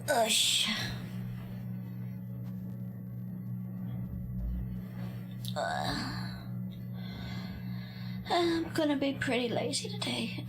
Ush. I'm gonna be pretty lazy today.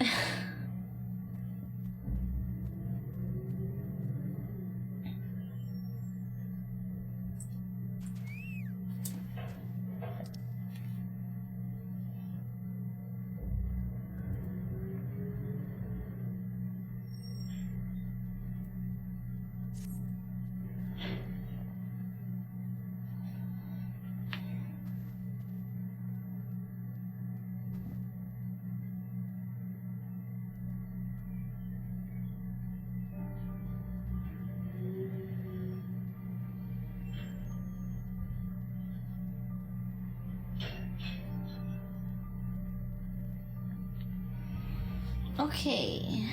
Okay.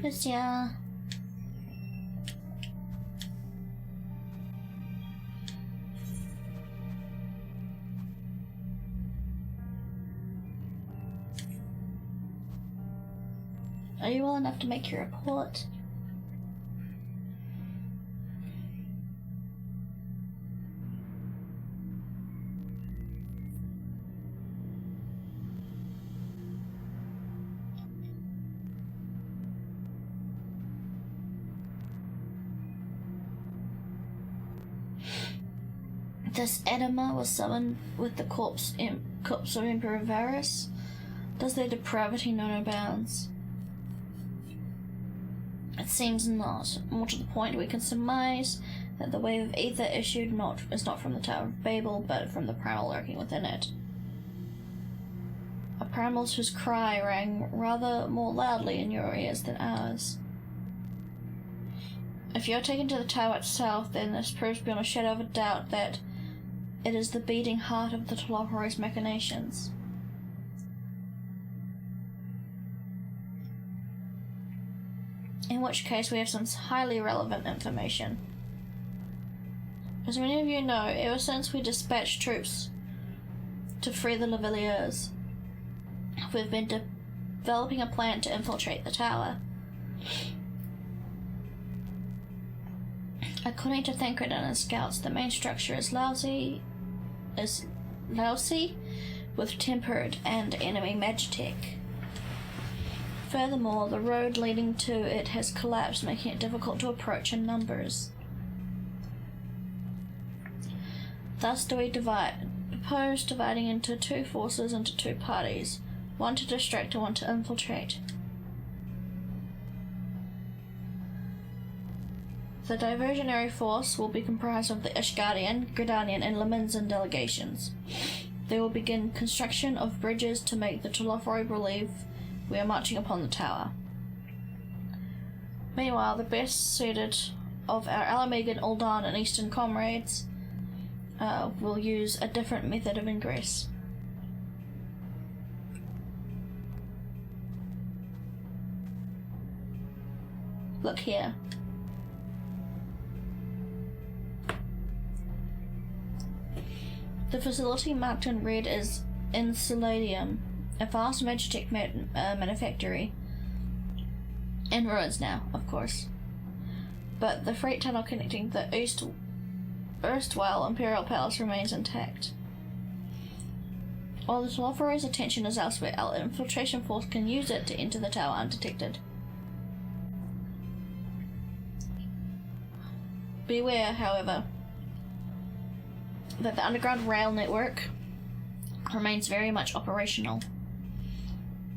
Yes, yeah. Are you well enough to make your report? This enema was summoned with the corpse of Emperor Varus. Does their depravity know no bounds? It seems not. More to the point, we can surmise that the wave of ether issued is not from the Tower of Babel, but from the primal lurking within it. A primal whose cry rang rather more loudly in your ears than ours. If you are taken to the tower itself, then this proves beyond a shadow of a doubt that it is the beating heart of the Tlophore's machinations. In which case we have some highly relevant information. As many of you know, ever since we dispatched troops to free the Lavaliers, we've been developing a plan to infiltrate the tower. According to Thancred and his scouts, the main structure is lousy with tempered and enemy magitech. Furthermore, the road leading to it has collapsed, making it difficult to approach in numbers. Thus do we propose dividing into two forces into two parties, one to distract and one to infiltrate. The diversionary force will be comprised of the Ishgardian, Gridanian, and Leminzan delegations. They will begin construction of bridges to make the Tlophorai believe we are marching upon the tower. Meanwhile, the best suited of our Alamegan, Uldan, and Eastern comrades will use a different method of ingress. Look here. The facility marked in red is Insuladium, a vast magitech manufactory. In ruins now, of course. But the freight tunnel connecting the erstwhile Imperial Palace remains intact. While the Tlophorei's attention is elsewhere, our infiltration force can use it to enter the tower undetected. Beware, however, that the underground rail network remains very much operational.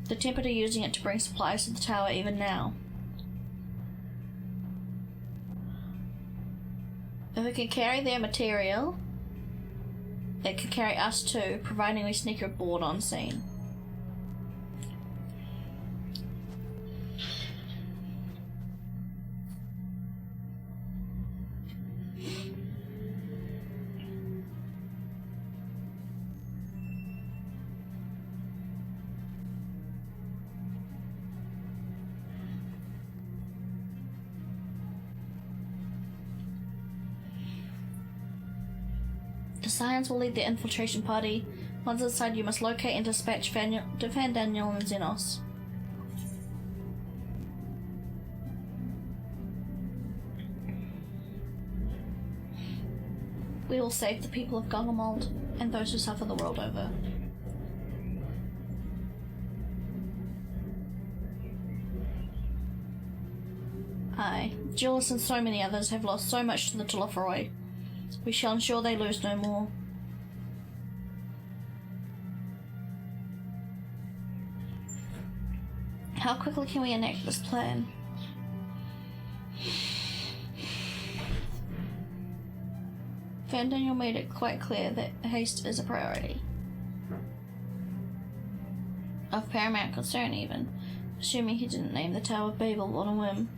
The Tempest are using it to bring supplies to the tower even now. If it can carry their material, it can carry us too, providing we sneak aboard on scene. The Scions will lead the infiltration party. Once inside, you must locate and dispatch Van Daniel and Xenos. We will save the people of Garlemald and those who suffer the world over. I, Jules and so many others have lost so much to the Toloforoi. We shall ensure they lose no more. How quickly can we enact this plan? Van Daniel made it quite clear that haste is a priority. Of paramount concern, even, assuming he didn't name the Tower of Babel on a whim.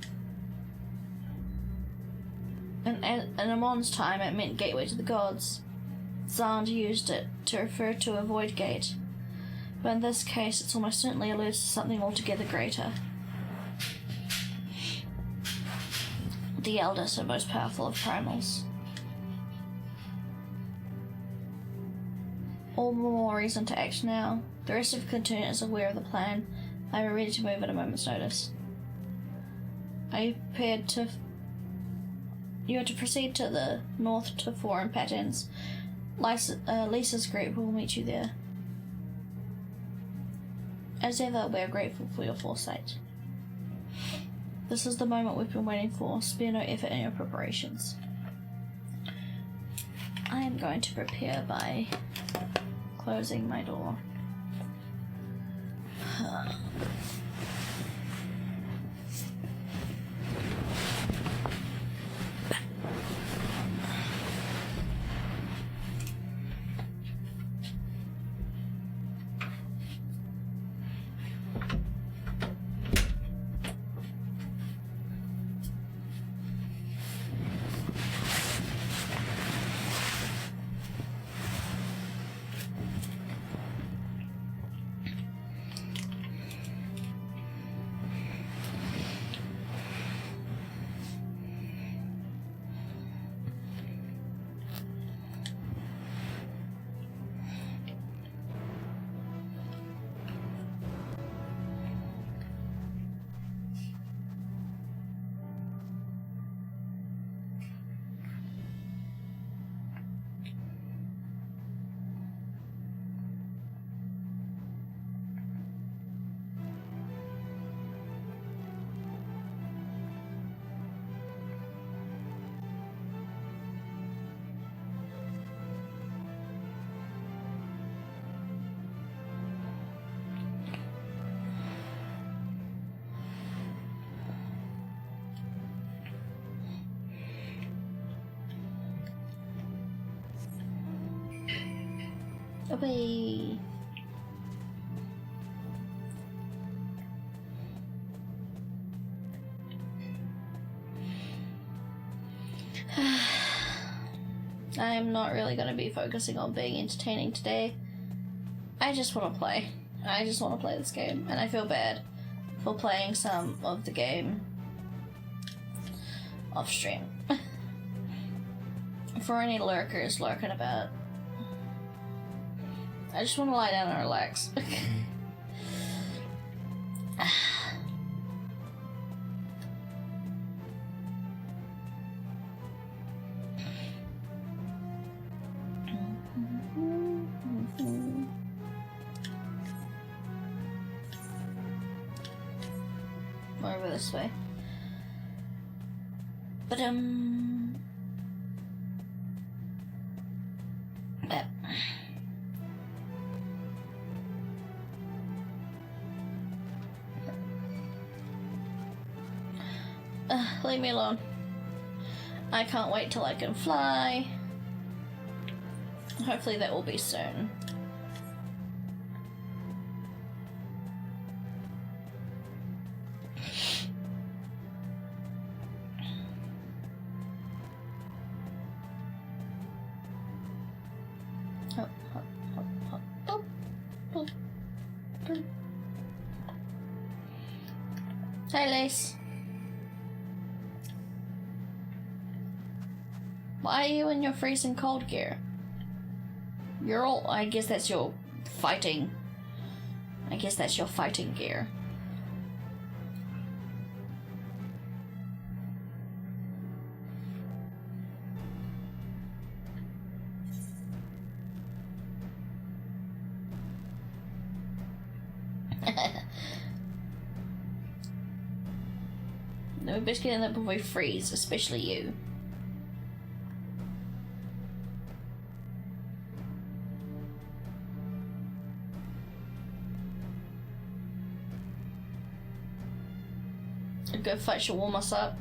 In Amon's time, it meant gateway to the gods. Zand used it to refer to a void gate, but in this case, it's almost certainly alludes to something altogether greater. The eldest and most powerful of primals. All the more reason to act now. The rest of the contingent is aware of the plan. I am ready to move at a moment's notice. Are you prepared to... You are to proceed to the north to foreign patterns. Lisa's group will meet you there. As ever, we are grateful for your foresight. This is the moment we've been waiting for. Spare no effort in your preparations. I am going to prepare by closing my door. Away. I'm not really going to be focusing on being entertaining today. I just want to play. I just want to play this game, and I feel bad for playing some of the game off stream. For any lurkers lurking about. I just want to lie down and relax. More over this way. But yeah. Leave me alone. I can't wait till I can fly. Hopefully that will be soon. Hey, Lace. Why are you in your freezing cold gear? You're all... I guess that's your fighting... I guess that's your fighting gear. We're best getting that before we freeze, especially you. A good fight should warm us up.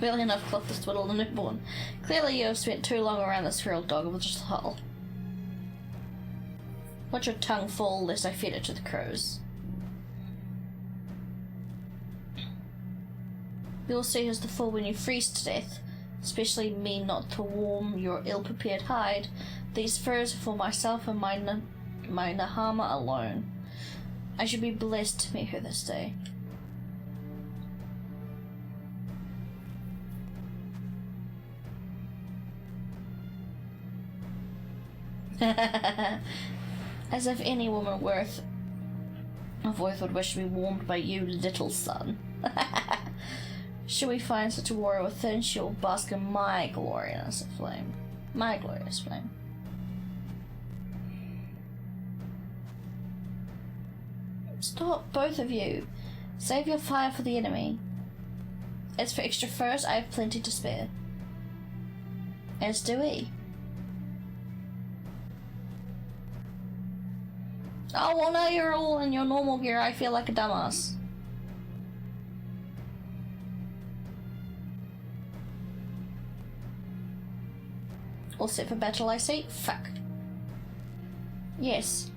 Barely enough cloth to twiddle the newborn. Clearly you have spent too long around this feral dog with just a hull. Let your tongue fall lest I feed it to the crows. You'll see who's the fool when you freeze to death, especially me not to warm your ill-prepared hide. These furs are for myself and my Nahama alone. I should be blessed to meet her this day. As if any woman of worth would wish to be warmed by you, little son. Should we find such a warrior within, she will bask in my glorious flame. My glorious flame. Stop, both of you. Save your fire for the enemy. As for extra furs, I have plenty to spare. As do we. Oh, well, now you're all in your normal gear. I feel like a dumbass. All set for battle, I see. Fuck. Yes.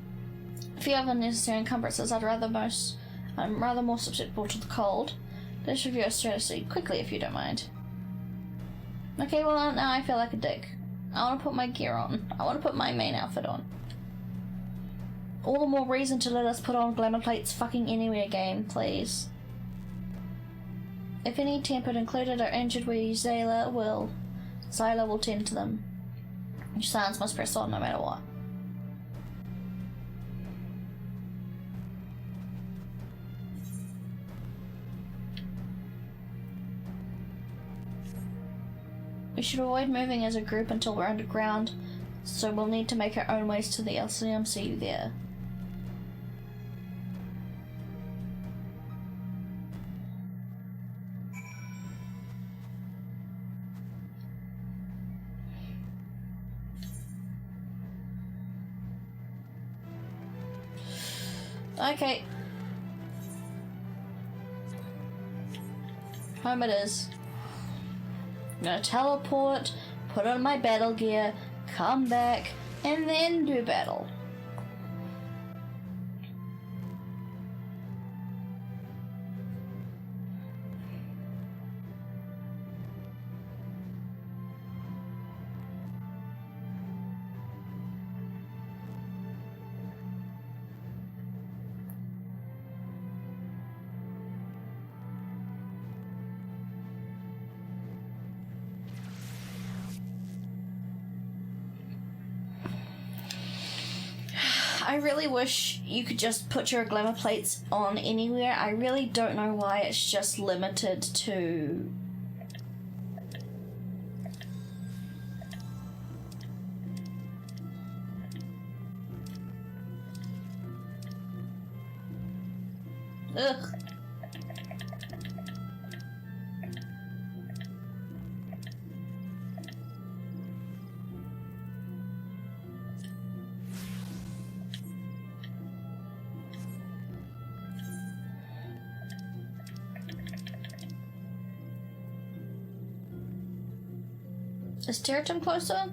If you have unnecessary encumbrances, I'm rather more susceptible to the cold. Let's review our strategy quickly, if you don't mind. Okay, well, now I feel like a dick. I want to put my gear on. I want to put my main outfit on. All the more reason to let us put on glamour plates fucking anywhere, game, please. If any tempered, included, or injured, Zyla will tend to them. Your silence must press on no matter what. We should avoid moving as a group until we're underground, so we'll need to make our own ways to the Elysium. See you there. Okay. Home it is. I'm gonna teleport, put on my battle gear, come back, and then do battle. I really wish you could just put your glamour plates on anywhere. I really don't know why it's just limited to... Ugh. Is Territon closer?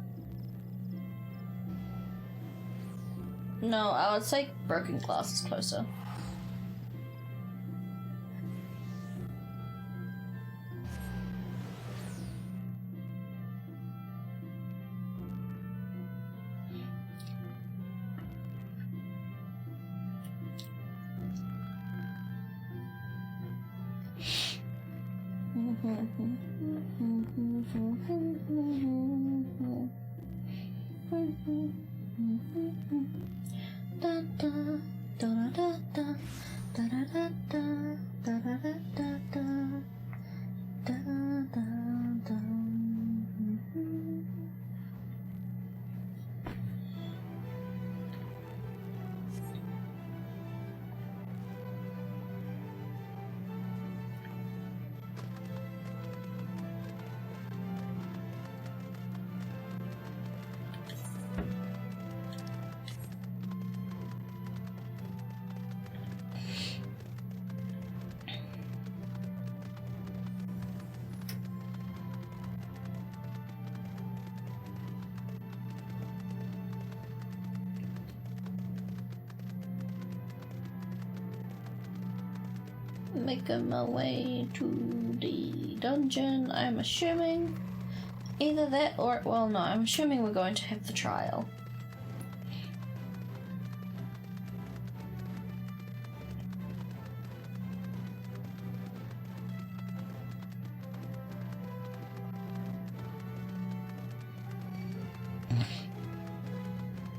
No, I would say Broken Glass is closer. Da, da, da, da, da. making my way to the dungeon. I'm assuming either that or, well, no, I'm assuming we're going to have the trial.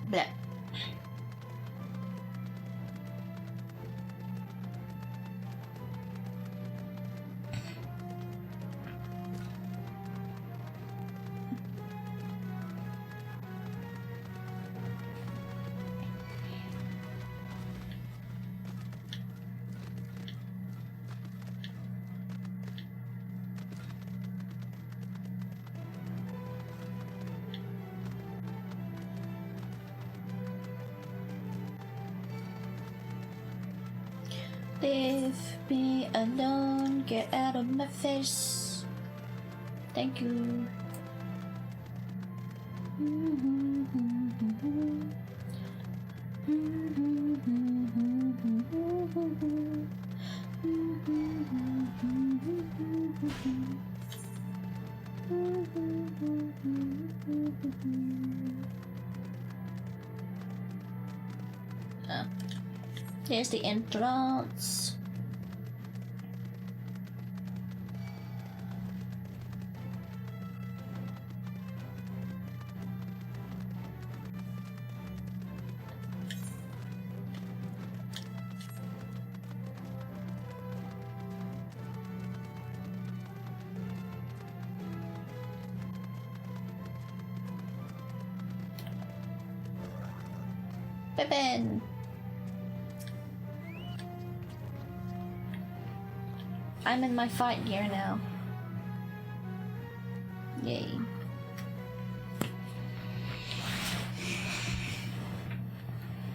Blah. Leave me alone, get out of my face. Thank you. There's the entrance. Pippin! I'm in my fight gear now. Yay.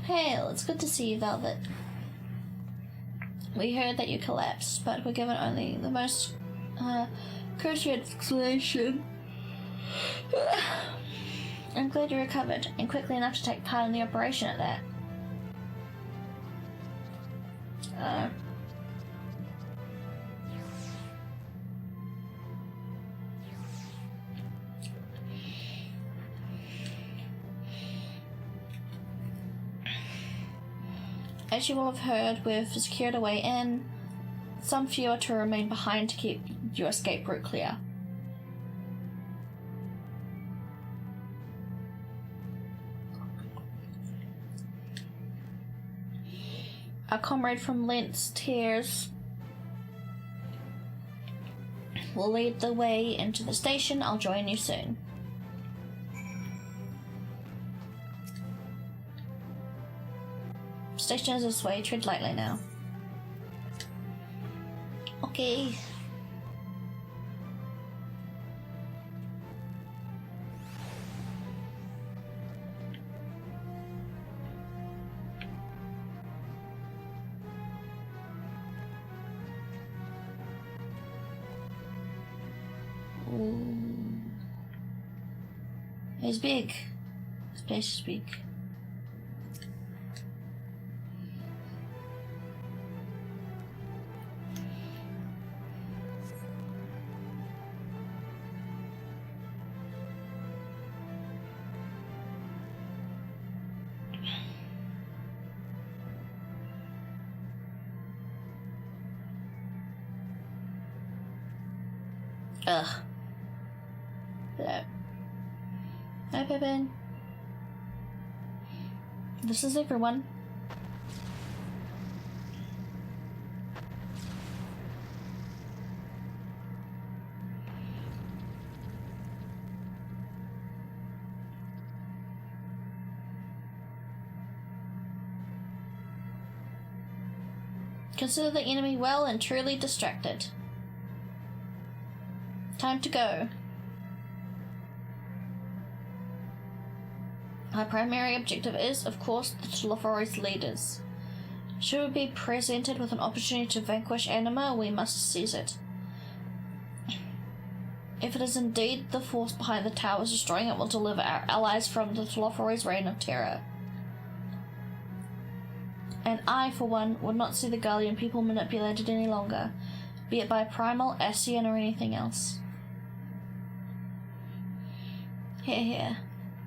Hey, it's good to see you, Velvet. We heard that you collapsed, but we're given only the most cursory explanation. I'm glad you recovered, and quickly enough to take part in the operation at that. As you will have heard, we've secured a way in. Some few are to remain behind to keep your escape route clear. Our comrade from Lent's Tears will lead the way into the station. I'll join you soon. Station is this way. Tread lightly now. Okay. Ooh. It's big. This place is big. Ugh. Hello. Hi, Pippin. This is everyone. Consider the enemy well and truly distracted. Time to go. Our primary objective is, of course, the Ffxiv leaders. Should we be presented with an opportunity to vanquish Anima, we must seize it. If it is indeed the force behind the towers destroying it, will deliver our allies from the Ffxiv's reign of terror. And I, for one, would not see the Guardian people manipulated any longer, be it by Primal, Ascian, or anything else. Here.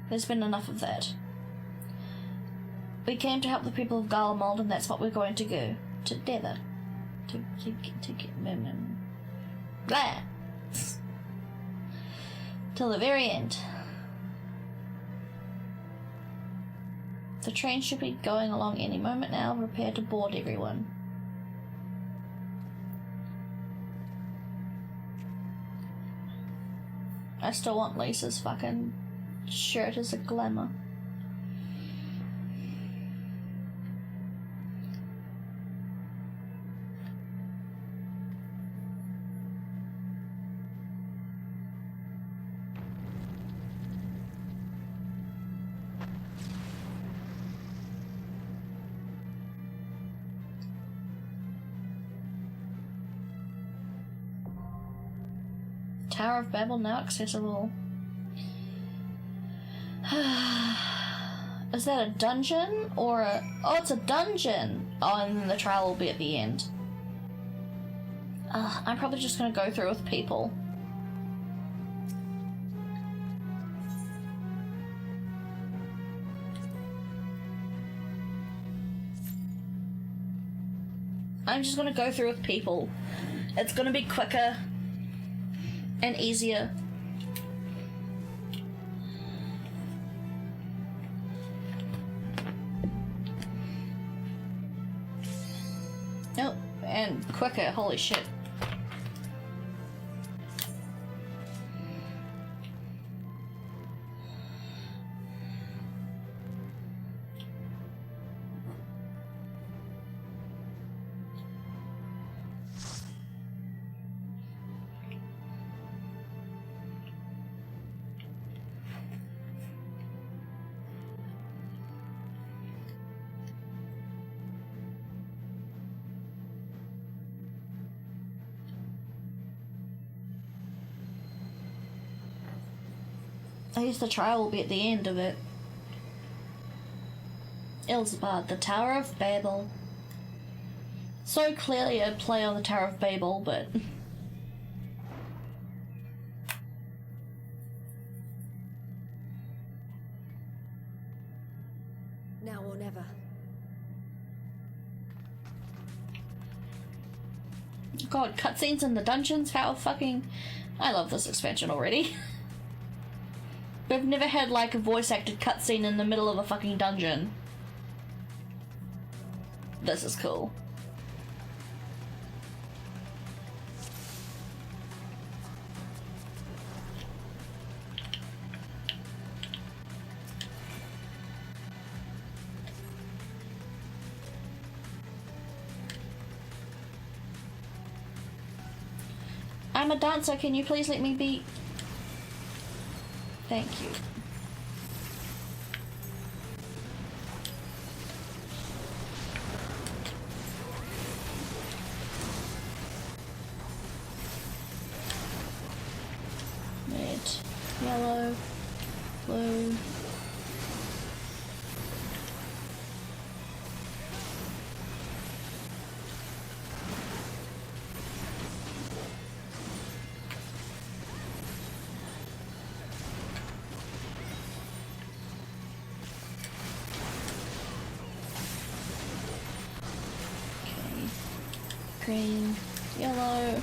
There's been enough of that. We came to help the people of Garlemald, and that's what we're going to go. Together. To get... Blah! Till the very end. The train should be going along any moment now. Prepare to board everyone. I still want Lisa's fucking shirt as a glamour. Tower of Babel now accessible. Is that a dungeon or a... Oh, it's a dungeon! Oh, and then the trial will be at the end. I'm probably just gonna go through with people. I'm just gonna go through with people. It's gonna be quicker and easier. Nope, and quicker, holy shit. I guess the trial will be at the end of it. Ilsabard, the Tower of Babel. So clearly a play on the Tower of Babel, but... Now or never. God, cutscenes in the dungeons? How fucking... I love this expansion already. We've never had, like, a voice-acted cutscene in the middle of a fucking dungeon. This is cool. I'm a dancer, can you please let me be... Thank you. Red, yellow, blue. Green, yellow.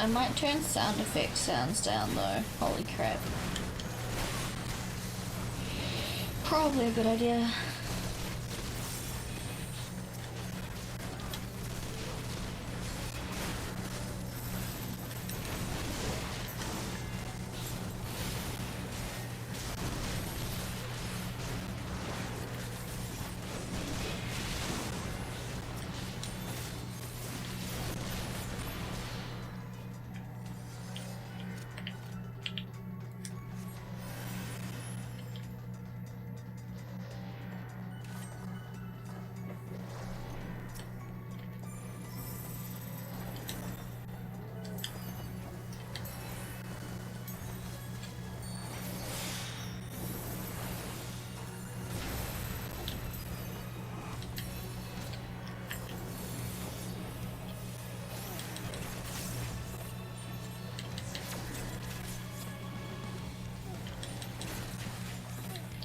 I might turn sound effect sounds down though. Holy crap. Probably a good idea.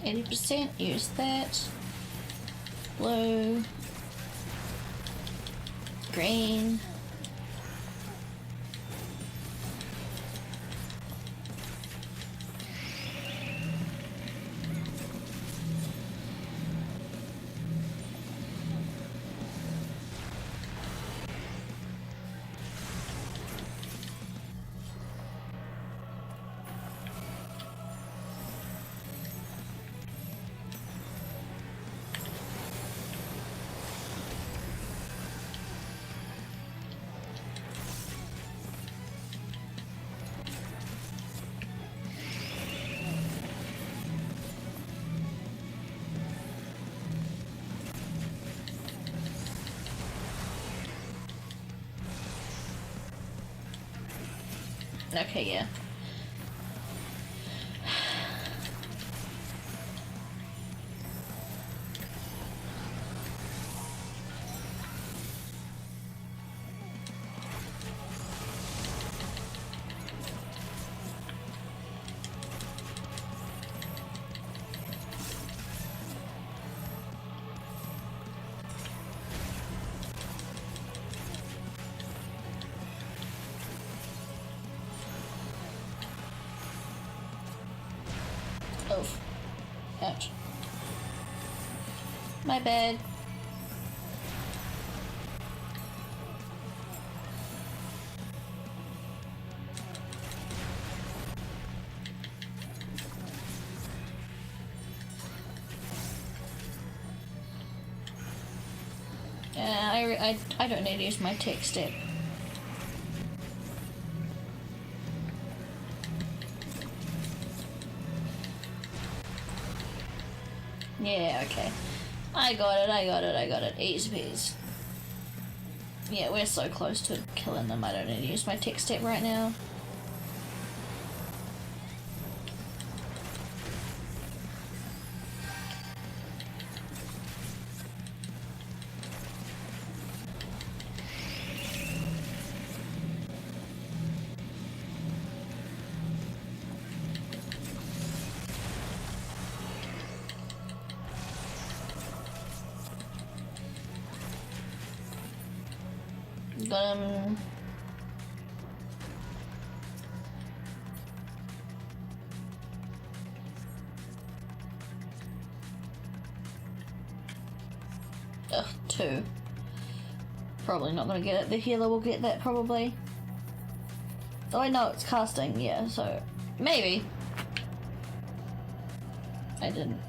%, use that. Blue. Green. Okay, yeah. Oh. Ouch. My bad. I don't need to use my tech step. Yeah, okay. I got it. Easy peasy. Yeah, we're so close to killing them. I don't need to use my tech step right now. Got him. Ugh, 2. Probably not gonna get it. The healer will get that probably. Oh, I know it's casting, yeah, so maybe. I didn't.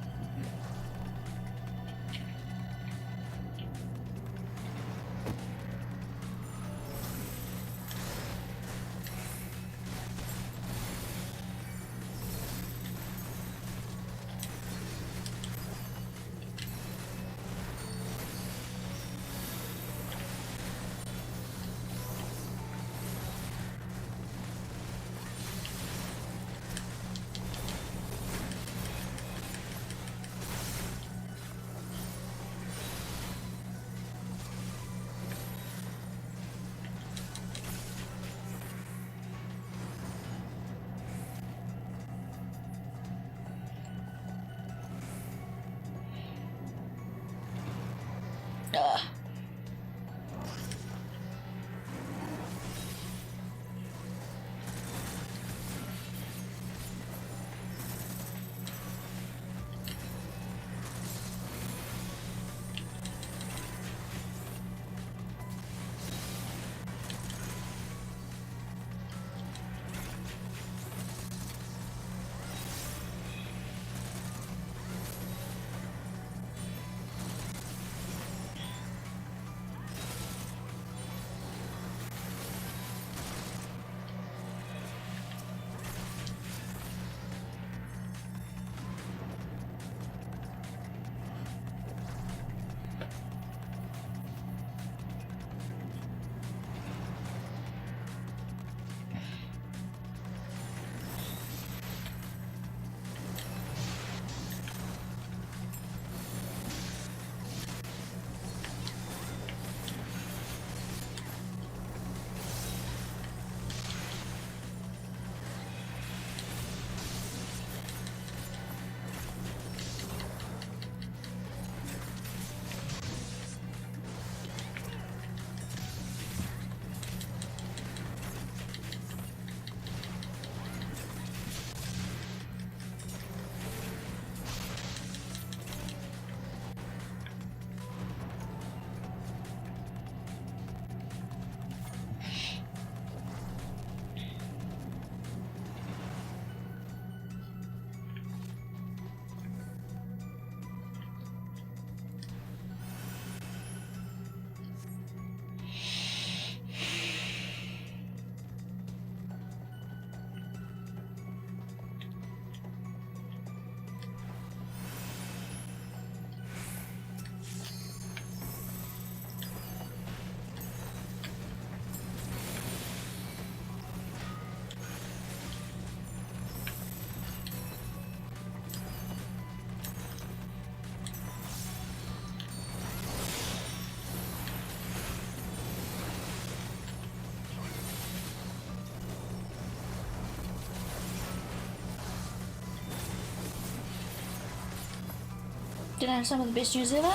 Did I have some of the best news ever?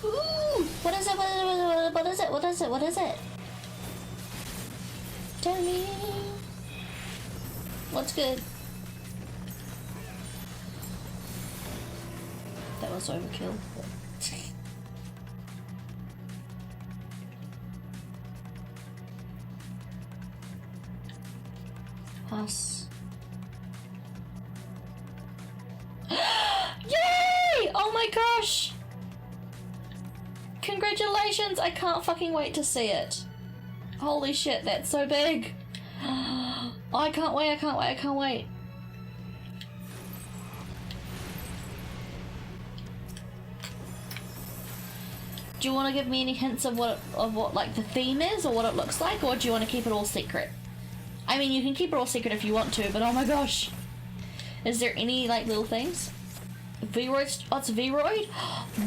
Ooh! What is it? What is it? What is it? What is it? Tell me. What's good? That was overkill. Pass. Yay! Oh my gosh! Congratulations! I can't fucking wait to see it. Holy shit, that's so big! Oh, I can't wait, I can't wait, I can't wait. Do you want to give me any hints of what like the theme is or what it looks like, or do you want to keep it all secret? I mean, you can keep it all secret if you want to, but oh my gosh. Is there any like little things? V-Roid, oh, it's V-Roid?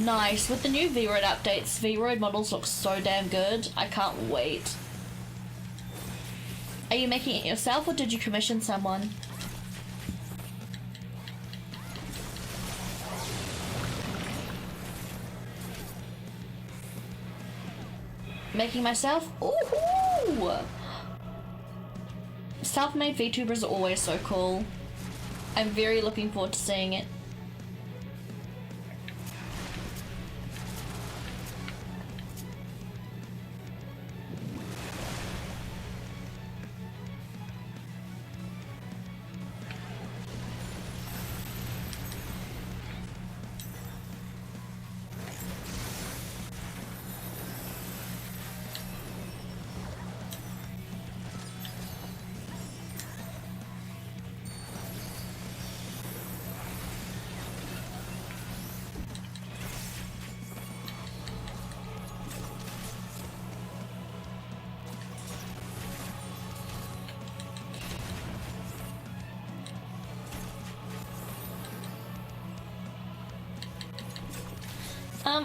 Nice. With the new V-Roid updates, V-Roid models look so damn good. I can't wait. Are you making it yourself or did you commission someone? Making myself? Ooh! Self-made VTubers are always so cool. I'm very looking forward to seeing it.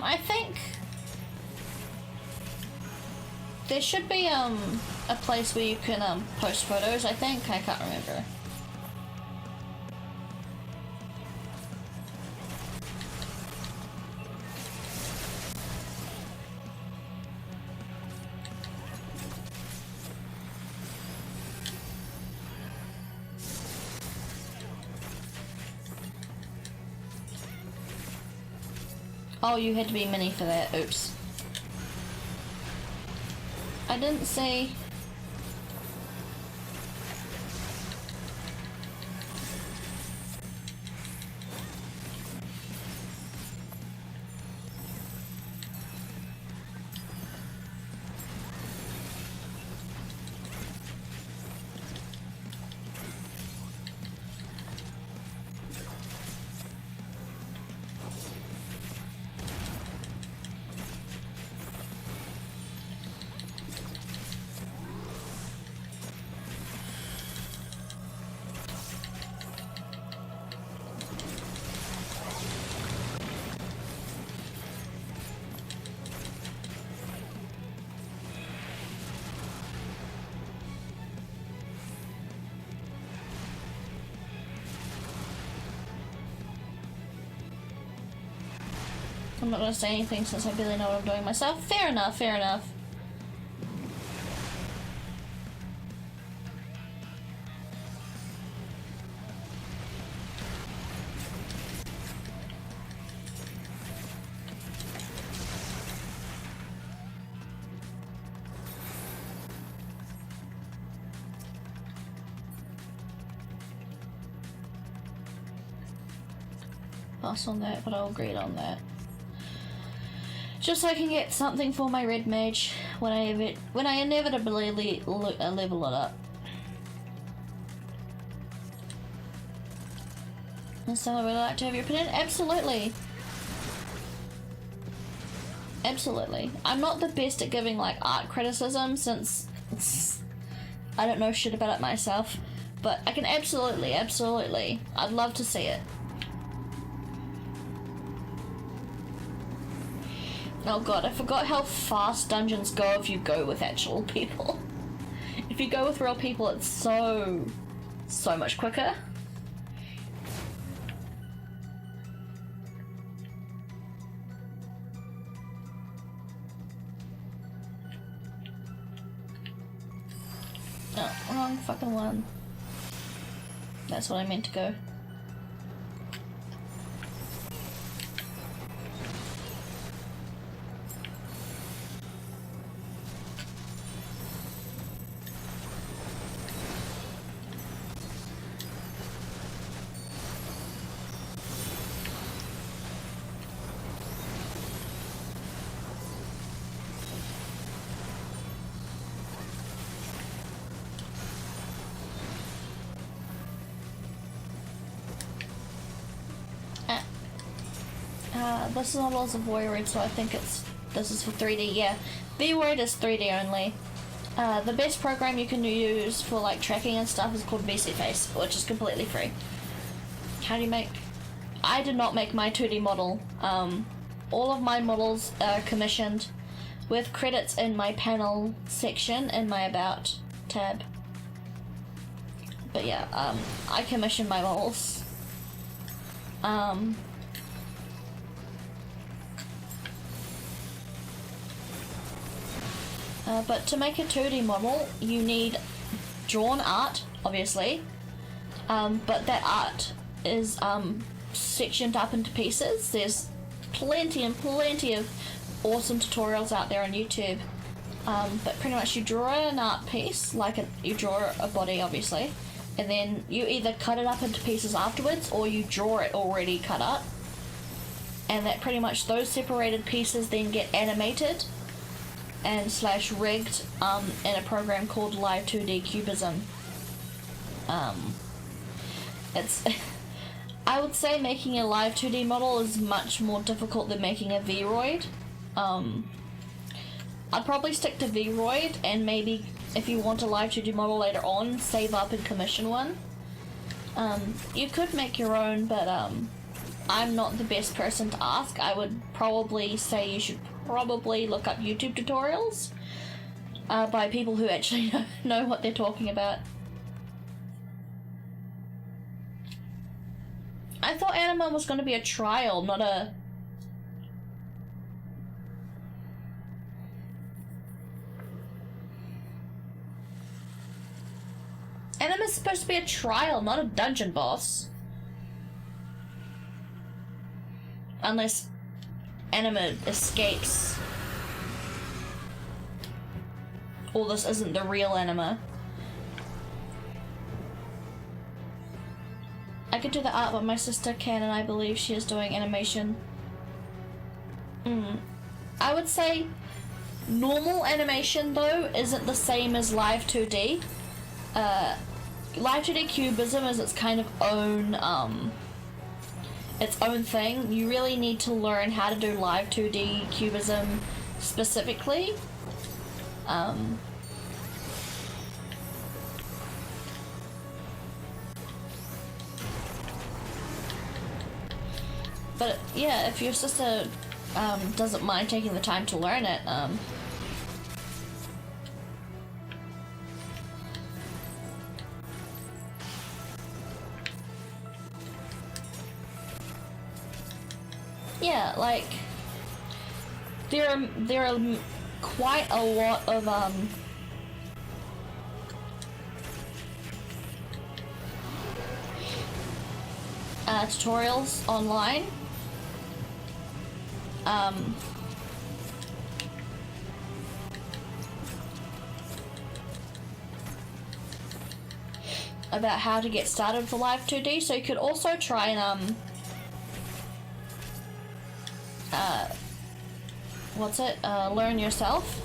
I think there should be a place where you can post photos, I think. I can't remember. Oh, you had to be mini for that. Oops. I didn't say... I'm not gonna say anything since I barely know what I'm doing myself. Fair enough, fair enough. Pass on that, but I'll agree on that. Just so I can get something for my red mage when I inevitably level it up. And so I would like to have your opinion. Absolutely. Absolutely. I'm not the best at giving like art criticism since I don't know shit about it myself, but I can absolutely. I'd love to see it. Oh god, I forgot how fast dungeons go if you go with actual people. If you go with real people, it's so much quicker. No, wrong fucking one. That's what I meant to go. This is not also Void, so I think this is for 3D. Yeah, Void is 3D only. The best program you can use for like tracking and stuff is called Ffxiv, which is completely free. How do you make? I did not make my 2D model. All of my models are commissioned, with credits in my panel section in my About tab. But yeah, I commission my models. But to make a 2D model, you need drawn art, obviously, but that art is sectioned up into pieces. There's plenty and plenty of awesome tutorials out there on YouTube, but pretty much you draw an art piece, like you draw a body, obviously, and then you either cut it up into pieces afterwards, or you draw it already cut up, and that pretty much those separated pieces then get animated and / rigged in a program called Live 2D Cubism. It's I would say making a live 2D model is much more difficult than making a Vroid. I'd probably stick to Vroid, and maybe if you want a live 2D model later on, save up and commission one. You could make your own, but I'm not the best person to ask. I would probably say you should probably look up YouTube tutorials by people who actually know what they're talking about. I thought Anima was going to be a trial, not a... Anima's supposed to be a trial, not a dungeon boss. Unless Anima escapes. Or this isn't the real Anima. I could do the art, but my sister can, and I believe she is doing animation. I would say normal animation, though, isn't the same as Live 2D. Live 2D Cubism is its kind of own thing. You really need to learn how to do Live 2D Cubism specifically. But yeah, if your sister doesn't mind taking the time to learn it, yeah, like there are quite a lot of tutorials online. About how to get started for Live 2D, so you could also try and learn yourself.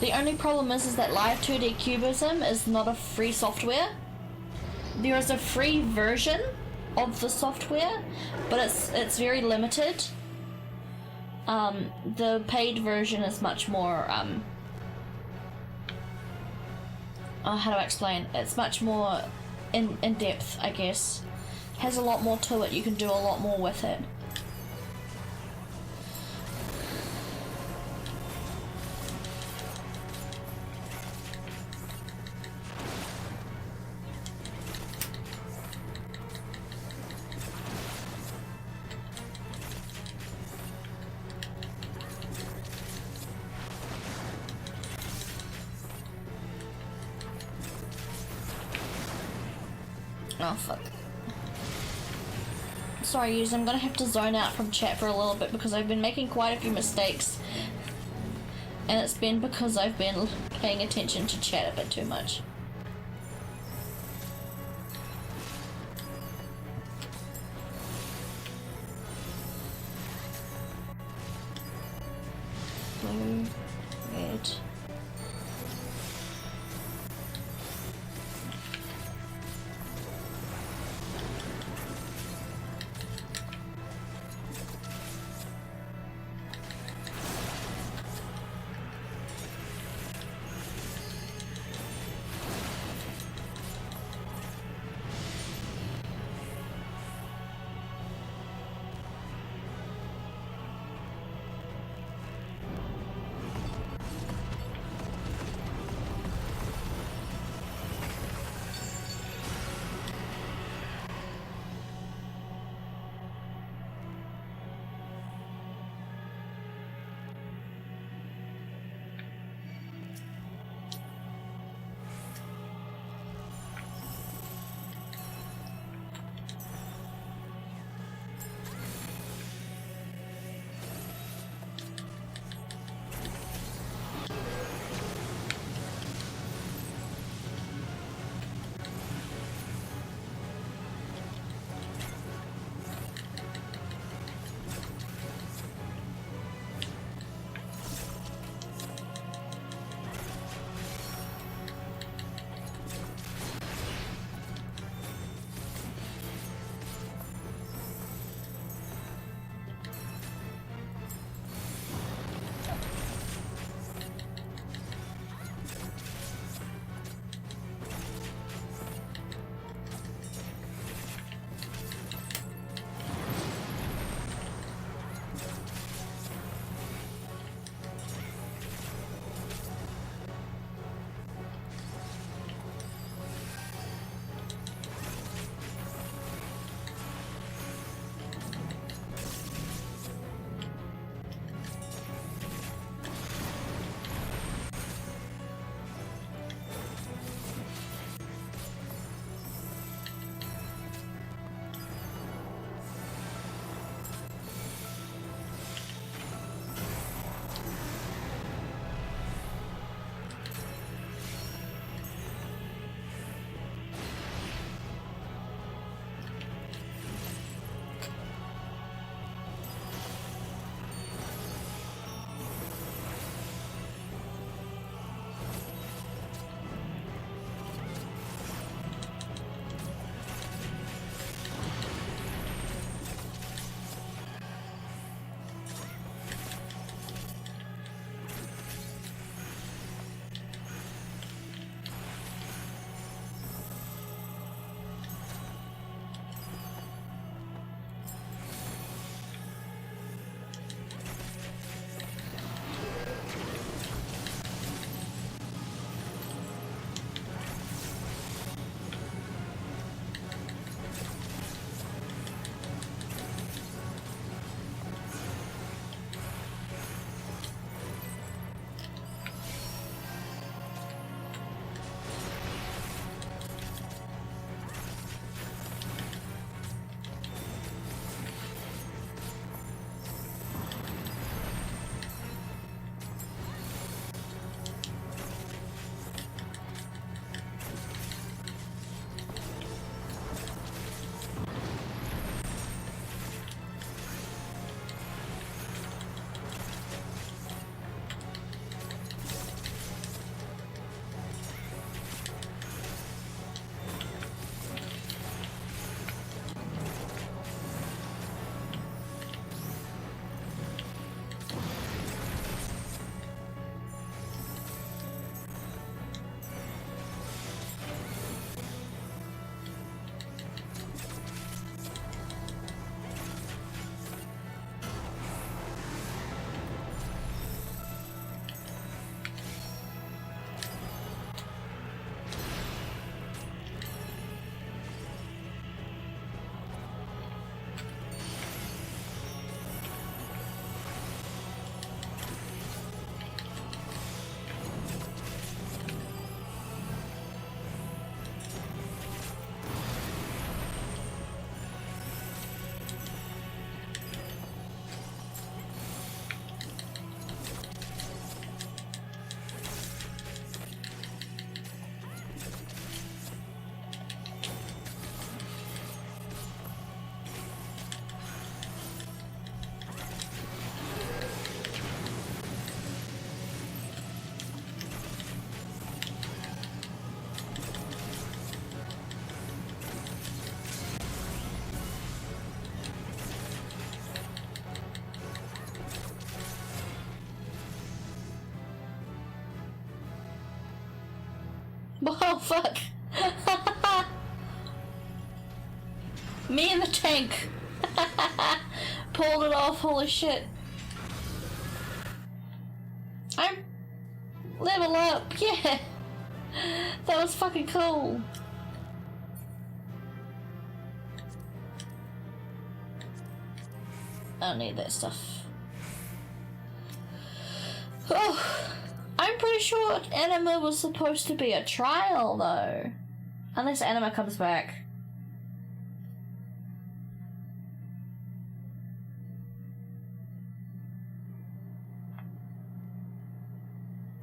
The only problem is that Live 2D Cubism is not a free software. There is a free version of the software, but it's very limited. The paid version is much more how do I explain? It's much more in depth, I guess. Has a lot more to it. You can do a lot more with it. Oh, fuck. Sorry, users, I'm gonna have to zone out from chat for a little bit because I've been making quite a few mistakes. And it's been because I've been paying attention to chat a bit too much. Blue, red. Oh fuck! Me and the tank pulled it off. Holy shit! I'm level up. Yeah, that was fucking cool. I don't need that stuff. Oh, I'm pretty sure Anima was supposed to be a trial though. Unless Anima comes back.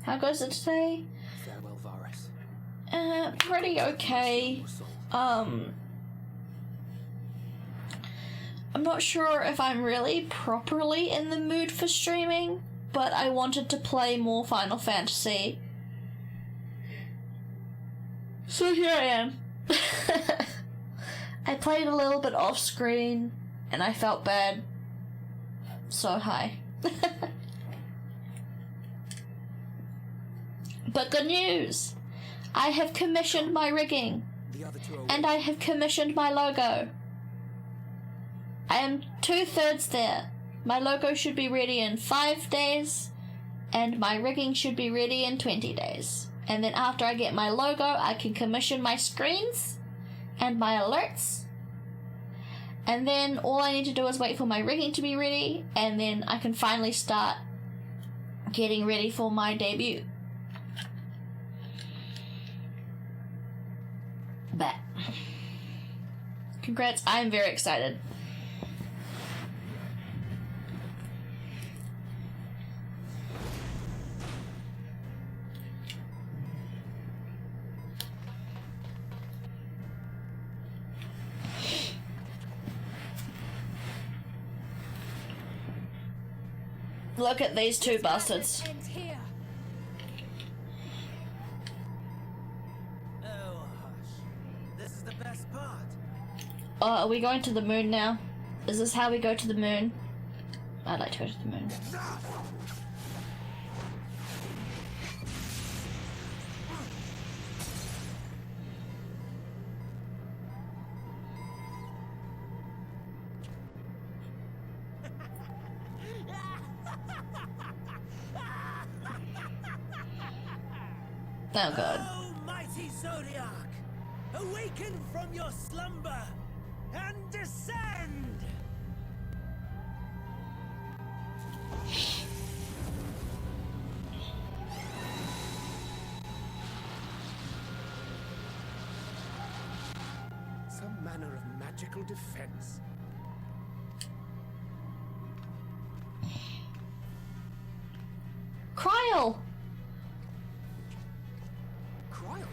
How goes it today? Farewell, Varus. Pretty okay. I'm not sure if I'm really properly in the mood for streaming, but I wanted to play more Final Fantasy. So here I am. I played a little bit off screen, and I felt bad. So hi. But good news! I have commissioned my rigging, and I have commissioned my logo. I am 2/3 there. My logo should be ready in 5 days, and my rigging should be ready in 20 days. And then after I get my logo, I can commission my screens and my alerts. And then all I need to do is wait for my rigging to be ready, and then I can finally start getting ready for my debut. But congrats, I am very excited. Look at these two bastards. Are we going to the moon now? Is this how we go to the moon? I'd like to go to the moon. Oh god. Oh, mighty Zodiac! Awaken from your slumber and descend! Some manner of magical defense. Kryl! Kryl?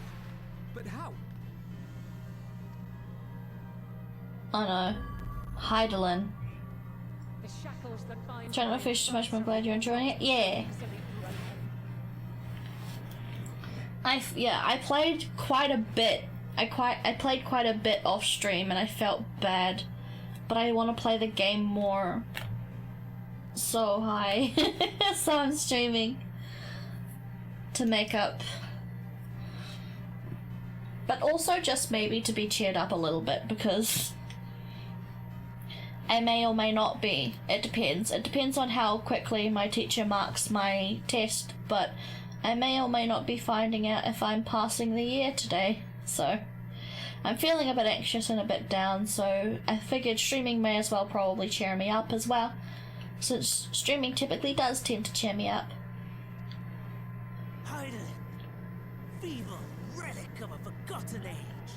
But how? Oh no. Heidelin. Trying to fish too much, I'm glad you're enjoying it. Yeah. I played quite a bit. I played quite a bit off stream and I felt bad. But I want to play the game more. So so I'm streaming to make up. But also just maybe to be cheered up a little bit, because I may or may not be. It depends. It depends on how quickly my teacher marks my test, but I may or may not be finding out if I'm passing the year today. So I'm feeling a bit anxious and a bit down, so I figured streaming may as well probably cheer me up as well, since streaming typically does tend to cheer me up. Heidelin, feeble relic of a forgotten age.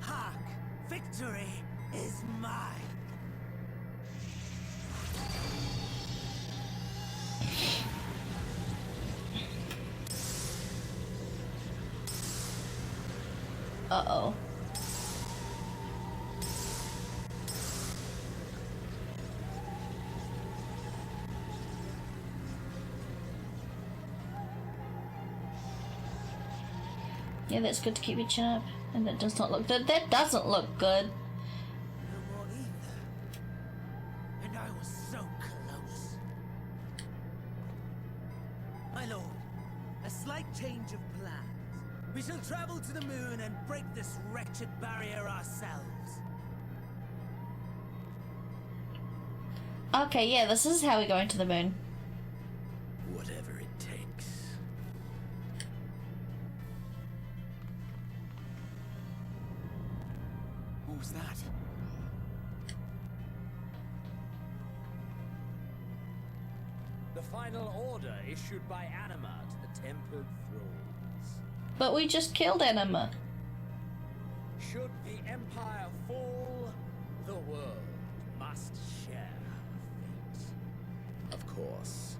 Hark, victory is mine. Uh-oh. Yeah, that's good to keep your chin up. And that does not look good. That doesn't look good. No more either. And I was so close. My lord, slight change of plans. We shall travel to the moon and break this wretched barrier ourselves. Okay, yeah, this is how we're going to the moon. Whatever it takes. What was that? The final order issued by Anima to the Tempered Thralls. But we just killed Anima. Should the Empire fall, the world must share her fate. Of course,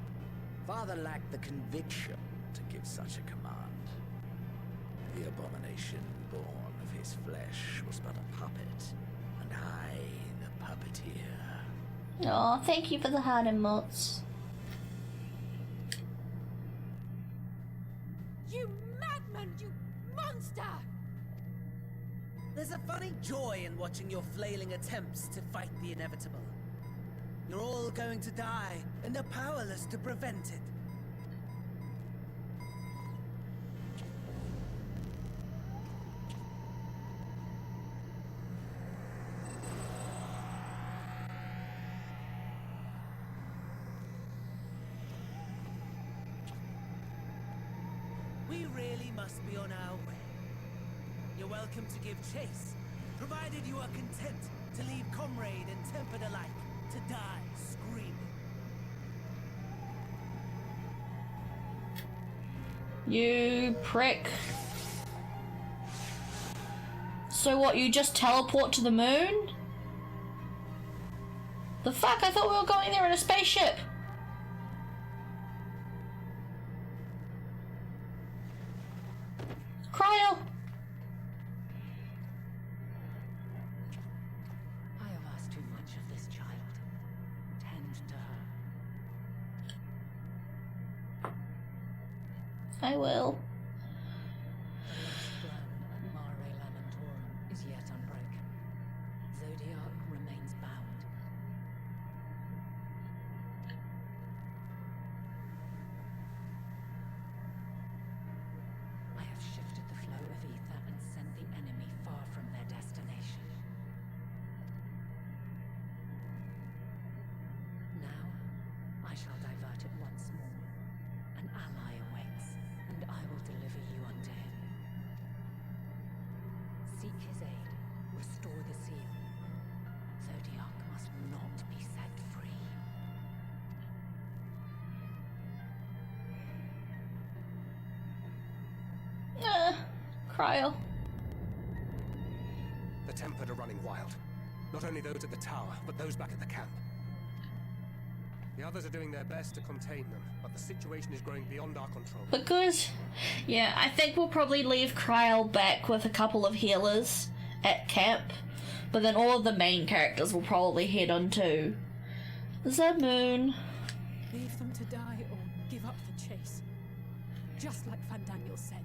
Father lacked the conviction to give such a command. The abomination born of his flesh was but a puppet, and I, the puppeteer. Aw, thank you for the heart emotes. You madman, you monster! There's a funny joy in watching your flailing attempts to fight the inevitable. You're all going to die, and they're powerless to prevent it. We really must be on our way. You're welcome to give chase, provided you are content to leave comrade and tempered alike to die screaming. You prick. So what, you just teleport to the moon? The fuck? I thought we were going there in a spaceship. Cryo! I have asked too much of this child. Tend to her. I will. The last plan at Mare Lamentorum is yet unbroken. Zodiac remains bound. I have shifted the flow of ether and sent the enemy far from their destination. Now, I shall divert it once more. An ally awaits, and I will deliver you unto him. Seek his aid, restore the seal. Zodiac must not be set free. Cryo. The Tempered are running wild. Not only those at the tower, but those back at the camp. The others are doing their best to contain them, but the situation is growing beyond our control. Because, yeah, I think we'll probably leave Cryo back with a couple of healers at camp, but then all of the main characters will probably head on to the moon. Leave them to die or give up the chase. Just like Van Daniel said.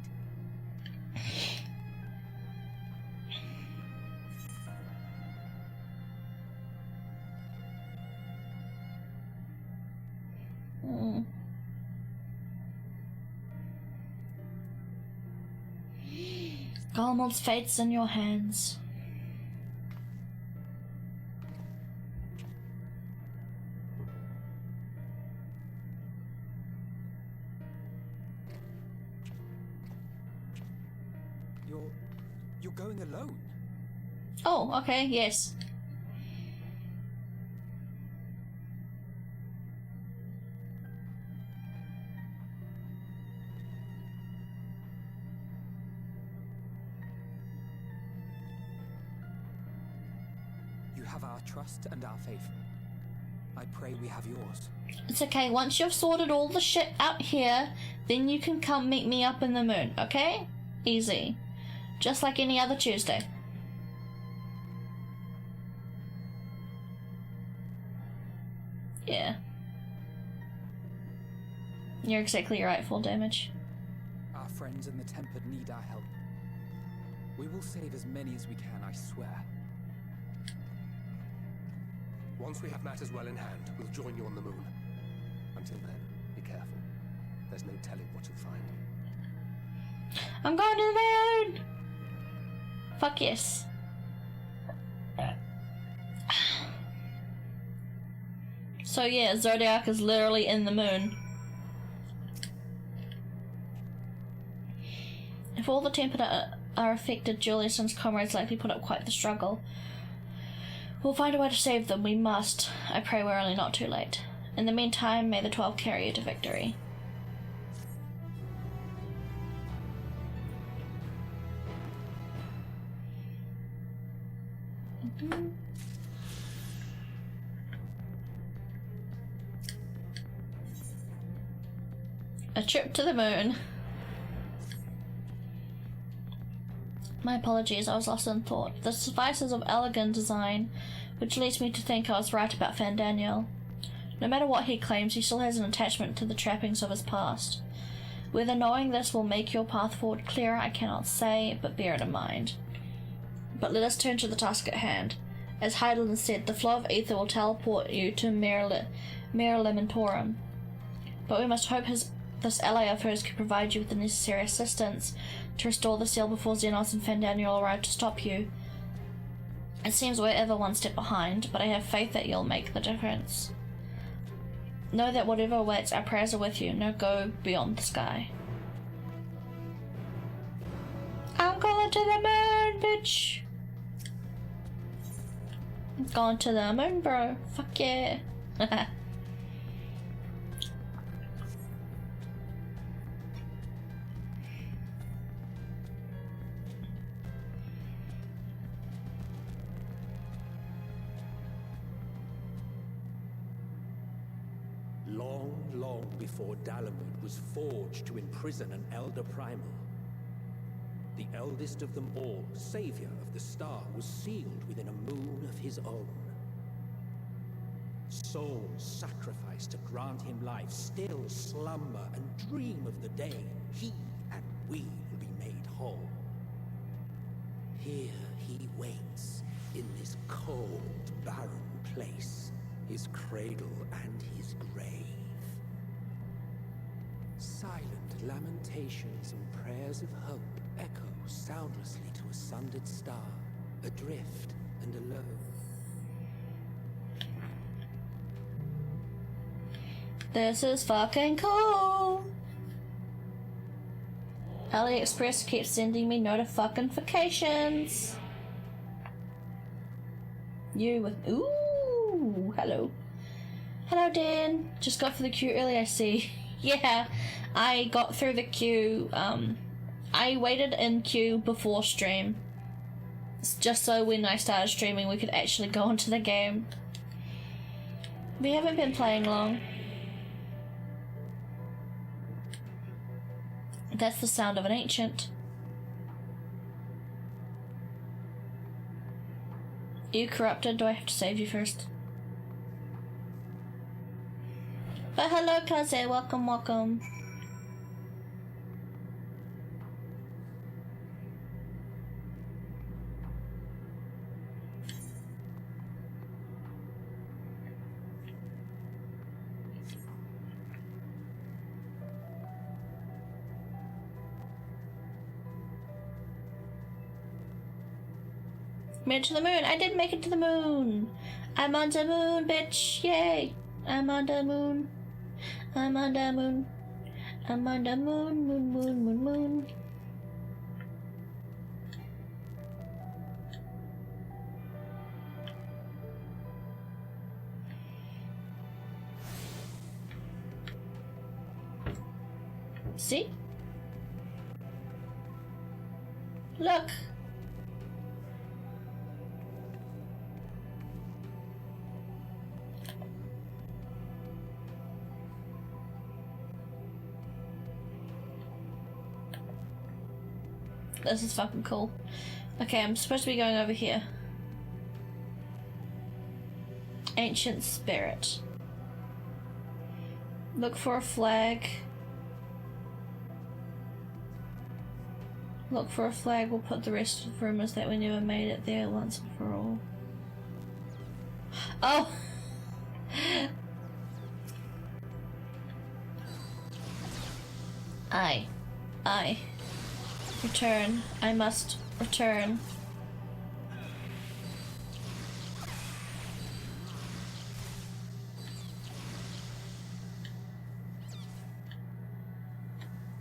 Galmald's fate's in your hands. You're going alone? Oh, okay, yes. You have our trust and our faith. I pray we have yours. It's okay, once you've sorted all the shit out here, then you can come meet me up in the moon, okay? Easy. Just like any other Tuesday. Yeah. You're exactly right, full damage. Our friends in the Tempered need our help. We will save as many as we can, I swear. Once we have matters well in hand, we'll join you on the moon. Until then, be careful. There's no telling what you'll find. I'm going to the moon! Fuck yes. So yeah, Zodiac is literally in the moon. If all the Tempered are affected, Julius and his comrades likely put up quite the struggle. We'll find a way to save them, we must. I pray we're only not too late. In the meantime, may the 12 carry you to victory. A trip to the moon. My apologies, I was lost in thought. The devices of elegant design, which leads me to think I was right about Fandaniel. No matter what he claims, he still has an attachment to the trappings of his past. Whether knowing this will make your path forward clearer, I cannot say, but bear it in mind. But let us turn to the task at hand. As Heidelin said, the flow of ether will teleport you to Mare Lamentorum. But we must hope this ally of hers can provide you with the necessary assistance to restore the seal before Xenos and Fandaniel arrive to stop you. It seems we're ever one step behind, but I have faith that you'll make the difference. Know that whatever awaits, our prayers are with you. Now go beyond the sky. I'm going to the moon, bitch! I'm going to the moon, bro. Fuck yeah. Long before Dalamud was forged to imprison an Elder Primal, the eldest of them all, savior of the star, was sealed within a moon of his own. Souls sacrificed to grant him life still slumber and dream of the day he and we will be made whole. Here he waits, in this cold, barren place, his cradle and his grave. Silent lamentations and prayers of hope echo soundlessly to a sundered star, adrift and alone. This is fucking cool! AliExpress keeps sending me notifications. You with ooh, hello. Hello Dan. Just got for the queue early, I see. Yeah, I got through the queue. I waited in queue before stream. Just so when I started streaming we could actually go into the game. We haven't been playing long. That's the sound of an ancient. Are you corrupted? Do I have to save you first? But hello, Kaze. Welcome, welcome. Made it to the moon. I did make it to the moon. I'm on the moon, bitch. Yay. I'm on the moon. I'm on the moon. I'm on the moon, moon, moon, moon, moon. See? Look. This is fucking cool. Okay, I'm supposed to be going over here. Ancient Spirit. Look for a flag. Look for a flag. We'll put the rest of the rumors that we never made it there once and for all. Oh! Aye. Return. I must return.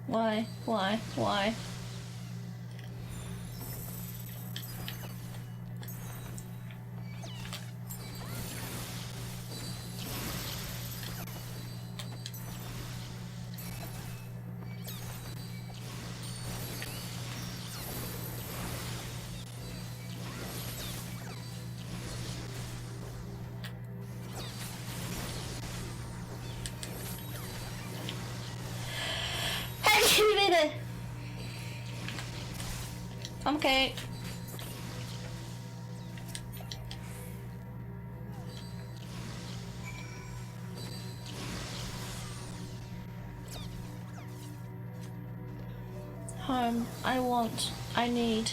Why? Why? Why? Okay. Home. I want. I need.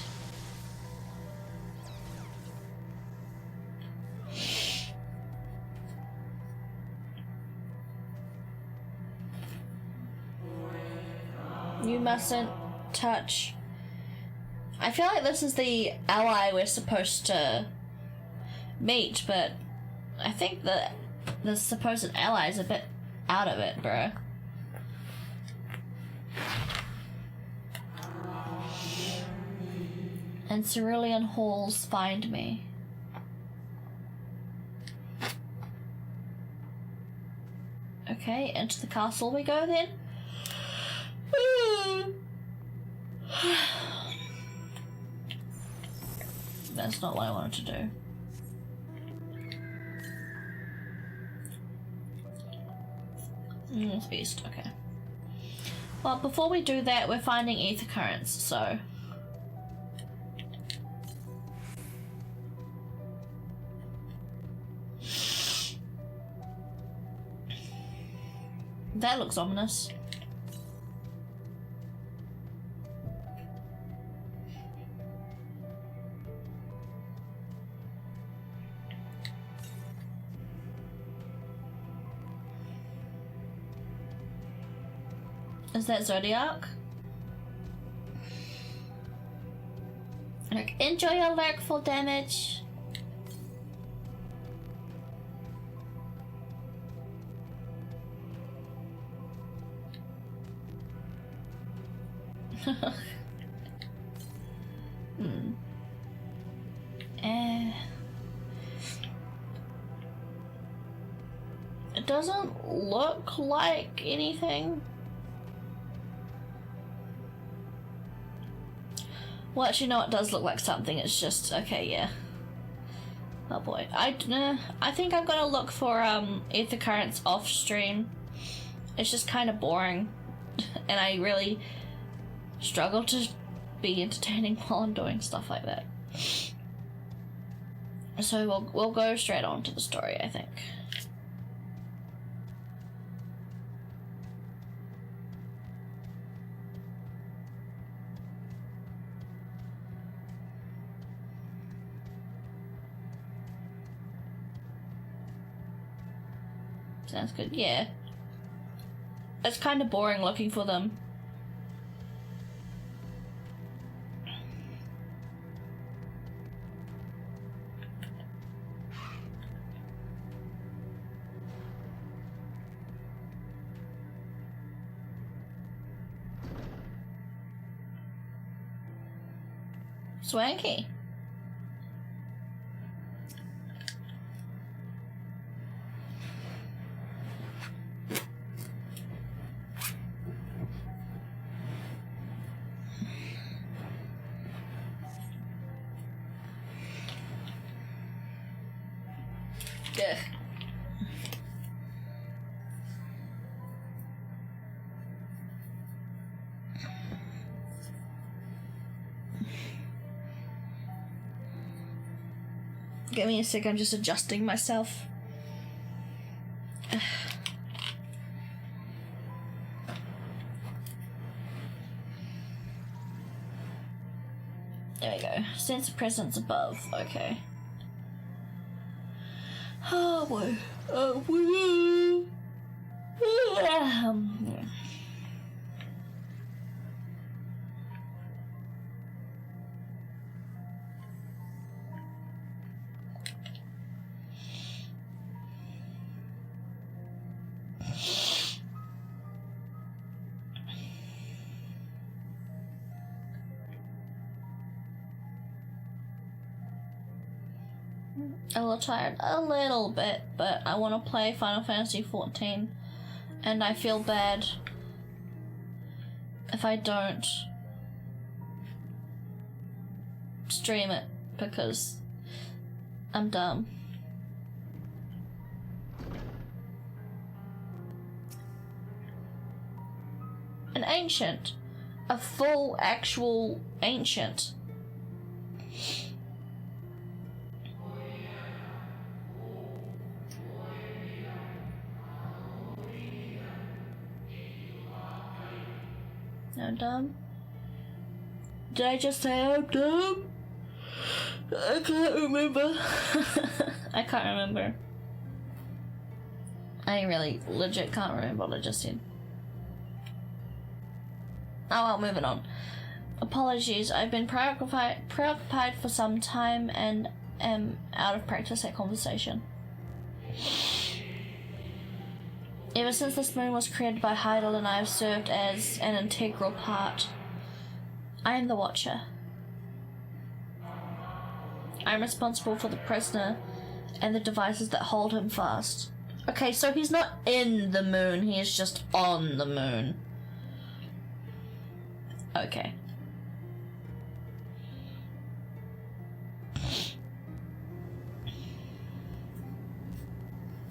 You mustn't touch. I feel like this is the ally we're supposed to meet, but I think that the supposed ally is a bit out of it, bruh. And cerulean halls find me. Okay, into the castle we go then. That's not what I wanted to do. Beast, okay. Well, before we do that, we're finding ether currents, so... That looks ominous. Is that Zodiac? Look, enjoy your lurk, full damage. It doesn't look like anything. Well, actually, no, it does look like something. It's just okay, yeah. Oh boy, I think I'm gonna look for ether currents off stream. It's just kind of boring, and I really struggle to be entertaining while I'm doing stuff like that. So we'll go straight on to the story, I think. Sounds good, yeah. It's kind of boring looking for them. Swanky. Ugh. Give me a sec, I'm just adjusting myself. There we go. Sense of presence above. Okay. Oh boy. Oh boy. Yeah. a little tired, a little bit, but I want to play Final Fantasy XIV, and I feel bad if I don't stream it because I'm dumb. An ancient. A full, actual ancient. I'm dumb. Did I just say I'm dumb? I can't remember. I can't remember. I really legit can't remember what I just said. Oh well, moving on. Apologies, I've been preoccupied for some time and am out of practice at conversation. Ever since this moon was created by Heidelin, I have served as an integral part. I am the Watcher. I am responsible for the prisoner and the devices that hold him fast. Okay, so he's not in the moon, he is just on the moon. Okay.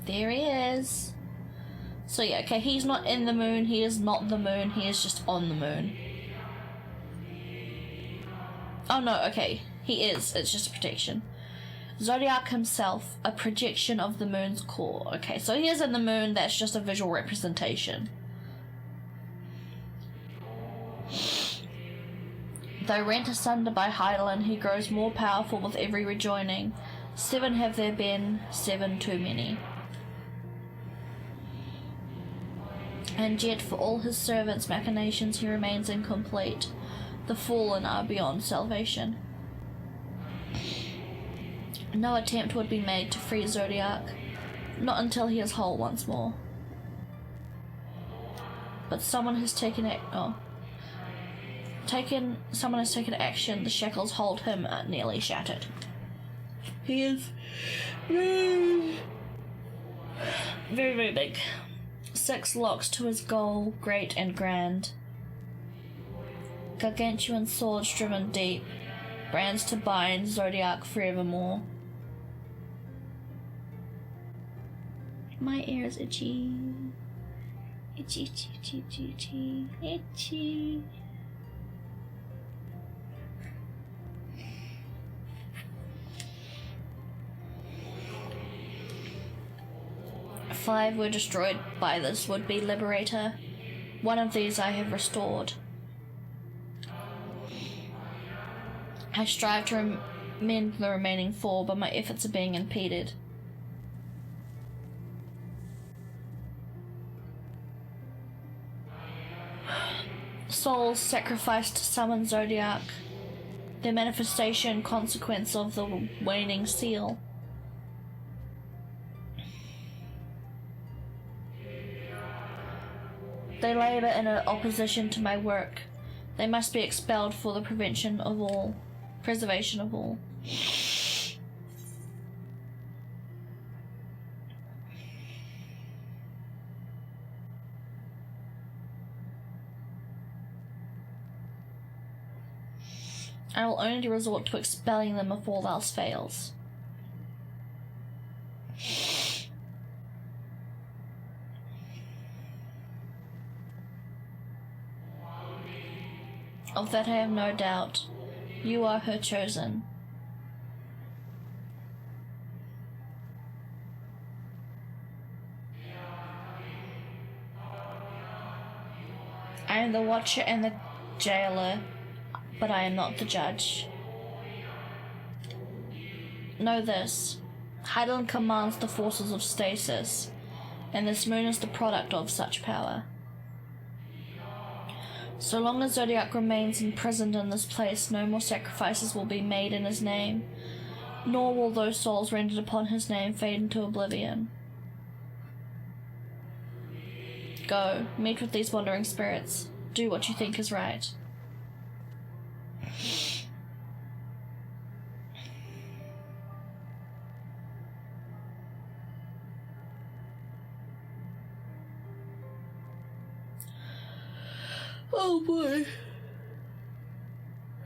There he is. So yeah, okay, he's not in the moon, he is not the moon, he is just on the moon. Oh no, okay, he is, it's just a protection. Zodiac himself, a projection of the moon's core. Okay, so he is in the moon, that's just a visual representation. Though rent asunder by Heidelin, he grows more powerful with every rejoining. 7 have there been, 7 too many. And yet for all his servants' machinations he remains incomplete. The fallen are beyond salvation. No attempt would be made to free Zodiac, not until he is whole once more. But someone has taken someone has taken action. The shackles hold him nearly shattered. He is very, very big. 6 locks to his goal, great and grand. Gargantuan swords driven deep, brands to bind Zodiac forevermore. My ear is itchy. Itchy, itchy, itchy, itchy, itchy. Five were destroyed by this would-be liberator. One of these I have restored. I strive to mend the remaining 4, but my efforts are being impeded. Souls sacrificed to summon Zodiac. Their manifestation, consequence of the waning seal. They labour in opposition to my work. They must be expelled for the preservation of all. I will only resort to expelling them if all else fails. Of that I have no doubt. You are her chosen. I am the watcher and the jailer, but I am not the judge. Know this. Heidelin commands the forces of stasis, and this moon is the product of such power. So long as Zodiac remains imprisoned in this place, no more sacrifices will be made in his name, nor will those souls rendered upon his name fade into oblivion. Go, meet with these wandering spirits. Do what you think is right. boy.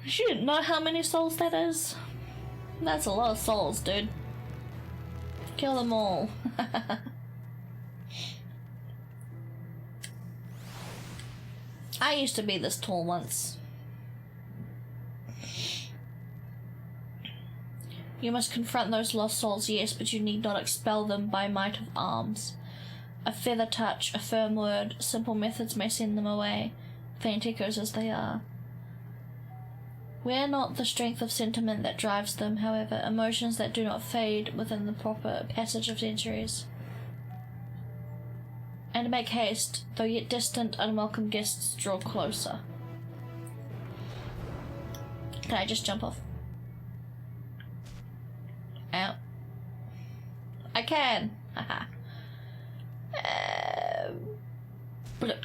She didn't know how many souls that is. That's a lot of souls, dude. Kill them all. I used to be this tall once. You must confront those lost souls, yes, but you need not expel them by might of arms. A feather touch, a firm word, simple methods may send them away, faint echoes as they are. Wear not the strength of sentiment that drives them, however, emotions that do not fade within the proper passage of centuries. And make haste, though yet distant, unwelcome guests draw closer. Can I just jump off? Out. I can! Haha. Look.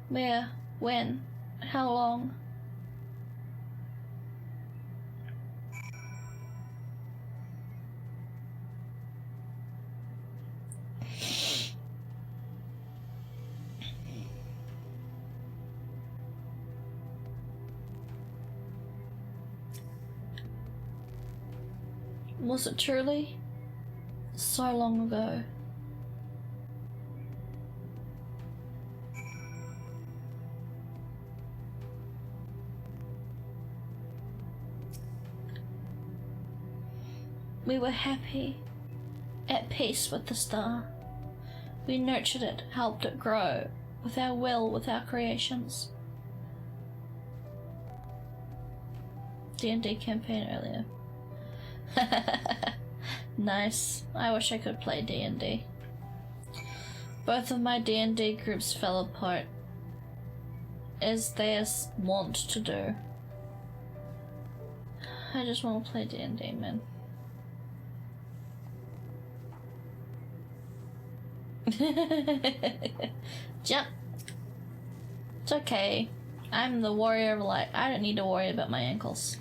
Where? When? How long? Was it truly? So long ago. We were happy, at peace with the star. We nurtured it, helped it grow, with our will, with our creations. D&D campaign earlier. Nice. I wish I could play D&D. Both of my D&D groups fell apart, as they want to do. I just want to play D&D, man. Jump. It's okay. I'm the warrior of light. I don't need to worry about my ankles.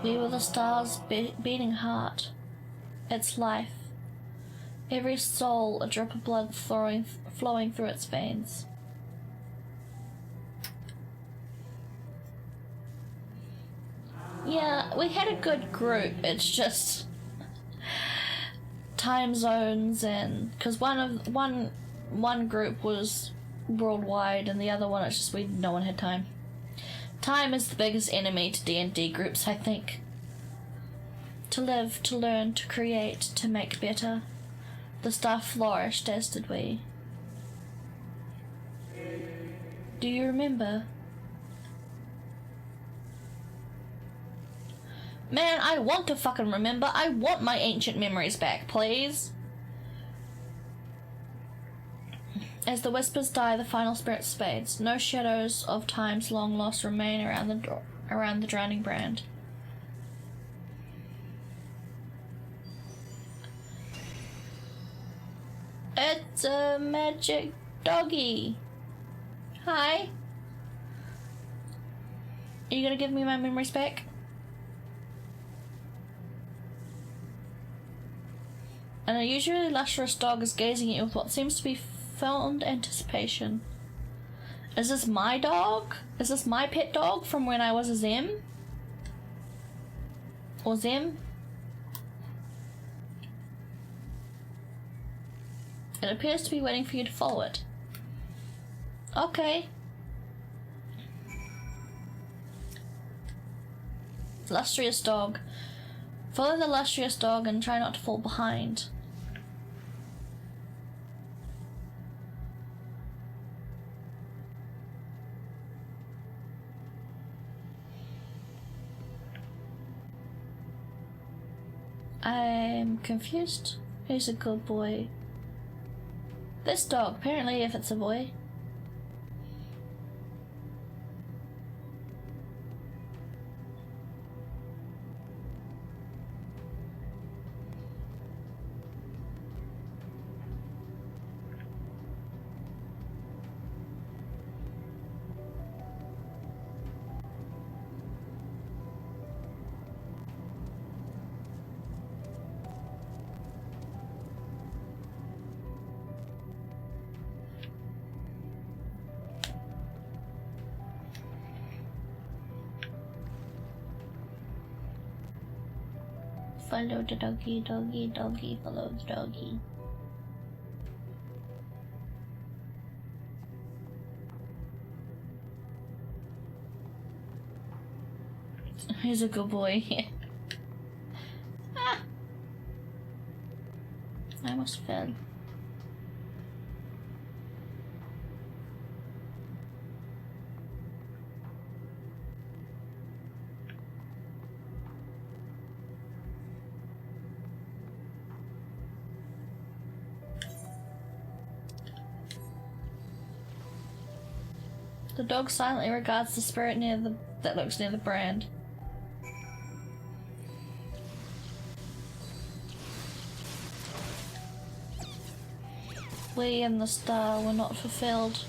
We were the star's beating heart. Its life. Every soul a drip of blood flowing through its veins. Yeah, we had a good group. It's just time zones, and because one group was worldwide and the other one it's just no one had time. Time is the biggest enemy to D&D groups, I think. To live, to learn, to create, to make better. The star flourished, as did we. Do you remember? Man, I want to fucking remember. I want my ancient memories back, please. As the whispers die, the final spirit fades. No shadows of times long lost remain around the drowning brand. It's a magic doggy. Hi. Are you gonna give me my memories back? An unusually lustrous dog is gazing at you with what seems to be fond anticipation. Is this my dog? Is this my pet dog from when I was a Zem? Or Zem? It appears to be waiting for you to follow it. Okay. Lustrous dog. Follow the lustrous dog and try not to fall behind. I'm confused. Who's a good boy? This dog, apparently, if it's a boy. Follow the doggy, doggy, doggy, follow the doggy. He's a good boy. Ah! I almost fell. The dog silently regards the spirit that looks near the brand. We and the star were not fulfilled.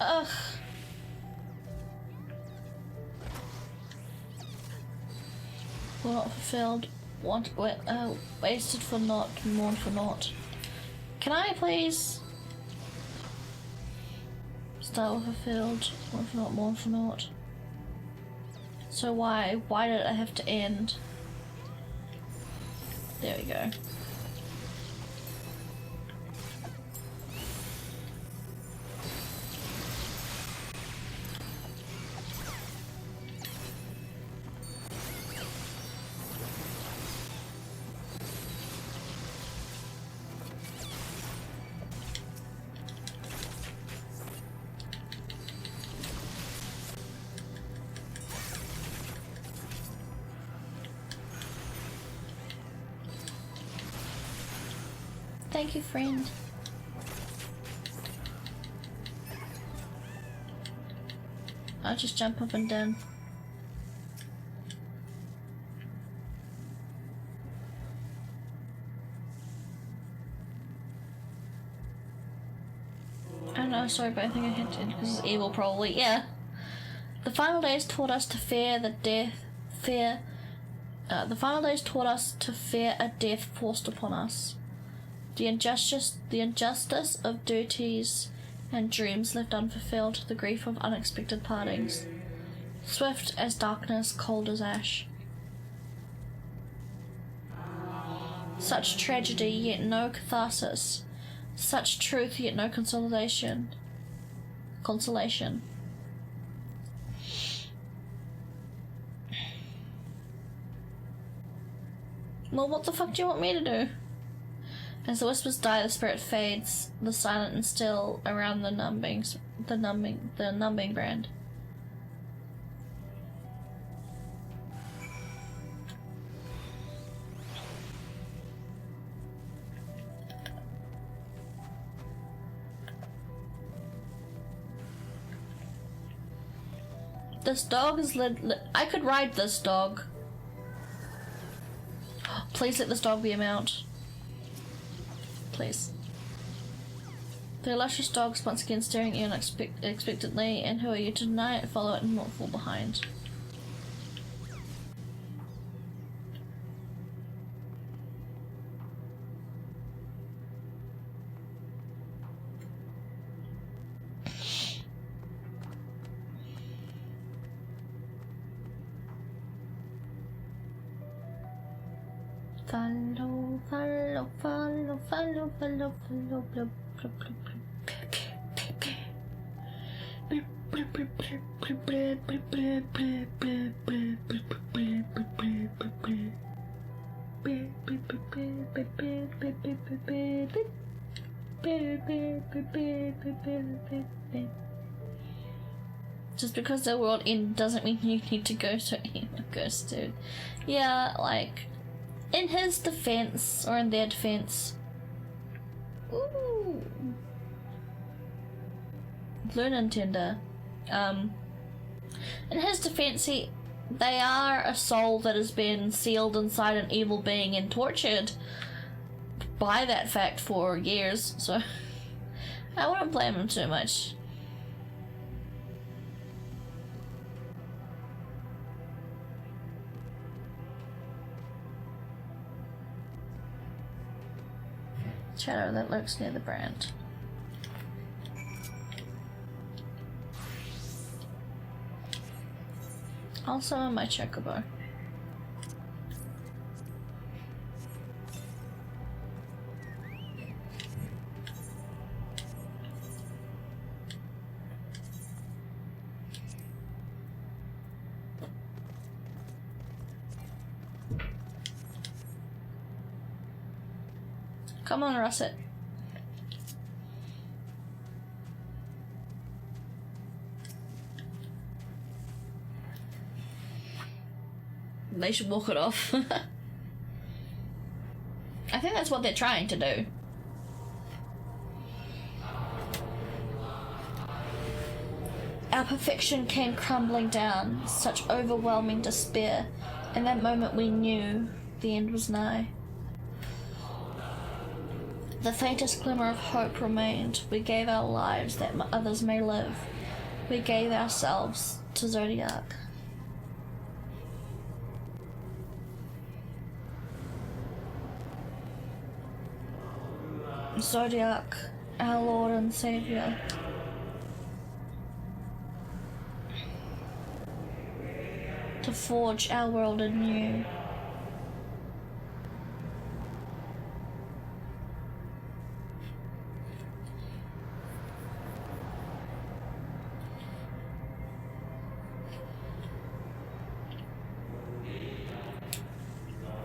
Ugh. Were not fulfilled. Wasted for naught, mourned for naught. Can I please? Star were fulfilled. Mourn for naught, mourn for naught. So why did it have to end? There we go. Thank you, friend. I'll just jump up and down. I don't know, sorry, but I think I hinted because it's evil, probably. Yeah. The final days taught us to fear the final days taught us to fear a death forced upon us. The injustice of duties and dreams left unfulfilled, the grief of unexpected partings. Swift as darkness, cold as ash. Such tragedy, yet no catharsis. Such truth, yet no consolation. Well, what the fuck do you want me to do? As the whispers die, the spirit fades, the silent and still around the numbing brand. This dog is I could ride this dog. Please let this dog be a mount. Please. The illustrious dog's once again staring at you unexpectedly, and who are you to deny it, follow it, and not fall behind. Follow, follow, follow, follow, follow, follow, blub, blub, just because the world end doesn't mean you need to go to Ghost, dude. Yeah, like, in his defense, or in their defense. Ooh. Blue Nintendo. In his defense, they are a soul that has been sealed inside an evil being and tortured by that fact for years, so I wouldn't blame him too much. Shadow that lurks near the brand. Also on my chocobo. Come on, Russet. They should walk it off. I think that's what they're trying to do. Our perfection came crumbling down, such overwhelming despair. In that moment we knew the end was nigh. The faintest glimmer of hope remained. We gave our lives that others may live. We gave ourselves to Zodiac. Zodiac, our Lord and Savior. To forge our world anew.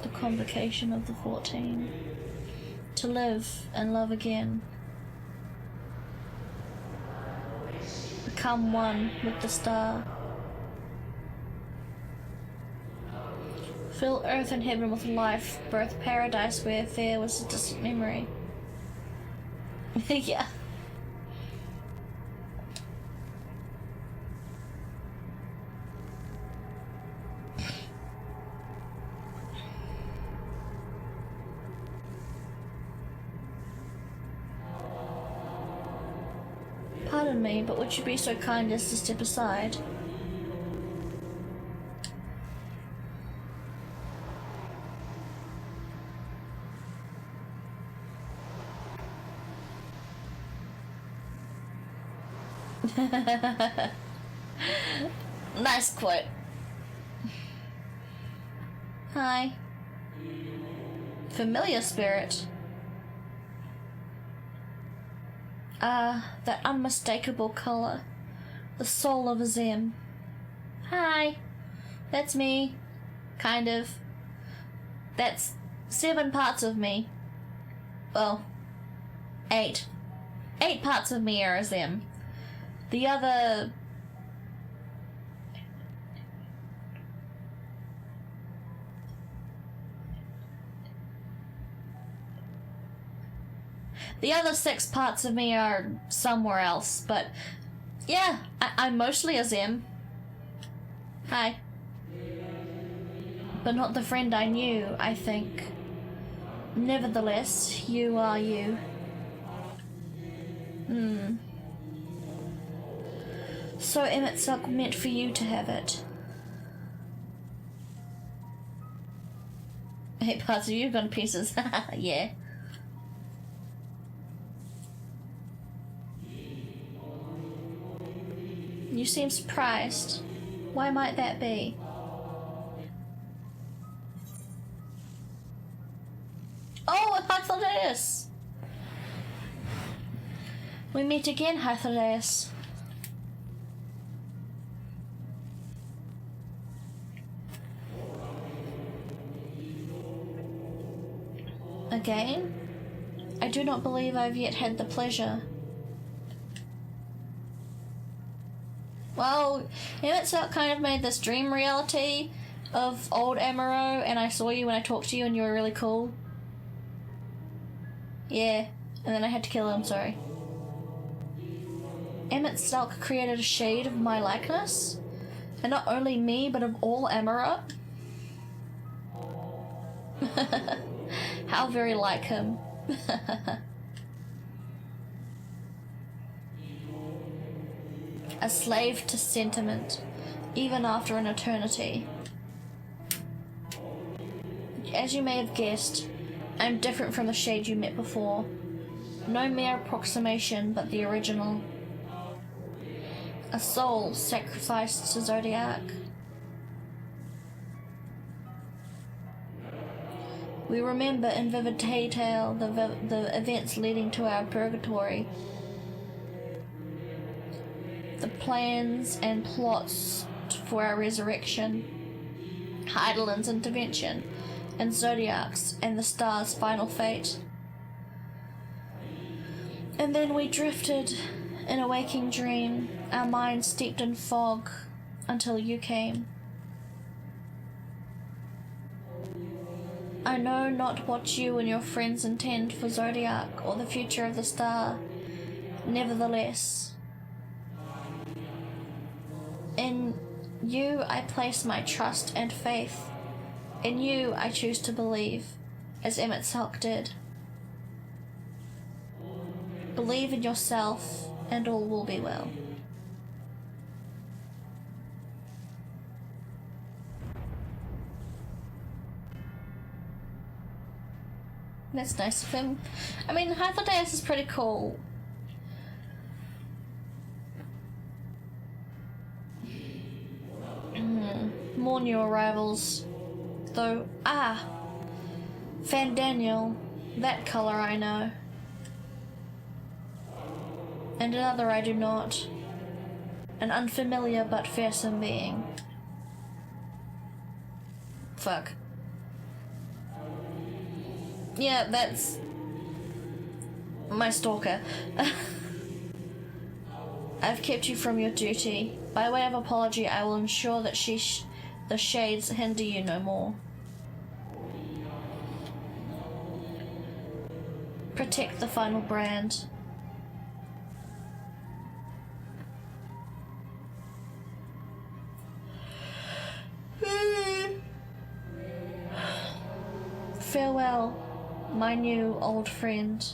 The convocation of the 14. To live and love again. Become one with the star. Fill earth and heaven with life, birth paradise where fair was a distant memory. Yeah. Pardon me, but would you be so kind as to step aside? Nice quote. Hi. Familiar spirit. That unmistakable colour. The soul of a Zem. Hi. That's me. Kind of. That's 7 parts of me. Well, 8. 8 parts of me are a Zem. The other... The other 6 parts of me are somewhere else, but yeah, I'm mostly a Zem. Hi. But not the friend I knew, I think. Nevertheless, you are you. So Emmett Silk meant for you to have it. 8 parts of you gone to pieces. Yeah. You seem surprised. Why might that be? Oh, Hythlodaeus! We meet again, Hythlodaeus. Again? I do not believe I've yet had the pleasure. Well, Emmett Silk kind of made this dream reality of old Amaro, and I saw you when I talked to you and you were really cool. Yeah, and then I had to kill him, sorry. Emmett Silk created a shade of my likeness, and not only me, but of all Amaro. How very like him. A slave to sentiment, even after an eternity. As you may have guessed, I'm different from the shade you met before. No mere approximation, but the original. A soul sacrificed to Zodiac. We remember in vivid detail the events leading to our purgatory. The plans and plots for our resurrection, Heidelin's intervention, and Zodiac's and the star's final fate. And then we drifted in a waking dream, our minds steeped in fog until you came. I know not what you and your friends intend for Zodiac or the future of the star. Nevertheless, in you I place my trust and faith. In you I choose to believe, as Emmett Salk did. Believe in yourself, and all will be well. That's nice of him. I mean, Hythlodaeus is pretty cool. More new arrivals. Though, Van Daniel. That colour I know. And another I do not. An unfamiliar but fearsome being. Fuck. Yeah, that's my stalker. I've kept you from your duty. By way of apology, I will ensure that the shades hinder you no more. Protect the final brand. Farewell, my new old friend.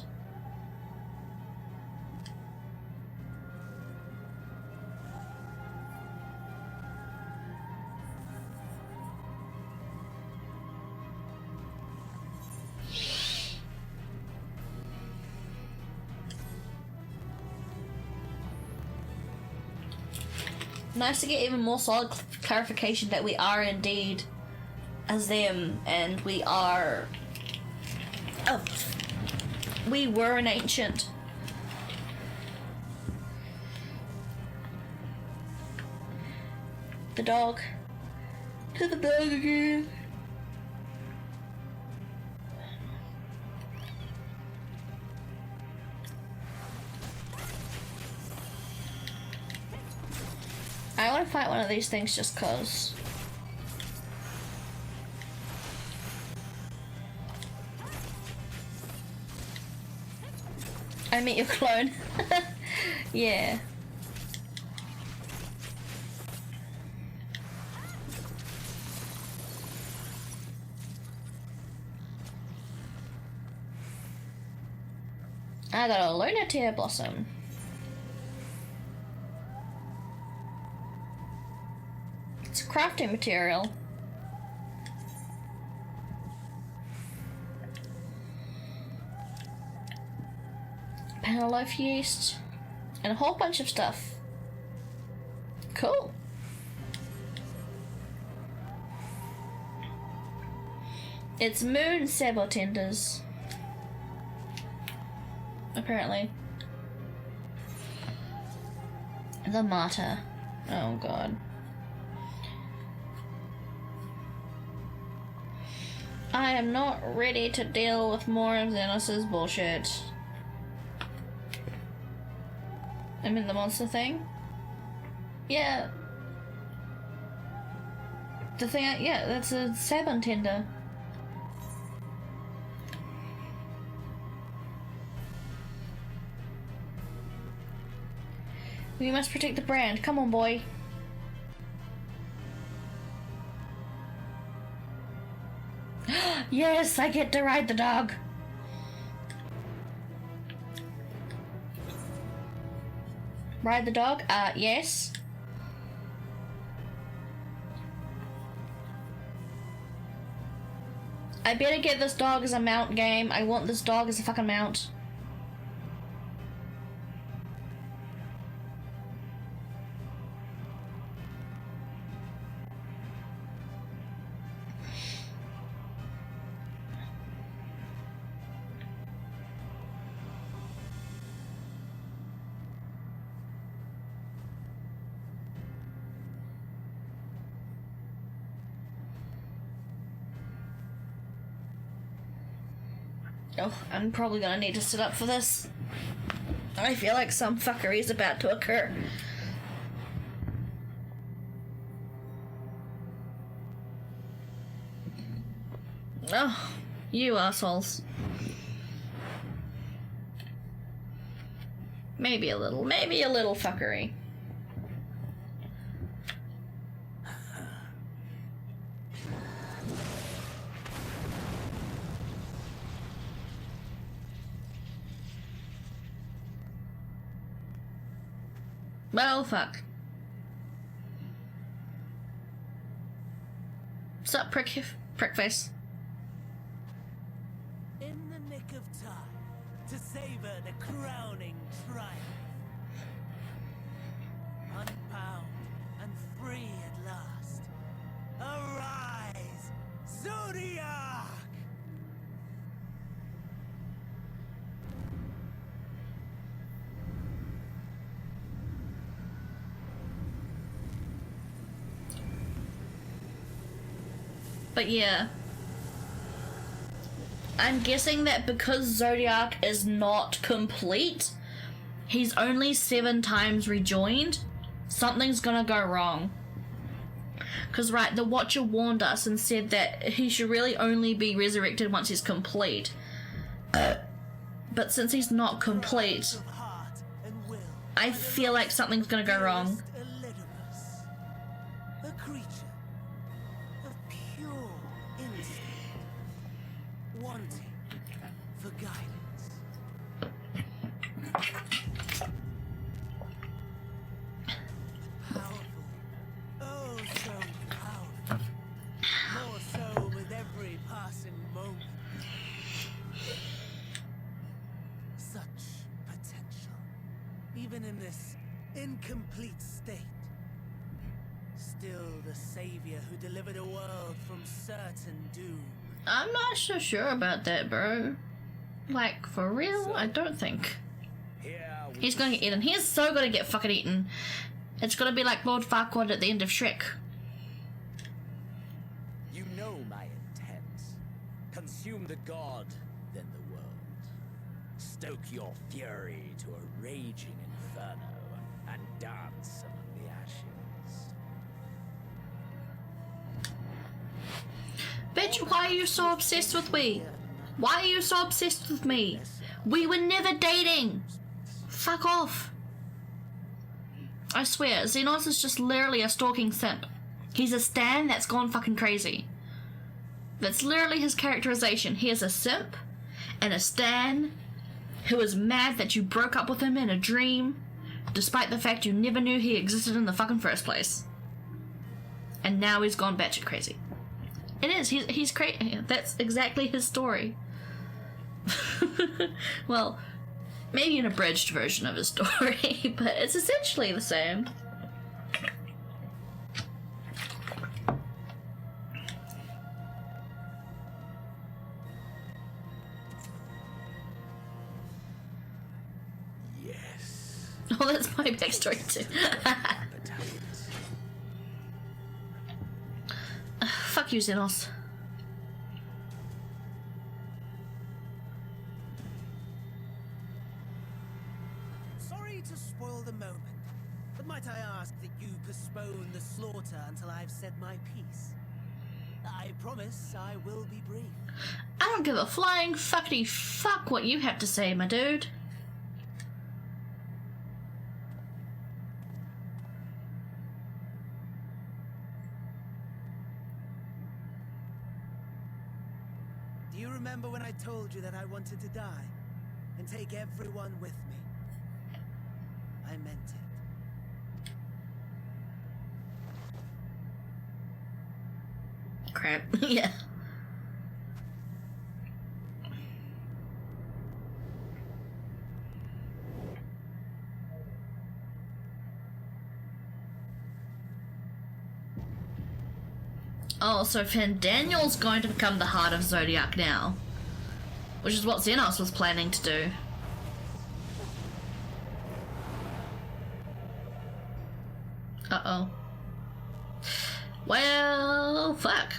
Nice to get even more solid clarification that we are indeed as them, and we are... Oh. We were an ancient. The dog. To the dog again. I want to fight one of these things just cause. I meet your clone. Yeah. I got a Lunateer Blossom. It's a crafting material. Loaf yeast, and a whole bunch of stuff. Cool. It's moon sabotenders. Apparently. The martyr. Oh god. I am not ready to deal with more of Xenos's bullshit. I mean the monster thing? Yeah. The thing, yeah, that's a sabon tender. We must protect the brand. Come on, boy. Yes, I get to ride the dog. Ride the dog? Yes. I better get this dog as a mount game. I want this dog as a fucking mount. Oh, I'm probably gonna need to sit up for this. I feel like some fuckery is about to occur. Oh, you assholes. Maybe a little fuckery. Well, fuck. What's up, prickface? In the nick of time to savor the crowning triumph. Unbound and free at last. Arise, Zodiac! But yeah. I'm guessing that because Zodiac is not complete, he's only 7 times rejoined, something's gonna go wrong. Because, right, the Watcher warned us and said that he should really only be resurrected once he's complete. But since he's not complete, I feel like something's gonna go wrong. A creature of pure instinct, wanting for guidance. Powerful, oh so powerful, more so with every passing moment. Such potential, even in this incomplete state. Still the savior who delivered a world from certain doom. I'm not so sure about that, bro. Like, for real? I don't think. He's gonna get eaten. He is so gonna get fucking eaten. It's gonna be like Lord Farquaad at the end of Shrek. You know my intent. Consume the god, then the world. Stoke your fury to a raging inferno, and dance among the ashes. Bitch, why are you so obsessed with me? Why are you so obsessed with me? We were never dating! Fuck off. I swear, Xenos is just literally a stalking simp. He's a stan that's gone fucking crazy. That's literally his characterization. He is a simp and a stan who is mad that you broke up with him in a dream, despite the fact you never knew he existed in the fucking first place. And now he's gone batshit crazy. It is, he's crazy. That's exactly his story. Well, maybe an abridged version of his story, but it's essentially the same. Yes. Oh, that's my backstory too. Fuck you, Xenos. Sorry to spoil the moment, but might I ask that you postpone the slaughter until I've said my piece? I promise I will be brief. I don't give a flying fuckity fuck what you have to say, my dude. Do you remember when I told you that I wanted to die and take everyone with me? I meant it. Crap. Yeah. Oh, so Fandaniel's going to become the heart of Zodiac now. Which is what Xenos was planning to do. Uh-oh. Well, fuck.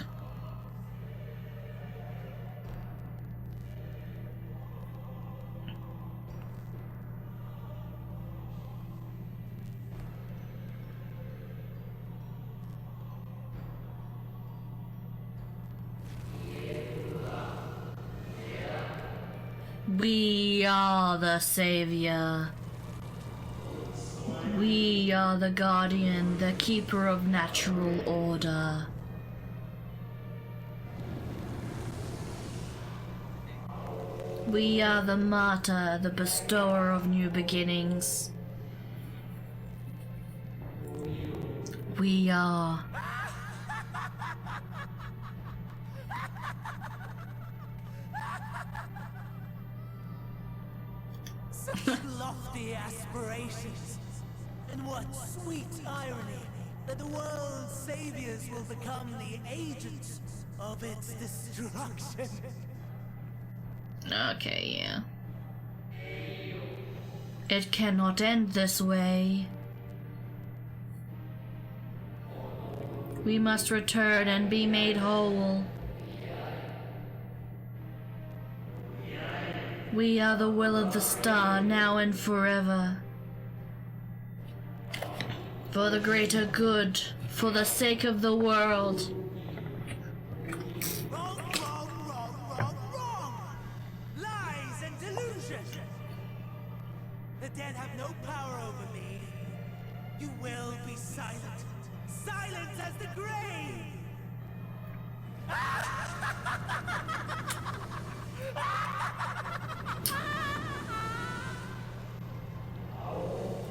We are the savior. We are the guardian, the keeper of natural order. We are the martyr, the bestower of new beginnings. We are. Such lofty aspirations. And what sweet irony that the world's saviors will become the agents of its destruction. Okay, yeah. It cannot end this way. We must return and be made whole. We are the will of the star, now and forever. For the greater good, for the sake of the world. Wrong, wrong, wrong, wrong, wrong! Lies and delusion! The dead have no power over me. You will be silent. Silent as the grave!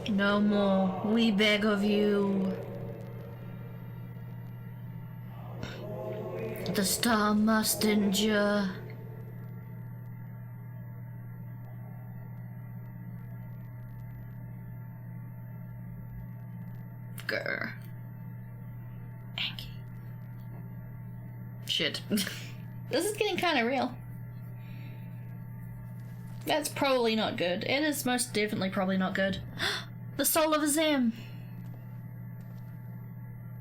No more, we beg of you. The star must endure. Grr. Anki. Shit. This is getting kind of real. That's probably not good. It is most definitely probably not good. The soul of Zim.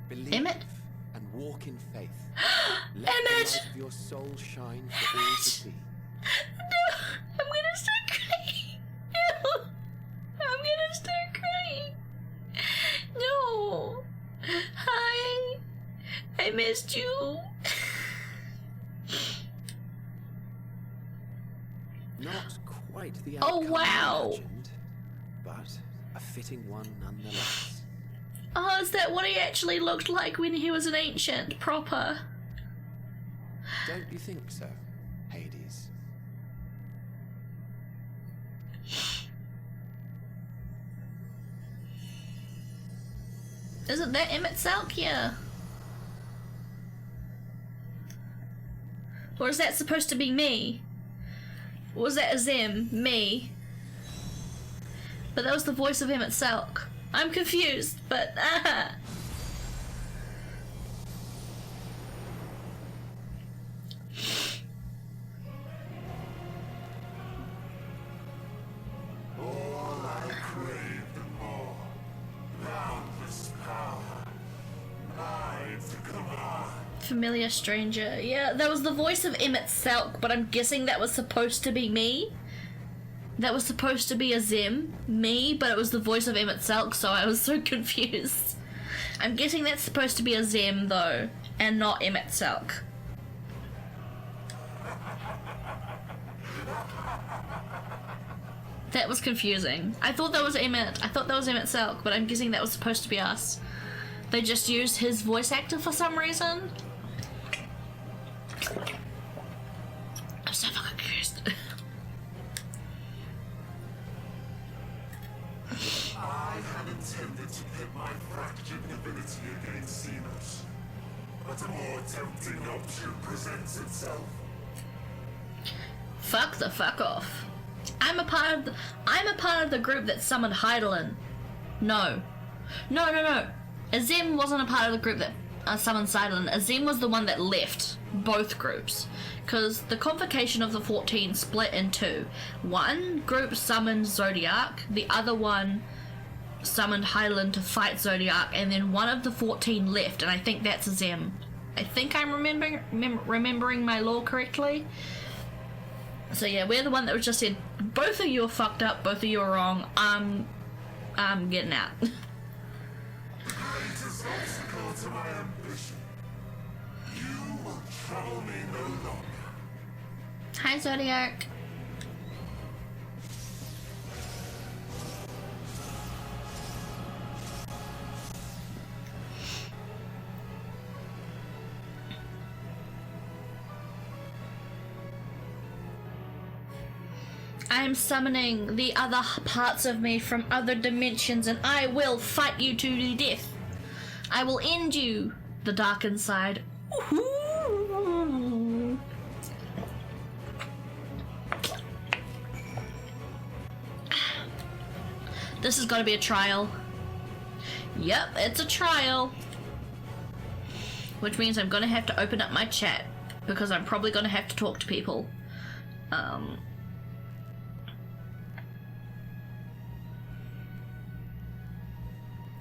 Believe Emmett? and walk in faith. Let Emmett! the light of your soul shine for all to see. No, I'm gonna start crying. No, I'm gonna start crying. No. Hi. I missed you. Not quite the Oh, outcome wow. imagined, but a fitting one nonetheless. Oh, is that what he actually looked like when he was an ancient, proper? Don't you think so, Hades? Isn't that Emmett Salkia? Or is that supposed to be me? Or was that Azim? Me? But that was the voice of Emmett Salk. I'm confused, but All I craved and more. Boundless power. Mine to command. Familiar stranger. Yeah, that was the voice of Emmett Salk, but I'm guessing that was supposed to be me. That was supposed to be Azim, me, but it was the voice of Emmett Salk, so I was so confused. I'm guessing that's supposed to be Azim, though, and not Emmett Salk. That was confusing. I thought that was Emmett Salk, but I'm guessing that was supposed to be us. They just used his voice actor for some reason. I'm so fucking confused. I had intended to pit my fractured ability against Xenos, but a more tempting option presents itself. Fuck the fuck off. I'm a part of the group that summoned Heidelin. No. Azim wasn't a part of the group that summoned Heidelin. Azim was the one that left both groups. Because the Convocation of the 14 split in two. One group summoned Zodiac, the other one summoned Heidelin to fight Zodiac, and then one of the 14 left, and I think that's Azim. I think I'm remembering my lore correctly. So yeah, we're the one that was just said, both of you are fucked up, both of you are wrong, I'm getting out. Greatest obstacle to my ambition. You will trouble me no longer. Hi, Zodiac. I am summoning the other parts of me from other dimensions, and I will fight you to the death. I will end you, the darkened side. Ooh. This is gonna be a trial. Yep, it's a trial. Which means I'm gonna have to open up my chat, because I'm probably gonna have to talk to people.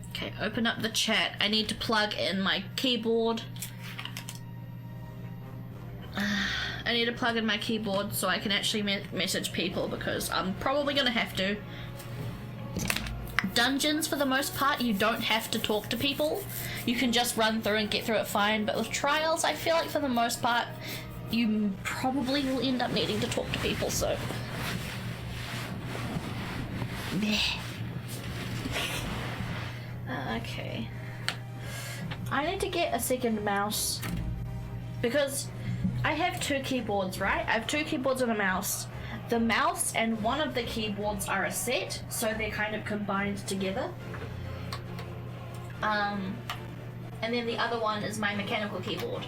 Okay, open up the chat. I need to plug in my keyboard. I need to plug in my keyboard so I can actually message people, because I'm probably gonna have to. Dungeons, for the most part, you don't have to talk to people. You can just run through and get through it fine, but with trials, I feel like for the most part, you probably will end up needing to talk to people, so... Okay. I need to get a second mouse, because I have two keyboards, right? I have two keyboards and a mouse. The mouse and one of the keyboards are a set, so they're kind of combined together. And then the other one is my mechanical keyboard.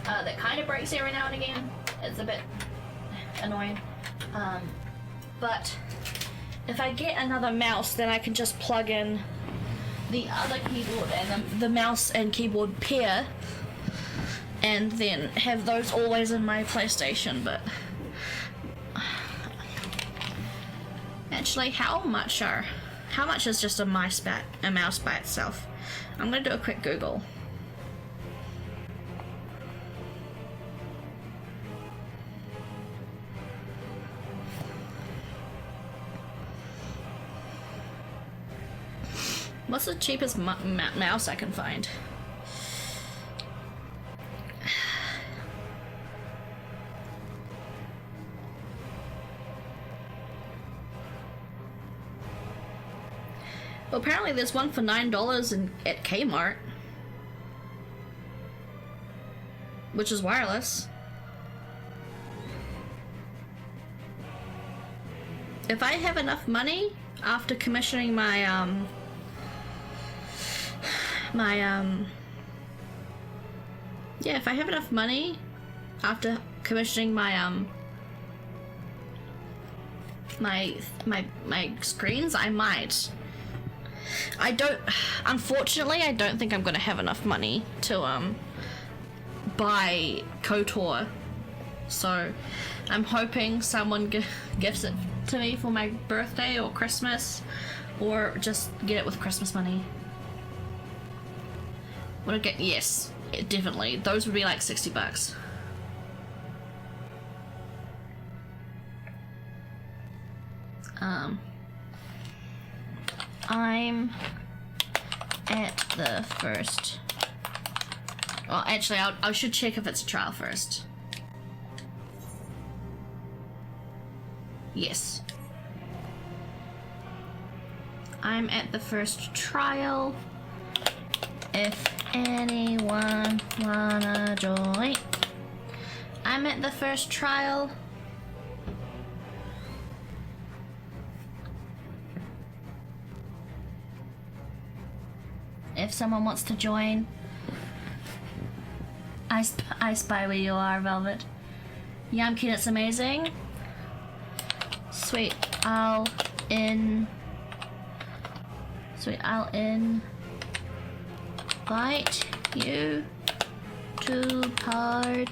That kind of breaks every now and again. It's a bit annoying. But if I get another mouse, then I can just plug in the other keyboard and the mouse and keyboard pair, and then have those always in my PlayStation. But actually, how much is just a mouse by itself? I'm gonna do a quick Google. What's the cheapest mouse I can find? Well, apparently there's one for $9 at Kmart, which is wireless. If I have enough money after commissioning my if I have enough money after commissioning my my screens, I might. Unfortunately, I don't think I'm gonna have enough money to buy KOTOR, so I'm hoping someone gifts it to me for my birthday or Christmas, or just get it with Christmas money. Would I get? Yes, definitely. Those would be like $60. I'm at the first. Well, actually, I should check if it's a trial first. Yes. I'm at the first trial. If anyone wanna join, I'm at the first trial. If someone wants to join, I spy where you are, Velvet. Yamkin, it's amazing. Sweet, I'll invite you to party.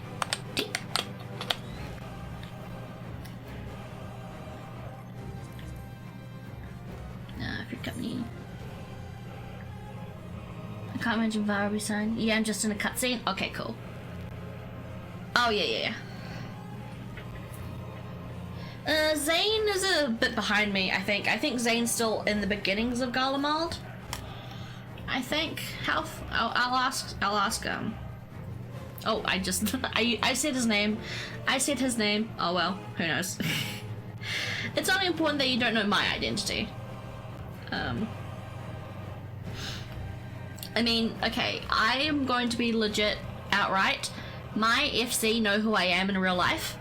If you're company. I can't imagine Vara be signed. Yeah, I'm just in a cutscene. Okay, cool. Oh yeah. Zane is a bit behind me, I think. I think Zane's still in the beginnings of Garlemald. I think. I'll ask oh, I said his name. I said his name. Oh well, who knows. It's only important that you don't know my identity. I mean, okay, I am going to be legit outright. My FC know who I am in real life.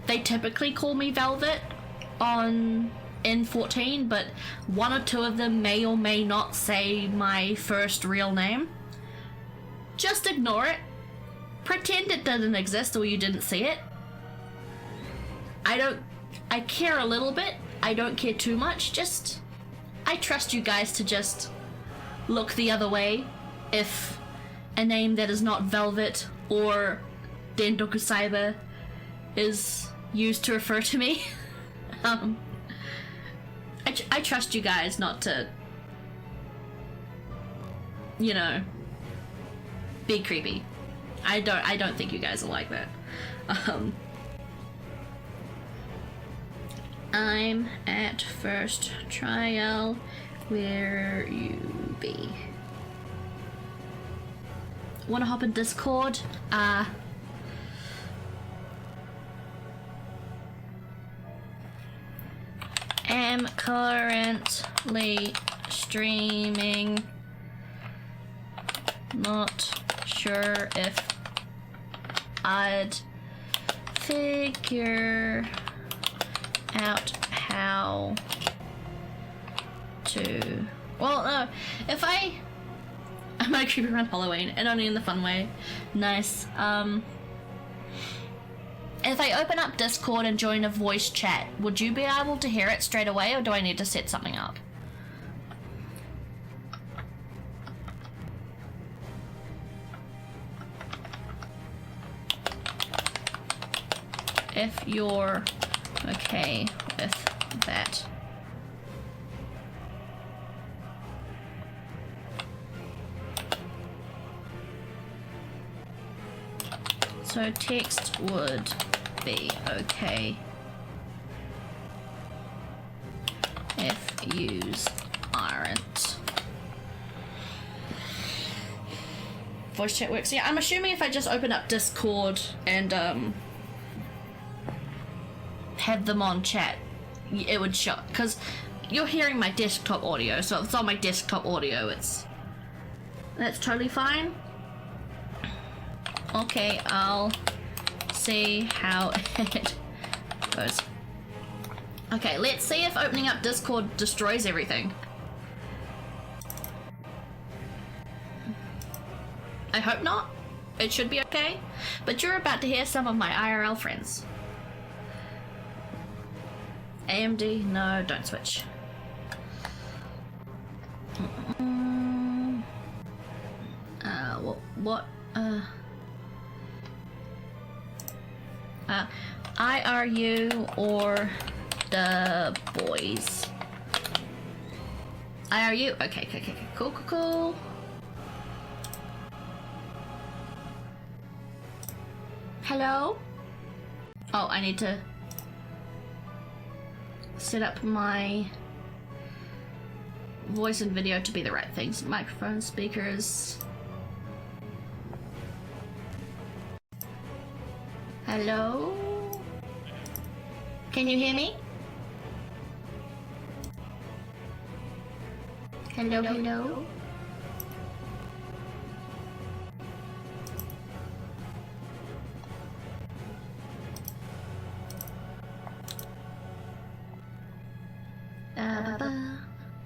they typically call me Velvet on N14, but one or two of them may or may not say my first real name. Just ignore it. Pretend it didn't exist or you didn't see it. I care a little bit. I don't care too much. I trust you guys to just look the other way if a name that is not Velvet or Dendoku Saiba is used to refer to me. I trust you guys not to, you know, be creepy. I don't think you guys are like that. I'm at first trial. Where you be? Wanna hop in Discord? Am currently streaming. Not sure if I'd figure out how to. Well, no. If I'm gonna creep around Halloween, and only in the fun way. Nice. If I open up Discord and join a voice chat, would you be able to hear it straight away, or do I need to set something up? If you're okay with that. So text would be okay if yous aren't. Voice chat works. Yeah, I'm assuming if I just open up Discord and had them on chat, it would show, because you're hearing my desktop audio, so if it's on my desktop audio, that's totally fine. Okay, I'll see how it goes. Okay, let's see if opening up Discord destroys everything. I hope not. It should be okay. But you're about to hear some of my IRL friends. AMD, no, don't switch. What? IRU or the boys? IRU? Okay. Cool. Hello? Oh, I need to set up my voice and video to be the right things. Microphone, speakers. Hello? Can you hear me? Hello?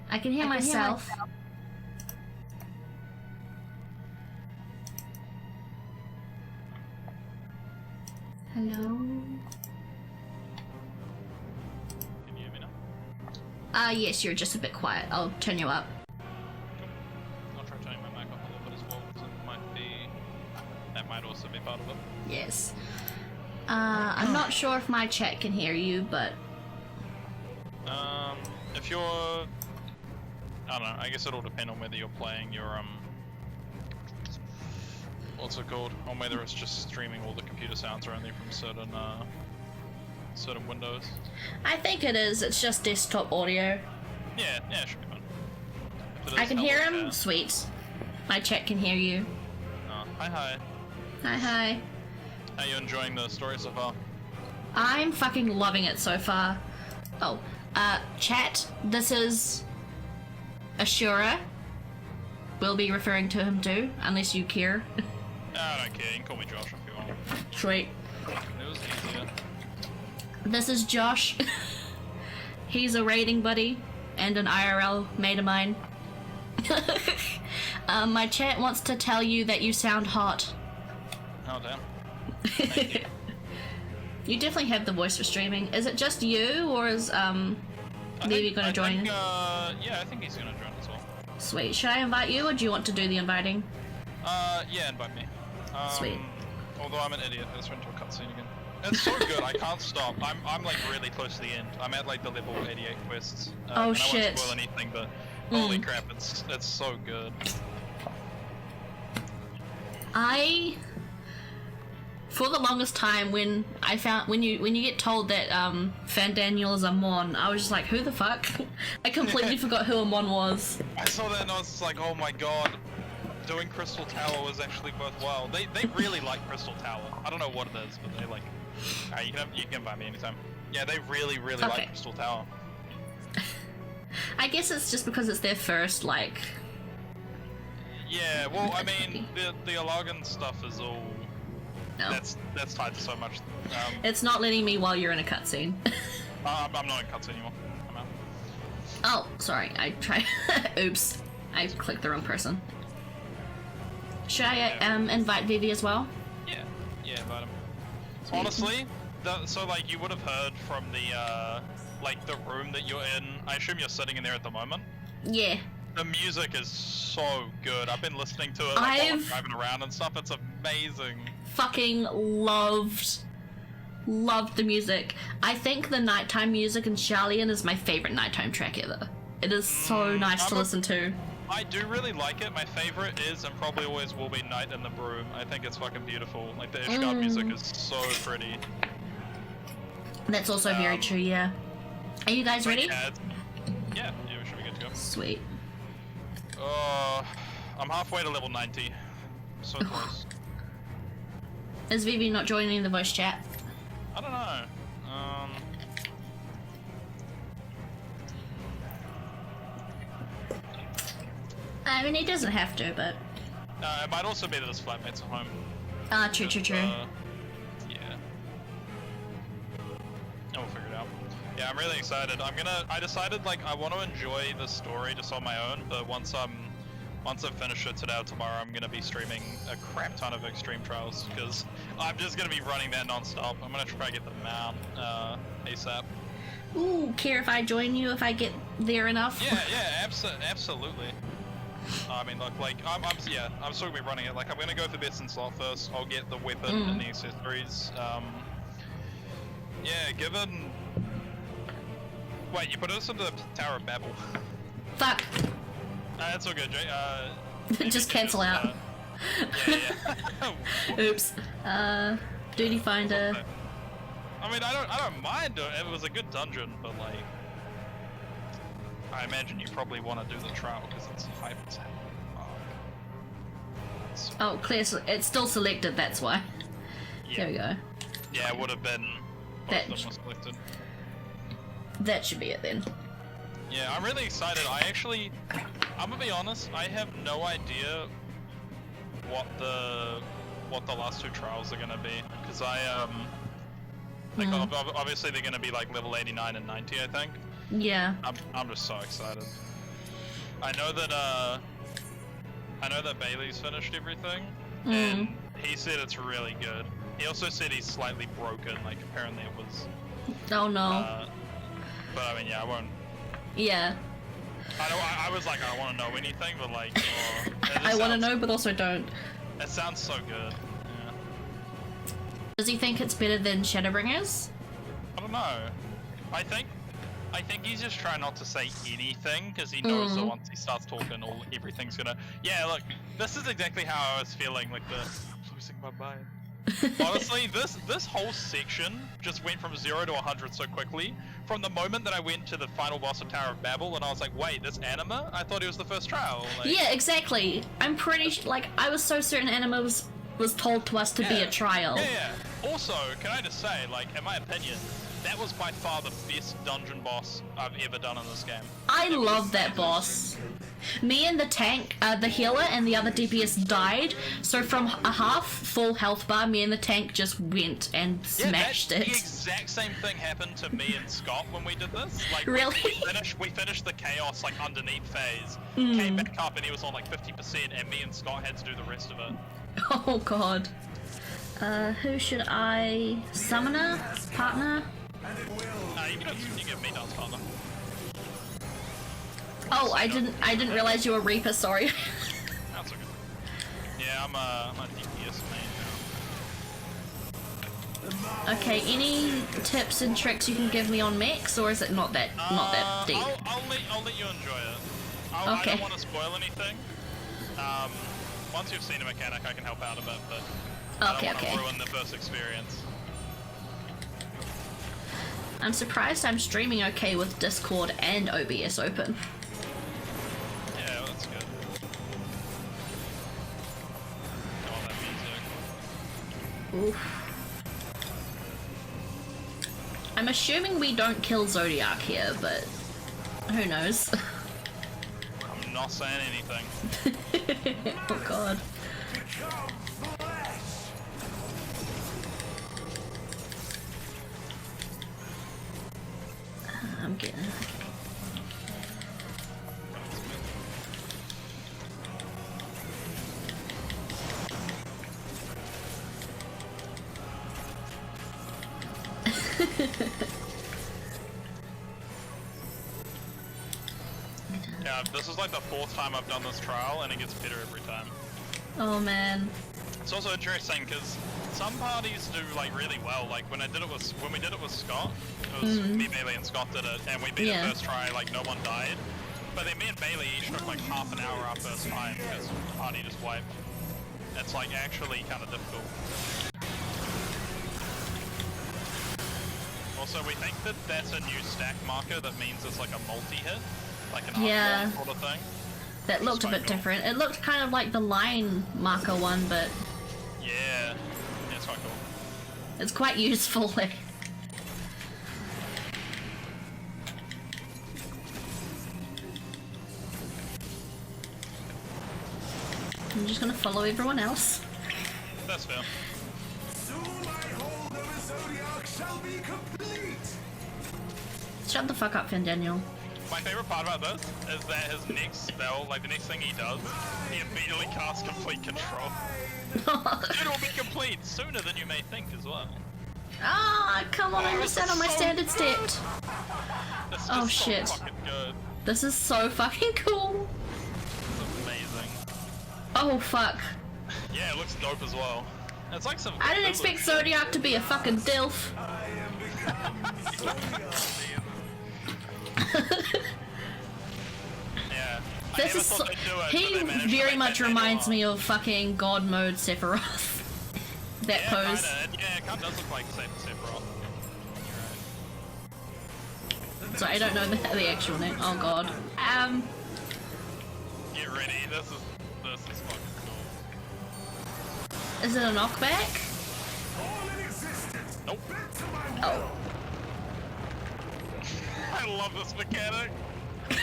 I can hear myself. Hello? Can you hear me now? Yes, you're just a bit quiet. I'll turn you up. Cool. I'll try turning my mic up a little bit as well, because that might also be part of it. Yes. I'm not sure if my chat can hear you, but... If you're... I don't know, I guess it'll depend on whether you're playing your, what's it called? On whether it's just streaming all the computer sounds or only from certain windows. I think it is. It's just desktop audio. Yeah, it should be fun. I can hear him. Sweet. My chat can hear you. Hi. Hi. How you enjoying the story so far? I'm fucking loving it so far. Oh, chat, this is Ashura. We'll be referring to him too, unless you care. I don't care, you can call me Josh if you want. Sweet. It was easier. This is Josh. He's a raiding buddy and an IRL mate of mine. My chat wants to tell you that you sound hot. Oh damn. Thank you. You definitely have the voice for streaming. Is it just you, or is Levy gonna join? Yeah, I think he's gonna join as well. Sweet. Should I invite you, or do you want to do the inviting? Yeah, invite me. Sweet. Although I'm an idiot, I just went to a cutscene again. It's so good, I can't stop. I'm like really close to the end. I'm at like the level 88 quests. Oh and shit. I won't spoil anything, but holy crap, it's so good. For the longest time, when you get told that Fandaniel is a Mon, I was just like, who the fuck? I completely forgot who a Mon was. I saw that and I was just like, oh my god, doing Crystal Tower was actually worthwhile. They really like Crystal Tower. I don't know what it is, but they like. You can invite me anytime. Yeah, they really like Crystal Tower. I guess it's just because it's their first like. Yeah, well, I mean, the Alagan stuff is all. No. That's tied to so much. It's not letting me while you're in a cutscene. I'm not in cutscene anymore. I'm out. Oh, sorry. I tried. Oops. I clicked the wrong person. Should I invite Vivi as well? Yeah, invite him. Honestly, so like you would have heard from the like the room that you're in. I assume you're sitting in there at the moment. Yeah. The music is so good. I've been listening to it like, while I'm driving around and stuff. It's amazing. Fucking loved the music. I think the nighttime music in Sharlayan is my favorite nighttime track ever. It is so nice to listen to. I do really like it. My favorite is and probably always will be Night in the Broom. I think it's fucking beautiful. Like the Ishgard music is so pretty. That's also very true, yeah. Are you guys ready? Yeah, we should be good to go. Sweet. I'm halfway to level 90. So close. Is Vivi not joining the voice chat? I don't know. I mean, he doesn't have to, but... it might also be that his flatmates are home. Ah, true. Yeah. We'll figure it out. Yeah, I'm really excited. I decided, like, I want to enjoy the story just on my own, but once I finish it today or tomorrow, I'm gonna be streaming a crap ton of Extreme Trials, because I'm just gonna be running that non-stop. I'm gonna try to get the mount, ASAP. Ooh, care if I join you if I get there enough? Yeah, absolutely. I mean, look, like, I'm still gonna be running it. Like, I'm gonna go for best in slot first. I'll get the weapon and the accessories. Yeah, given... Wait, you put us into the Tower of Babel. Fuck. That's all good, Jay. Just cancel out. Yeah. Oops. Duty Finder. I mean, I don't mind it. It was a good dungeon, but like, I imagine you probably want to do the trial because it's hype as hell. Oh, clear. It's still selected. That's why. Yeah. There we go. Yeah, it would have been. Both of them were selected. That should be it then. Yeah, I'm really excited. I'm gonna be honest, I have no idea what the last two trials are gonna be, because like obviously they're gonna be like level 89 and 90, I think. Yeah. I'm just so excited. I know that Bailey's finished everything, and he said it's really good. He also said he's slightly broken, like apparently it was. Oh no. But I mean, yeah, I won't. Yeah. I was like, I don't want to know anything, but like, I want to know, but also don't. It sounds so good. Yeah. Does he think it's better than Shadowbringers? I don't know. I think he's just trying not to say anything because he knows that once he starts talking, everything's gonna. Yeah, look, this is exactly how I was feeling. Like I'm losing my mind. Honestly, this whole section just went from 0 to 100 so quickly. From the moment that I went to the final boss of Tower of Babel, and I was like, wait, this Anima? I thought it was the first trial. Like, yeah, exactly. I'm pretty like I was so certain Anima was told to us to be a trial. Yeah. Also, can I just say, like, in my opinion, that was by far the best dungeon boss I've ever done in this game. I love that boss. Me and the tank, the healer and the other DPS died, so from a half full health bar, me and the tank just went and smashed The it. exact same thing happened to me and Scott when we did this. Like, Really? we finished the chaos, like, underneath phase, came back up and he was on, like, 50%, and me and Scott had to do the rest of it. Oh god. Who should I... Summoner? Partner? You get me dance partner. Oh, I didn't realize you were Reaper, sorry. That's okay. Yeah, I'm a DPS main now. Okay, any tips and tricks you can give me on mechs, or is it not that deep? I'll let you enjoy it. Okay. I don't want to spoil anything. Once you've seen a mechanic, I can help out a bit, but I don't want to ruin the first experience. I'm surprised I'm streaming okay with Discord and OBS open. Yeah, that's good. Oh, that music. Oof. I'm assuming we don't kill Zodiac here, but who knows? I'm not saying anything. Oh god. I'm getting... Yeah, this is like the 4th time I've done this trial, and it gets better every time. Oh man. It's also interesting because some parties do like really well. Like when we did it with Scott, it was me, Bailey, and Scott did it, and we beat it first try. Like no one died. But then me and Bailey each took like half an hour our first time because the party just wiped. It's like actually kind of difficult. Also, we think that that's a new stack marker that means it's like a multi-hit, like an Yeah. sort of thing. That looked a bit different. It looked kind of like the line marker one, but Yeah, it's quite cool. it's quite useful. Like. I'm just gonna follow everyone else. That's fair. Soon my hold of the Zodiac shall be complete. Shut the fuck up, Finn Daniel. My favorite part about this is that his next spell, like the next thing he does, he immediately casts complete control. It will be complete sooner than you may think as well. Ah, come on, I missed out on my standard step. This is Oh just shit. so fucking good. This is so fucking cool. It's amazing. Oh fuck. Yeah, it looks dope as well. It's like some. I didn't expect Zodiac to be a fucking dilf. Yeah. This is so, he very much reminds me of fucking God mode Sephiroth. That pose. Kinda. Yeah, it kind of does look like Sephiroth. So I don't know the actual name. Oh god. Get ready. This is fucking cool. Is it a knockback? Nope. Oh. I love this mechanic. Rip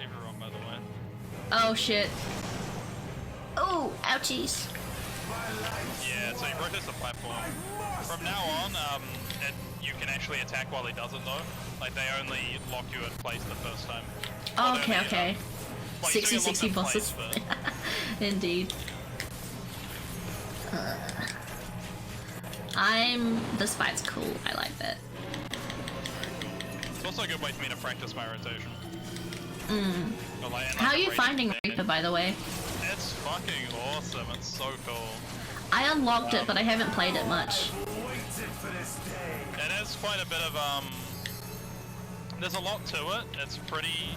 everyone, by the way. Oh shit. Oh, ouchies. Yeah, so he rotates the platform. From now on, you can actually attack while he does it though. Like they only lock you in place the first time. Oh, Well, okay, only, okay. well, you still 60 get locked in bosses. place, but- Indeed. This fight's cool. I like that. It's also a good way for me to practice my rotation. But, like, How are you finding Reaper, by the way? It's fucking awesome. It's so cool. I unlocked it, but I haven't played it much. It is quite a bit of there's a lot to it. It's pretty.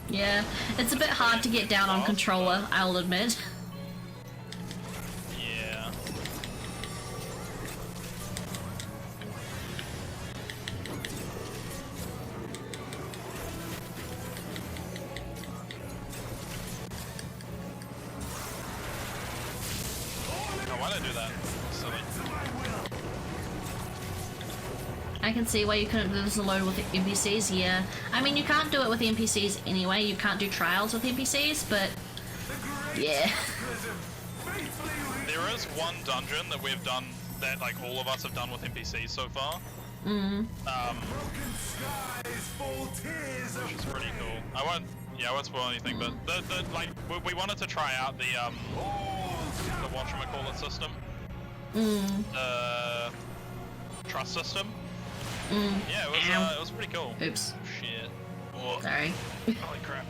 Yeah, it's a bit hard to get down on controller, I'll admit. Yeah. Now, why why'd I do that? Silly. I can see why you couldn't do this alone with NPCs, yeah. I mean, you can't do it with NPCs anyway, you can't do trials with NPCs, but... yeah. There is one dungeon that we've done, that like all of us have done with NPCs so far. Mm. Which is pretty cool. I won't spoil anything, but like we wanted to try out the whatchamacallit system. Trust system. Yeah, it was pretty cool. Oops. Shit. Oh. Sorry. Holy crap.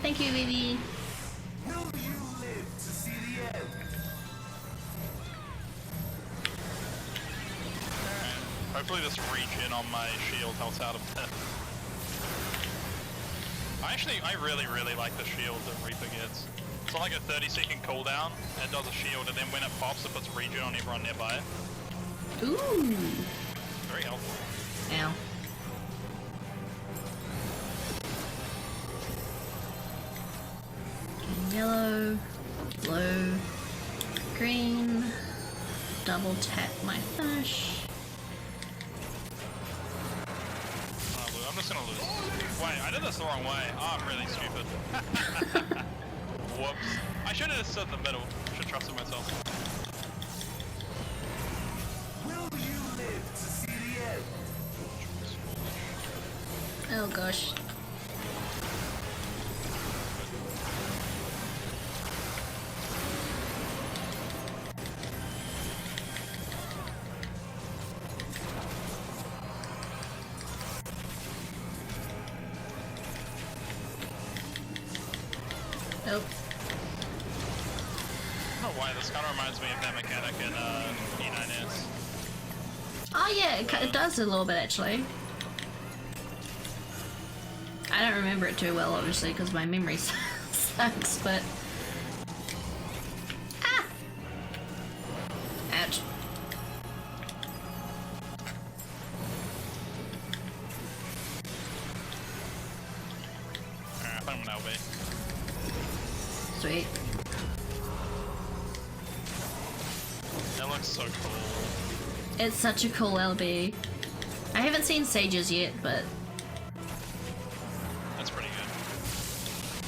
Thank you, baby. Will you live to see the end? Hopefully this regen on my shield helps out a bit. I really like the shield that Reaper gets. It's like a 30-second cooldown, it does a shield, and then when it pops, it puts regen on everyone nearby. Ooh. Very helpful. Ow. Yellow, blue, green, double tap my finish. I'm just gonna lose. Wait, I did this the wrong way. Oh, I'm really stupid. Whoops. I should have just stood in the middle. Should have trusted myself. Will you live to see the end? Oh gosh. Nope. Oh, why? This kind of reminds me of that mechanic in E9S. Oh yeah, it does a little bit actually. I don't remember it too well, obviously, because my memory sucks, but... Ah! Ouch. Alright, I think I'm an LB. Sweet. That looks so cool. It's such a cool LB. I haven't seen Sages yet, but... That's pretty good.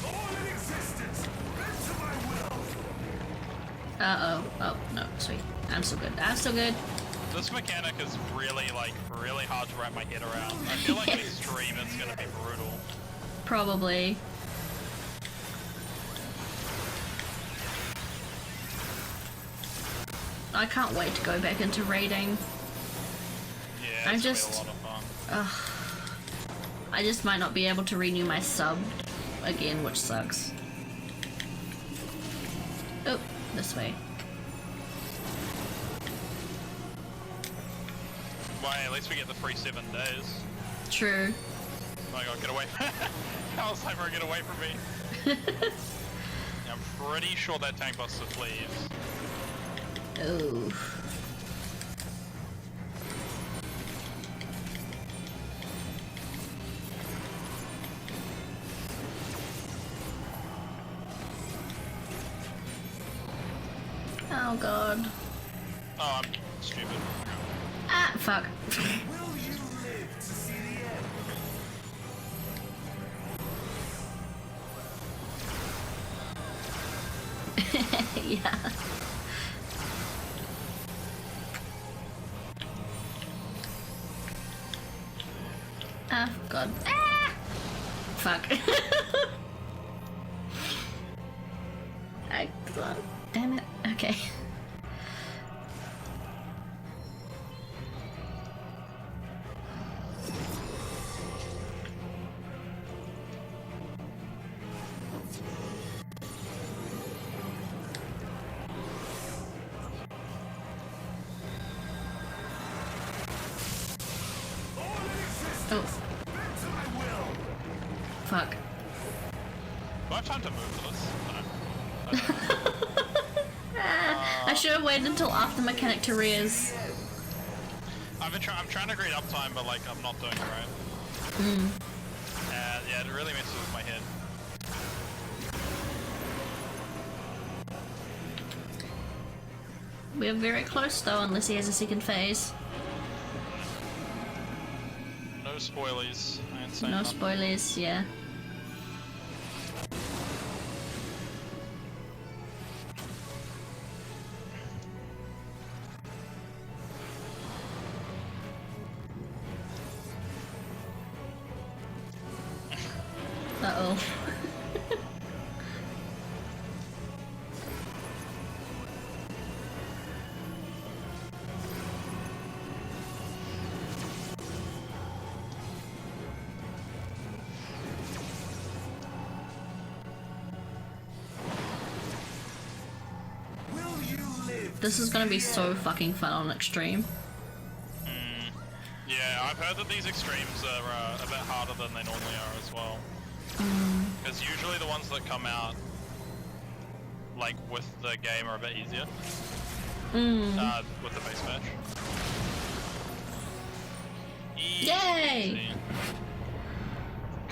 All in existence, bend to my will. Uh-oh. Oh, no, sweet. I'm still good. I'm still good. This mechanic is really, like, really hard to wrap my head around. I feel like in extreme it's gonna be brutal. Probably. I can't wait to go back into raiding. Yeah, it's gonna be a lot of fun. I just might not be able to renew my sub again, which sucks. Oh, this way. Well, at least we get the free 7 days. True. Oh my god, get away. Alzheimer, get away from me. I'm pretty sure that tank busts the Ffxiv. Oh. Oh god. Oh, I'm stupid. Ah, fuck. Will you live to see the end? Yeah. Ah, god. Ah! Fuck. Excellent. Damn it. Okay. Oh. Fuck. Do I have time to move for this? No. I should have waited until after mechanic to res. I'm trying to grade uptime, but like I'm not doing it right. Yeah, it really messes with my head. We're very close though, unless he has a second phase. No spoilies. I ain't saying No nothing. spoilers, yeah. Uh-oh. This is gonna be so fucking fun on Extreme. Yeah, I've heard that these extremes are a bit harder than they normally are as well. Because usually the ones that come out, like, with the game are a bit easier. With the base match. Yay!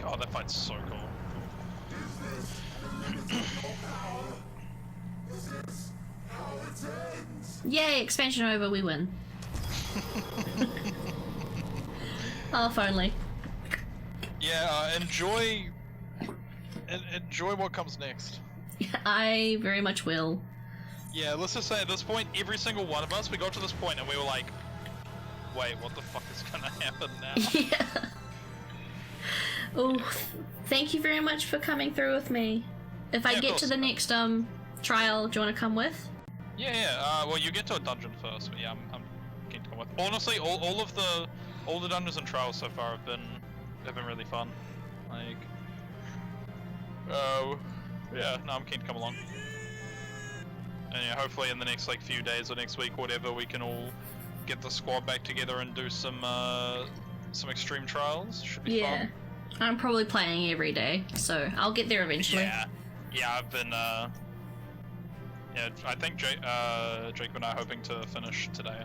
God, that fight's so cool. Yay, expansion over, we win. Oh, if only. Yeah, enjoy what comes next. I very much will. Yeah, let's just say at this point, every single one of us, we got to this point and we were like, wait, what the fuck is gonna happen now? Yeah. Oh, thank you very much for coming through with me. If I get to the next trial, do you want to come with? Yeah. Well, you get to a dungeon first, but yeah, I'm keen to come with. Honestly, all the dungeons and trials so far have been really fun. Like, yeah, no, I'm keen to come along. And yeah, hopefully in the next like few days or next week, whatever, we can all get the squad back together and do some extreme trials. Should be fun. I'm probably playing every day, so I'll get there eventually. Yeah, I've been yeah, I think Jake and I are hoping to finish today.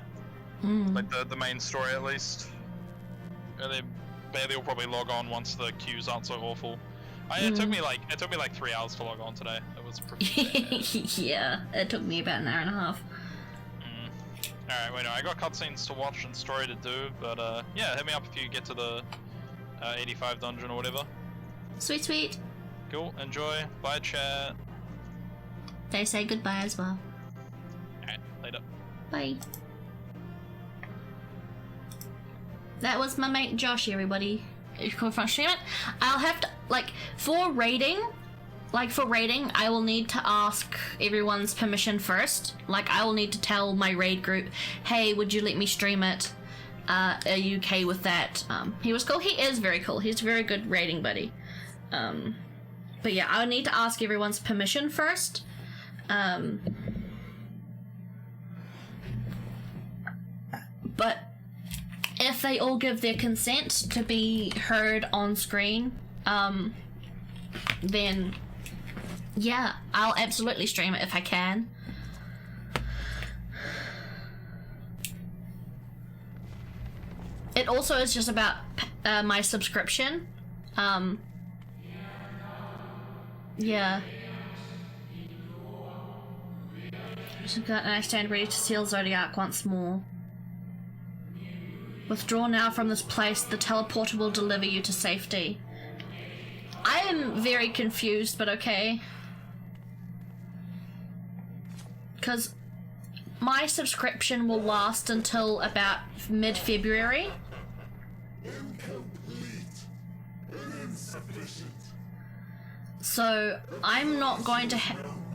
Like the main story at least. Bailey will probably log on once the queues aren't so awful. It took me like 3 hours to log on today. It was pretty bad. Yeah, it took me about an hour and a half. Alright, wait, no, I got cutscenes to watch and story to do, but yeah, hit me up if you get to the 85 dungeon or whatever. Sweet, sweet. Cool, enjoy, bye chat. They say goodbye as well. Alright, later. Bye. That was my mate Josh, everybody. If you come from stream it, I'll have to, like, for raiding, I will need to ask everyone's permission first. Like, I will need to tell my raid group, hey, would you let me stream it? Are you okay with that? He was cool. He is very cool. He's a very good raiding buddy. But yeah, I would need to ask everyone's permission first. But if they all give their consent to be heard on screen, then yeah, I'll absolutely stream it if I can. It also is just about my subscription. Yeah. And I stand ready to seal Zodiac once more. Withdraw now from this place. The teleporter will deliver you to safety. I am very confused, but okay. Because my subscription will last until about mid-February. Incomplete and insufficient. So I'm not going to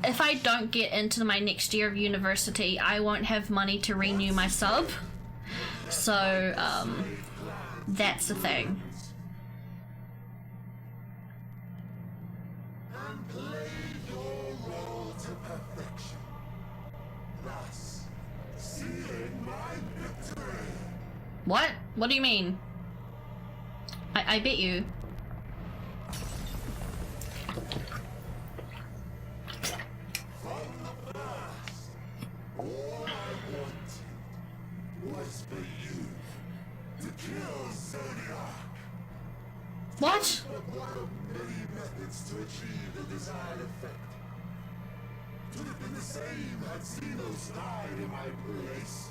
if I don't get into my next year of university, I won't have money to renew my sub. So, that's the thing. And play your role to perfection. Thus, sealing my victory. What? What do you mean? I bet you. All I wanted was for you to kill Zodiac. What? But one of many methods to achieve the desired effect. To have been the same had Xenos died in my place.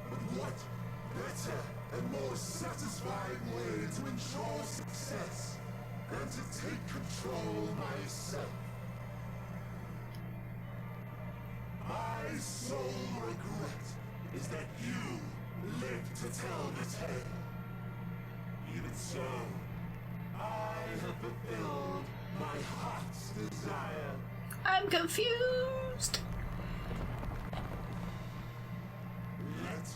But what better and more satisfying way to ensure success than to take control myself? My sole regret is that you lived to tell the tale. Even so, I have fulfilled my heart's desire. I'm confused. Let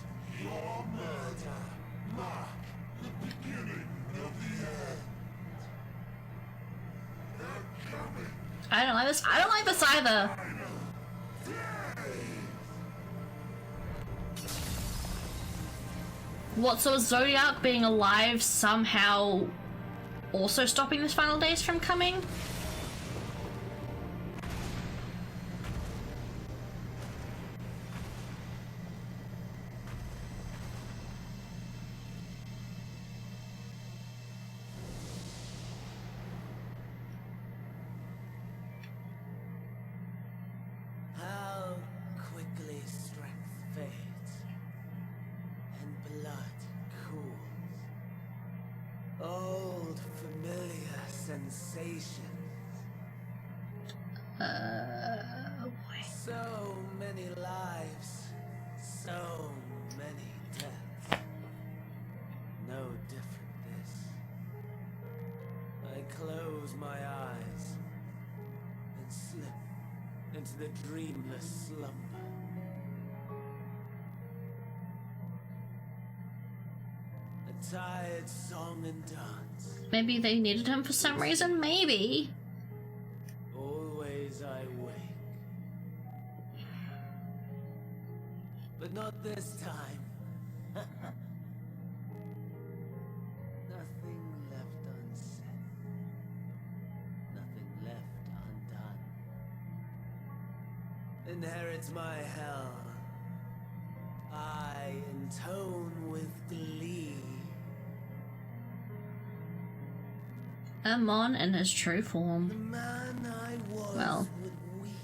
your murder mark the beginning of the end. They're coming. I don't like this. I don't like this either. What, so is Zodiac being alive somehow also stopping this final days from coming? How quickly strength fades and blood cools. Old familiar sensations. Boy. So many lives, so many deaths. No different this. I close my eyes and slip into the dreamless slumber. A tired song and dance. Maybe they needed him for some reason, maybe. Always I wake. But not this time. Nothing left unsaid. Nothing left undone. Inherits my hell. I intone with glee. Amon in his true The form. man I was Well. would weep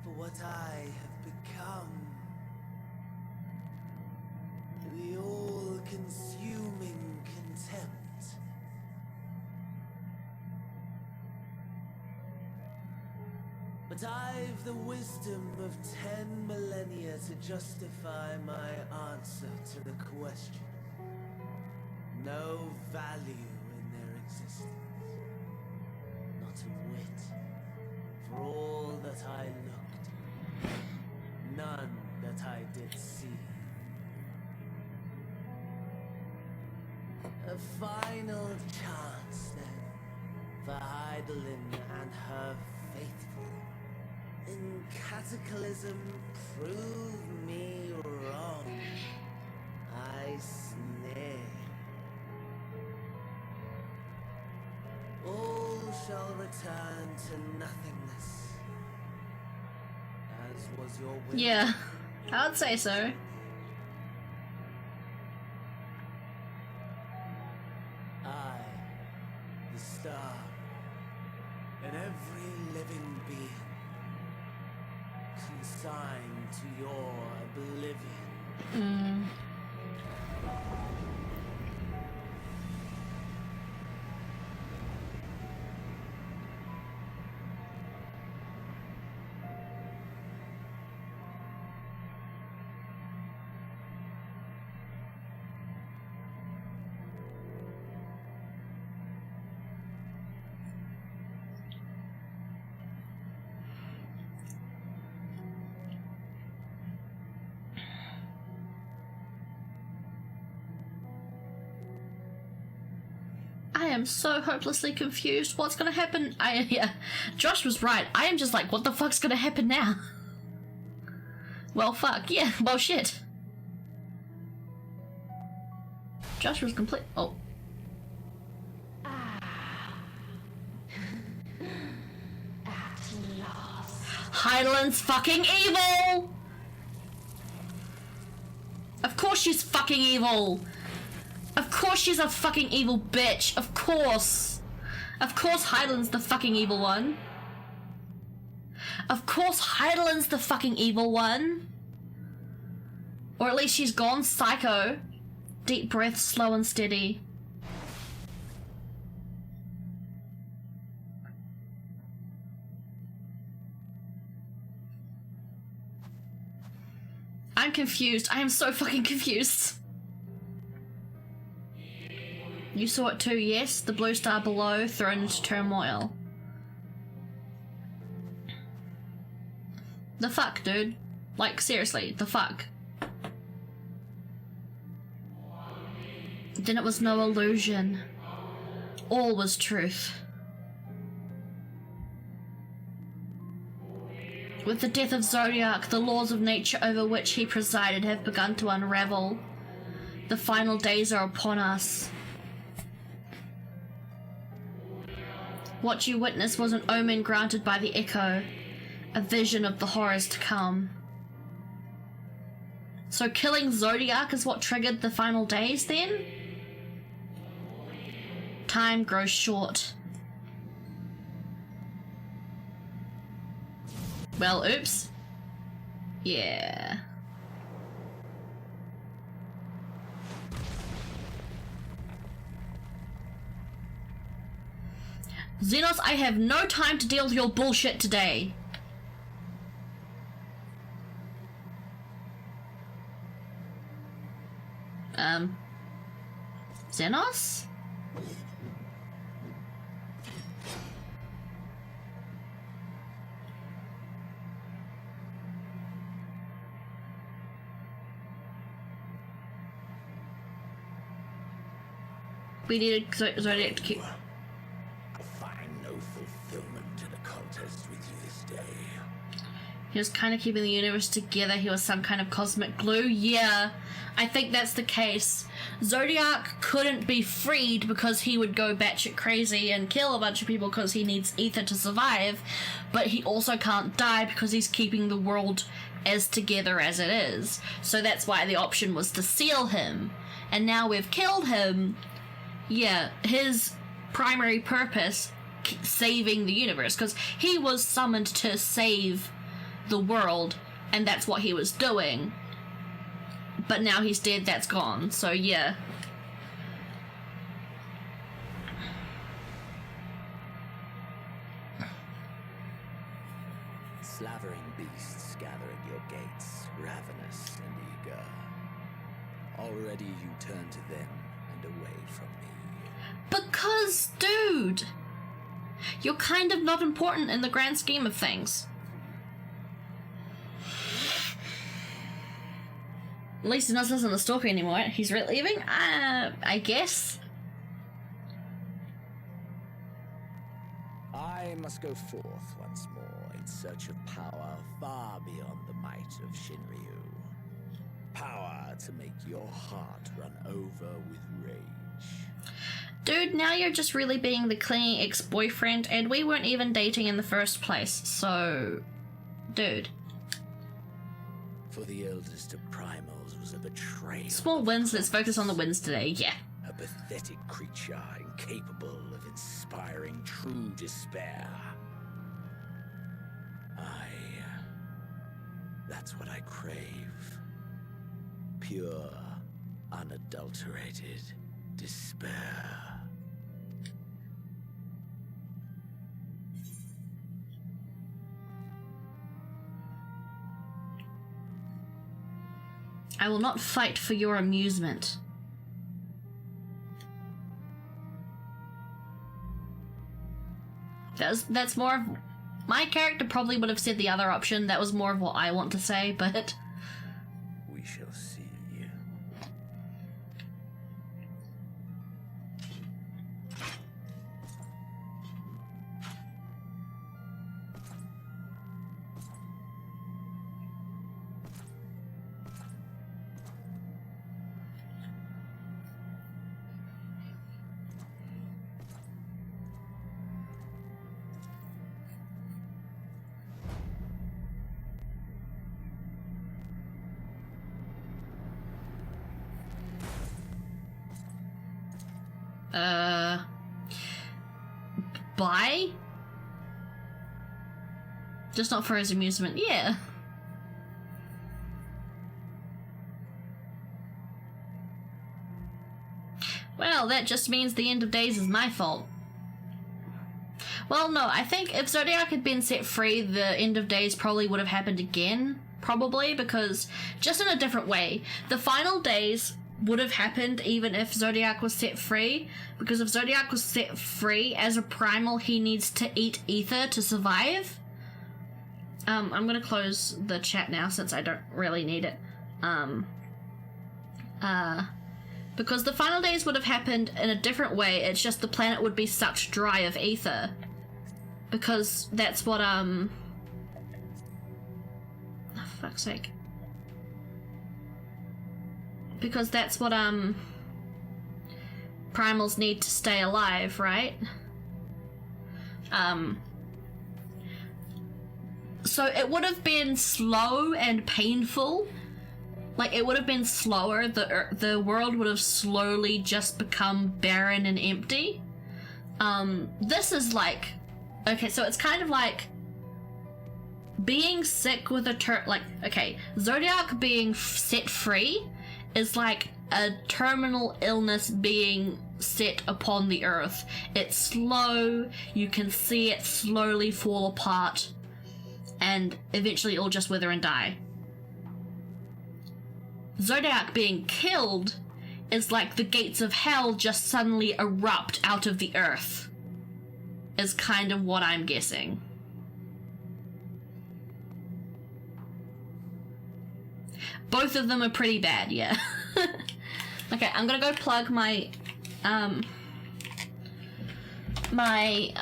for what I have become. The all-consuming contempt. But I've the wisdom of 10 millennia to justify my answer to the question. No value in their existence. Not a whit. For all that I looked, none that I did see. A final chance then for Heidelin and her faithful. In Cataclysm, prove me wrong. I snare. All shall return to nothingness, as was your will. Yeah, I would say so. I, the star, and every living being, consigned to your oblivion. I am so hopelessly confused. What's gonna happen? Yeah, Josh was right. I am just like, what the fuck's gonna happen now? Well, fuck. Yeah, well, shit. Josh was complete. Oh. Heidelin's fucking evil! Of course she's fucking evil! Of course she's a fucking evil bitch! Of course! Of course Heidelin's the fucking evil one! Of course Heidelin's the fucking evil one. Or at least she's gone psycho. Deep breath, slow and steady. I'm confused. I am so fucking confused. You saw it too, yes? The blue star below, thrown into turmoil. The fuck, dude? Like, seriously, the fuck? Then it was no illusion. All was truth. With the death of Zodiac, the laws of nature over which he presided have begun to unravel. The final days are upon us. What you witnessed was an omen granted by the echo, a vision of the horrors to come. So killing Zodiac is what triggered the final days then? Time grows short. Well, oops. Yeah. Xenos, I have no time to deal with your bullshit today. Xenos? We needed Zodiac to keep... I find no fulfillment in a contest with you this day. He was kind of keeping the universe together. He was some kind of cosmic glue. Yeah, I think that's the case. Zodiac couldn't be freed because he would go batshit crazy and kill a bunch of people because he needs ether to survive, but he also can't die because he's keeping the world as together as it is. So that's why the option was to seal him. And now we've killed him. Yeah, his primary purpose, saving the universe, because he was summoned to save the world, and that's what he was doing. But now he's dead, that's gone, so yeah. Slavering beasts gather at your gates, ravenous and eager. Already you turn to them and away from me. Because, dude, you're kind of not important in the grand scheme of things. At least he's not in the story anymore. He's really leaving? I guess. I must go forth once more in search of power far beyond the might of Shinryu. Power to make your heart run over with rage. Dude, now you're just really being the clingy ex-boyfriend, and we weren't even dating in the first place, so... Dude. For the eldest of primals was a betrayal. Small wins, let's focus on the wins today, yeah. A pathetic creature incapable of inspiring true despair. That's what I crave. Pure, unadulterated despair. I will not fight for your amusement. That's more of... My character probably would have said the other option. That was more of what I want to say, but... We shall see. Bye? Just not for his amusement. Yeah. Well, that just means the end of days is my fault. Well, no, I think if Zodiac had been set free, the end of days probably would have happened again. Probably, because just in a different way. The final days would have happened even if Zodiac was set free, because if Zodiac was set free as a primal, he needs to eat ether to survive. I'm gonna close the chat now since I don't really need it. Because the final days would have happened in a different way, it's just the planet would be sucked dry of ether. Because that's what, oh, fuck's sake. Because that's what, primals need to stay alive, right? So it would have been slow and painful. Like, it would have been slower. The world would have slowly just become barren and empty. This is like... Okay, so it's kind of like... being sick with a like, okay, Zodiac being set free is like a terminal illness being set upon the earth. It's slow, you can see it slowly fall apart, and eventually it'll just wither and die. Zodiac being killed is like the gates of hell just suddenly erupt out of the earth, is kind of what I'm guessing. Both of them are pretty bad, yeah. Okay, I'm gonna go plug my my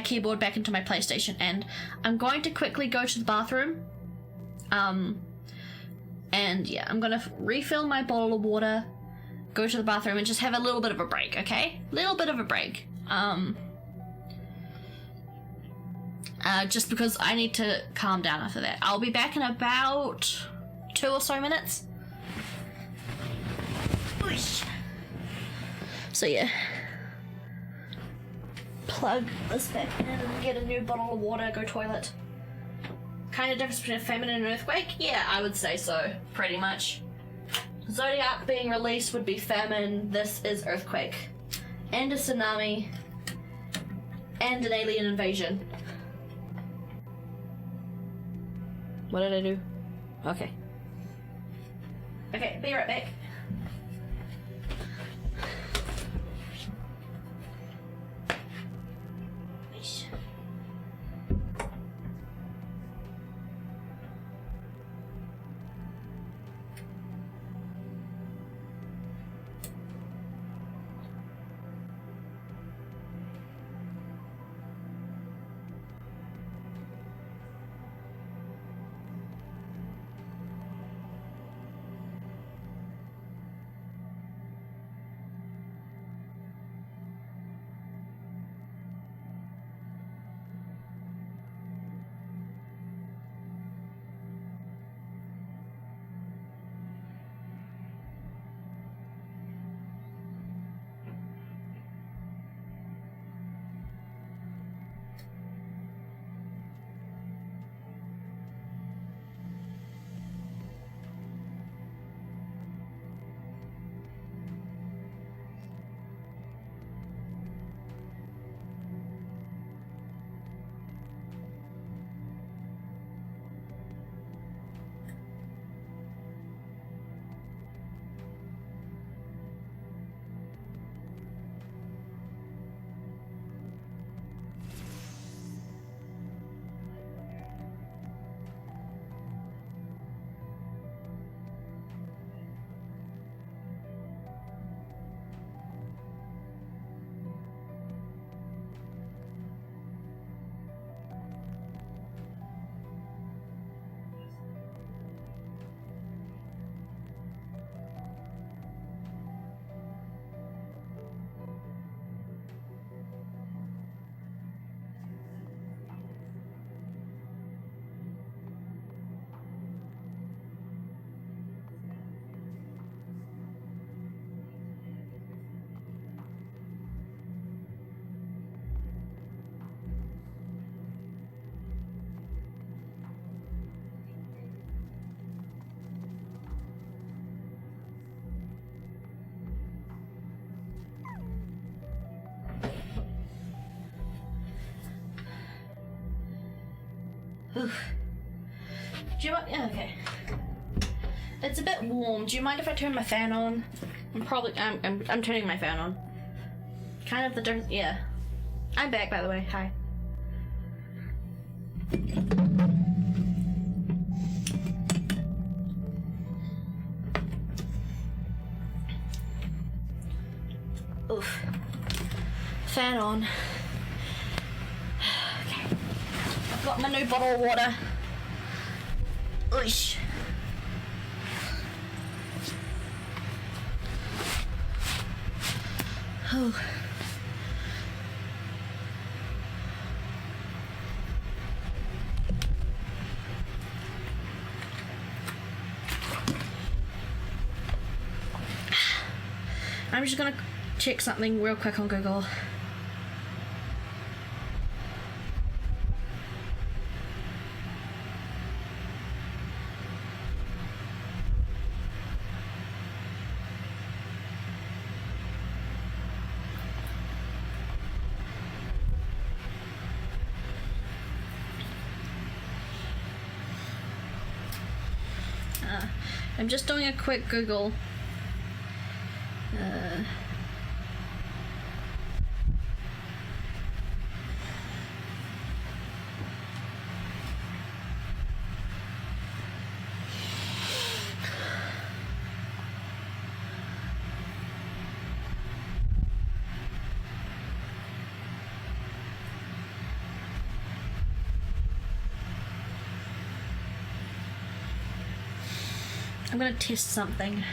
keyboard back into my PlayStation, and I'm going to quickly go to the bathroom. And yeah, I'm gonna refill my bottle of water, go to the bathroom, and just have a little bit of a break, okay? Little bit of a break. Just because I need to calm down after that. I'll be back in about 2 or so minutes. So yeah. Plug this back in and get a new bottle of water, go toilet. Kind of difference between a famine and an earthquake? Yeah, I would say so, pretty much. Zodiac being released would be famine, this is earthquake. And a tsunami. And an alien invasion. What did I do? Okay. Okay, be right back. Oof. Do you mind? Yeah, okay. It's a bit warm. Do you mind if I turn my fan on? I'm turning my fan on. Kind of the dirt. Yeah. I'm back, by the way. Hi. Oof. Fan on. Okay. I've got my new bottle of water. Oosh. Oh. I'm just gonna check something real quick on Google. I'm just doing a quick Google. I'm gonna test something.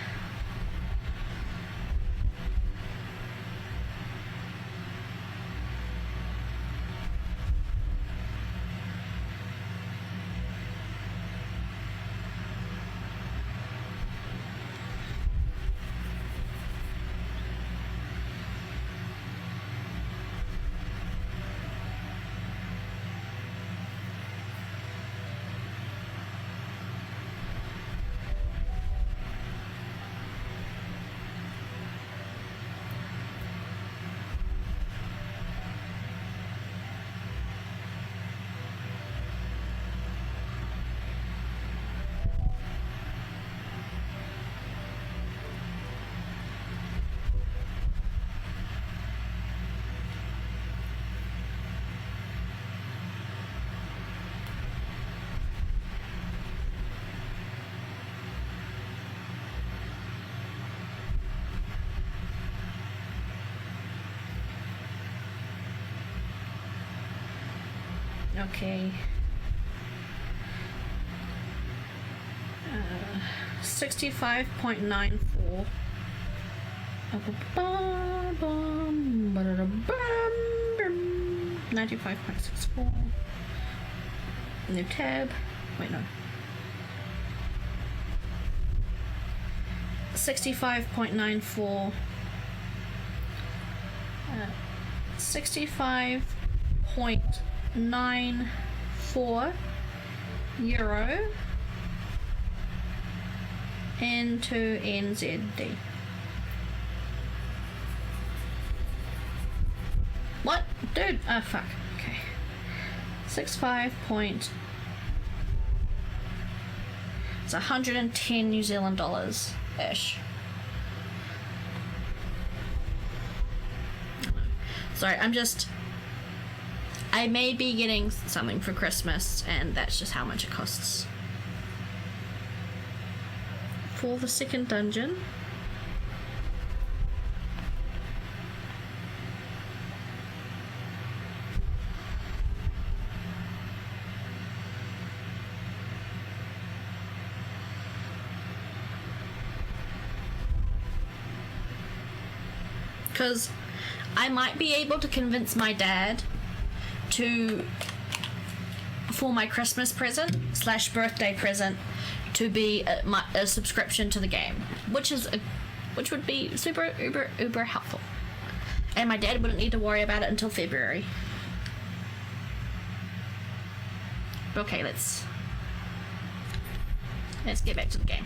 Okay. 65.94. 95.64. New tab. Wait, no. 65.94. 65.94 euro into NZD. What? Dude, oh fuck. Okay. 65 point. It's 110 New Zealand dollars ish. Sorry, I may be getting something for Christmas, and that's just how much it costs. For the second dungeon. Because I might be able to convince my dad for my Christmas present / birthday present to be a subscription to the game, which would be super uber helpful, and my dad wouldn't need to worry about it until February. Okay, let's get back to the game.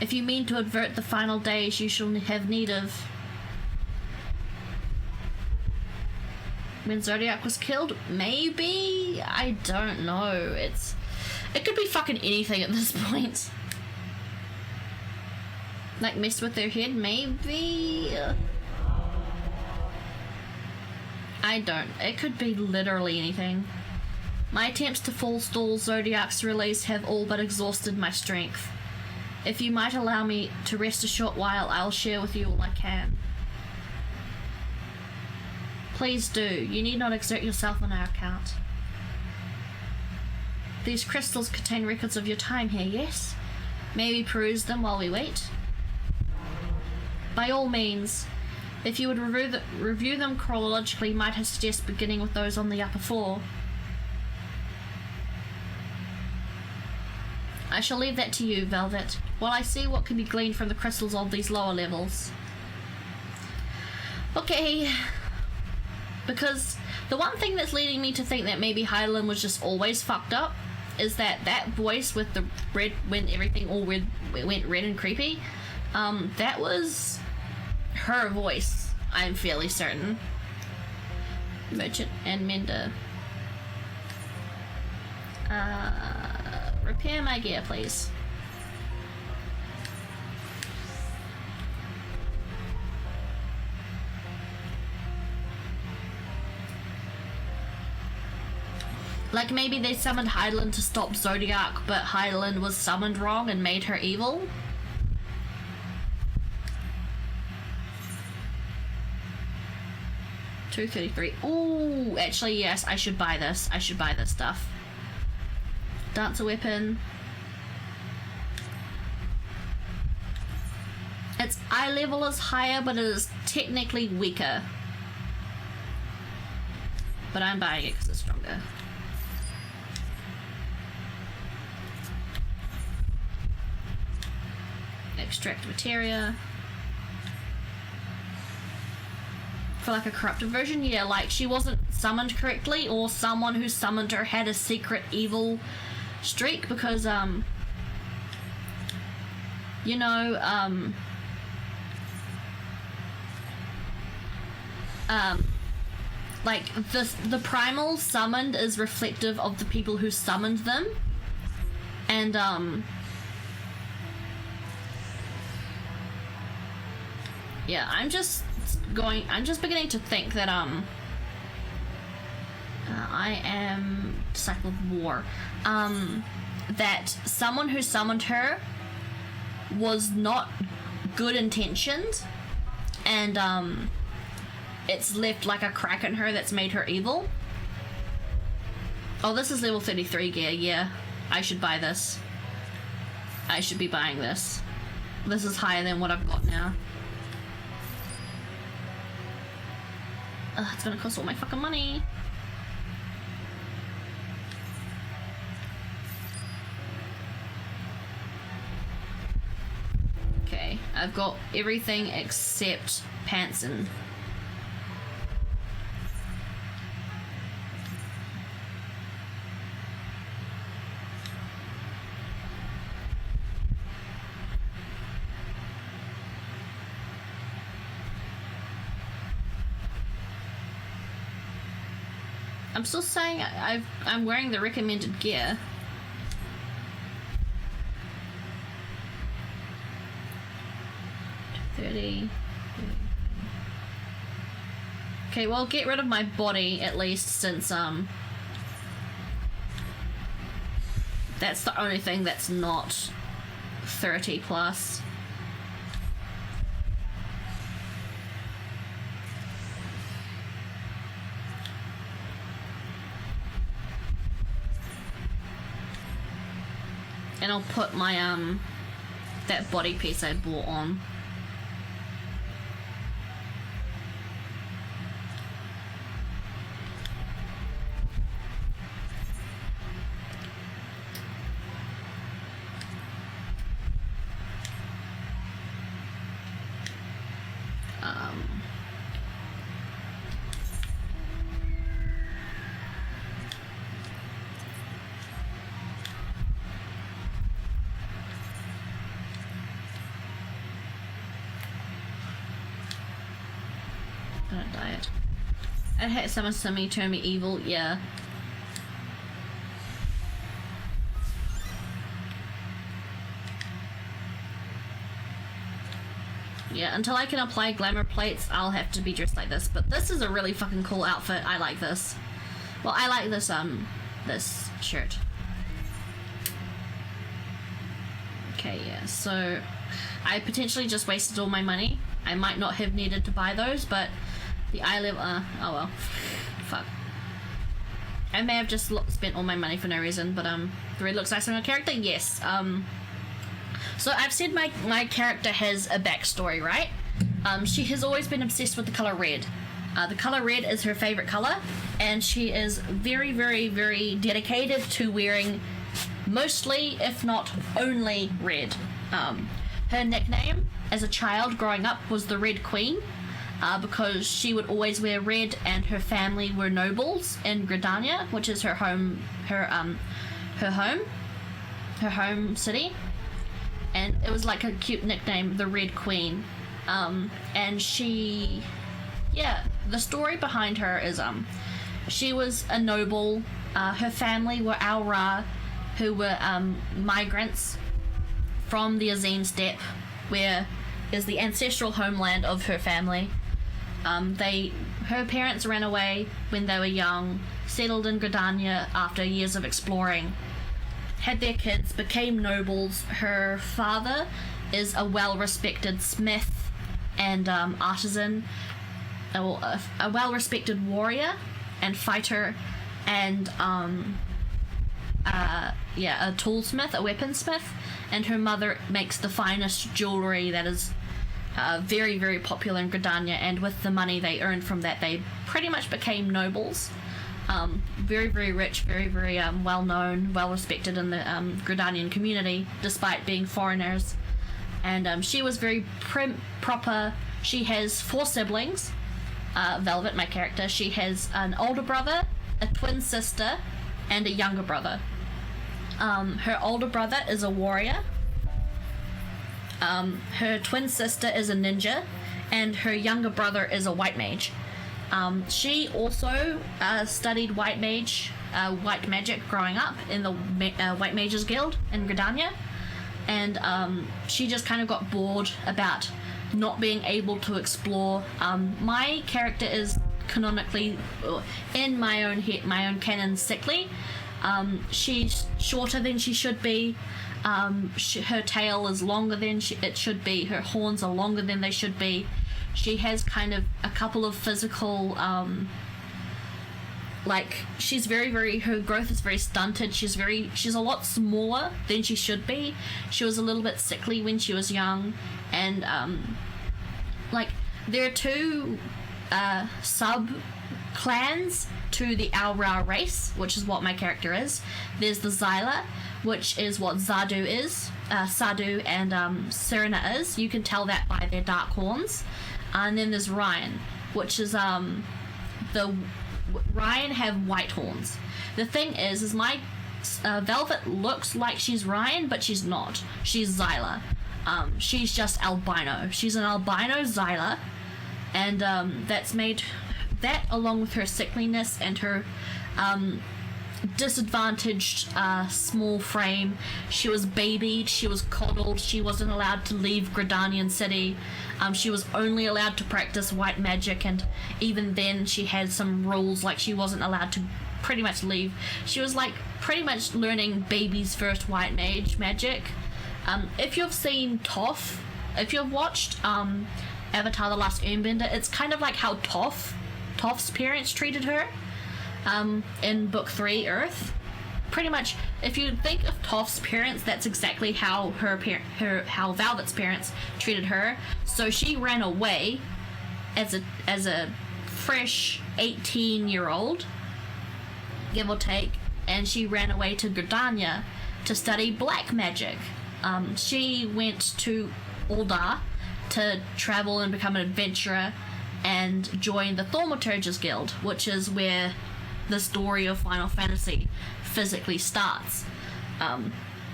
If you mean to avert the final days you shall have need of. When Zodiac was killed? Maybe? I don't know. It could be fucking anything at this point. Like, mess with their head? Maybe? I don't. It could be literally anything. My attempts to forestall Zodiac's release have all but exhausted my strength. If you might allow me to rest a short while, I'll share with you all I can. Please do. You need not exert yourself on our account. These crystals contain records of your time here, yes? May we peruse them while we wait? By all means. If you would review them chronologically, might I suggest beginning with those on the upper floor. I shall leave that to you, Velvet, while I see what can be gleaned from the crystals of these lower levels. Okay. Because the one thing that's leading me to think that maybe Hydaelyn was just always fucked up is that voice with the red, when everything all went red and creepy, that was her voice, I'm fairly certain. Merchant and Mender. Repair my gear, please. Like, maybe they summoned Hydaelyn to stop Zodiac, but Hydaelyn was summoned wrong and made her evil? $233. Ooh, actually, yes, I should buy this. I should buy this stuff. Dancer weapon. Its eye level is higher, but it is technically weaker. But I'm buying it because it's stronger. Extract materia. For like a corrupted version, yeah, like she wasn't summoned correctly, or someone who summoned her had a secret evil streak, because you know, like the primal summoned is reflective of the people who summoned them, and yeah, I'm just beginning to think that I am Disciple of War, that someone who summoned her was not good intentioned, and it's left like a crack in her that's made her evil. Oh, this is level 33 gear. Yeah, I should buy this. I should be buying this. This is higher than what I've got now. It's gonna cost all my fucking money. Okay, I've got everything except pants and... I'm still saying I'm wearing the recommended gear. $30. Okay, well, get rid of my body at least, since that's the only thing that's not 30 plus. And I'll put my that body piece I bought on. gonna diet. I hate someone suddenly turn me evil, yeah. Yeah, until I can apply glamour plates, I'll have to be dressed like this. But this is a really fucking cool outfit. I like this. Well, I like this, this shirt. Okay, yeah, so I potentially just wasted all my money. I might not have needed to buy those, but the eye level, oh well. Fuck. I may have just spent all my money for no reason, but the red looks nice on my character, yes. So I've said my character has a backstory, right? She has always been obsessed with the color red. The color red is her favorite color, and she is very, very, very dedicated to wearing mostly, if not only, red. Her nickname as a child growing up was the Red Queen, because she would always wear red, and her family were nobles in Gridania, which is her home city. And it was like a cute nickname, the Red Queen. And she, yeah, the story behind her is she was a noble. Her family were Al-Ra, who were migrants from the Azim steppe, where is the ancestral homeland of her family. Her parents ran away when they were young, settled in Gridania after years of exploring, had their kids, became nobles. Her father is a well-respected smith and artisan, a well-respected warrior and fighter, and a toolsmith, a weaponsmith, and her mother makes the finest jewelry that is very, very popular in Gridania, and with the money they earned from that, they pretty much became nobles. Very, very rich, very, very well-known, well-respected in the Gridanian community, despite being foreigners. And she was very proper. She has 4 siblings. Velvet, my character, she has an older brother, a twin sister, and a younger brother. Her older brother is a warrior. Her twin sister is a ninja, and her younger brother is a white mage. She also studied white magic growing up in the White Mages Guild in Gridania, and she just kind of got bored about not being able to explore. My character is canonically, in my own canon, sickly. She's shorter than she should be. Her tail is longer than it should be. Her horns are longer than they should be. She has kind of a couple of physical, she's very, very, her growth is very stunted. She's a lot smaller than she should be. She was a little bit sickly when she was young, and, there are 2 sub-clans to the Al-Ra race, which is what my character is. There's the Xyla, which is what Zardu is, Sadu and Serena is. You can tell that by their dark horns. And then there's Ryan, which is Ryan have white horns. The thing is my Velvet looks like she's Ryan, but she's not. She's Xyla. She's just albino. She's an albino Xyla, and that's made that, along with her sickliness and her disadvantaged small frame. She was babied, she was coddled, she wasn't allowed to leave Gridanian City. She was only allowed to practice white magic, and even then she had some rules, like she wasn't allowed to pretty much leave. She was like pretty much learning baby's first white magic. If you've seen Toph, if you've watched Avatar: The Last Airbender, it's kind of like how Toph's parents treated her in Book 3, Earth. Pretty much, if you think of Toph's parents, that's exactly how how Velvet's parents treated her. So she ran away as a fresh 18-year-old, give or take, and she ran away to Gridania to study black magic. She went to Ul'dah to travel and become an adventurer and join the Thaumaturge's Guild, which is where the story of Final Fantasy physically starts.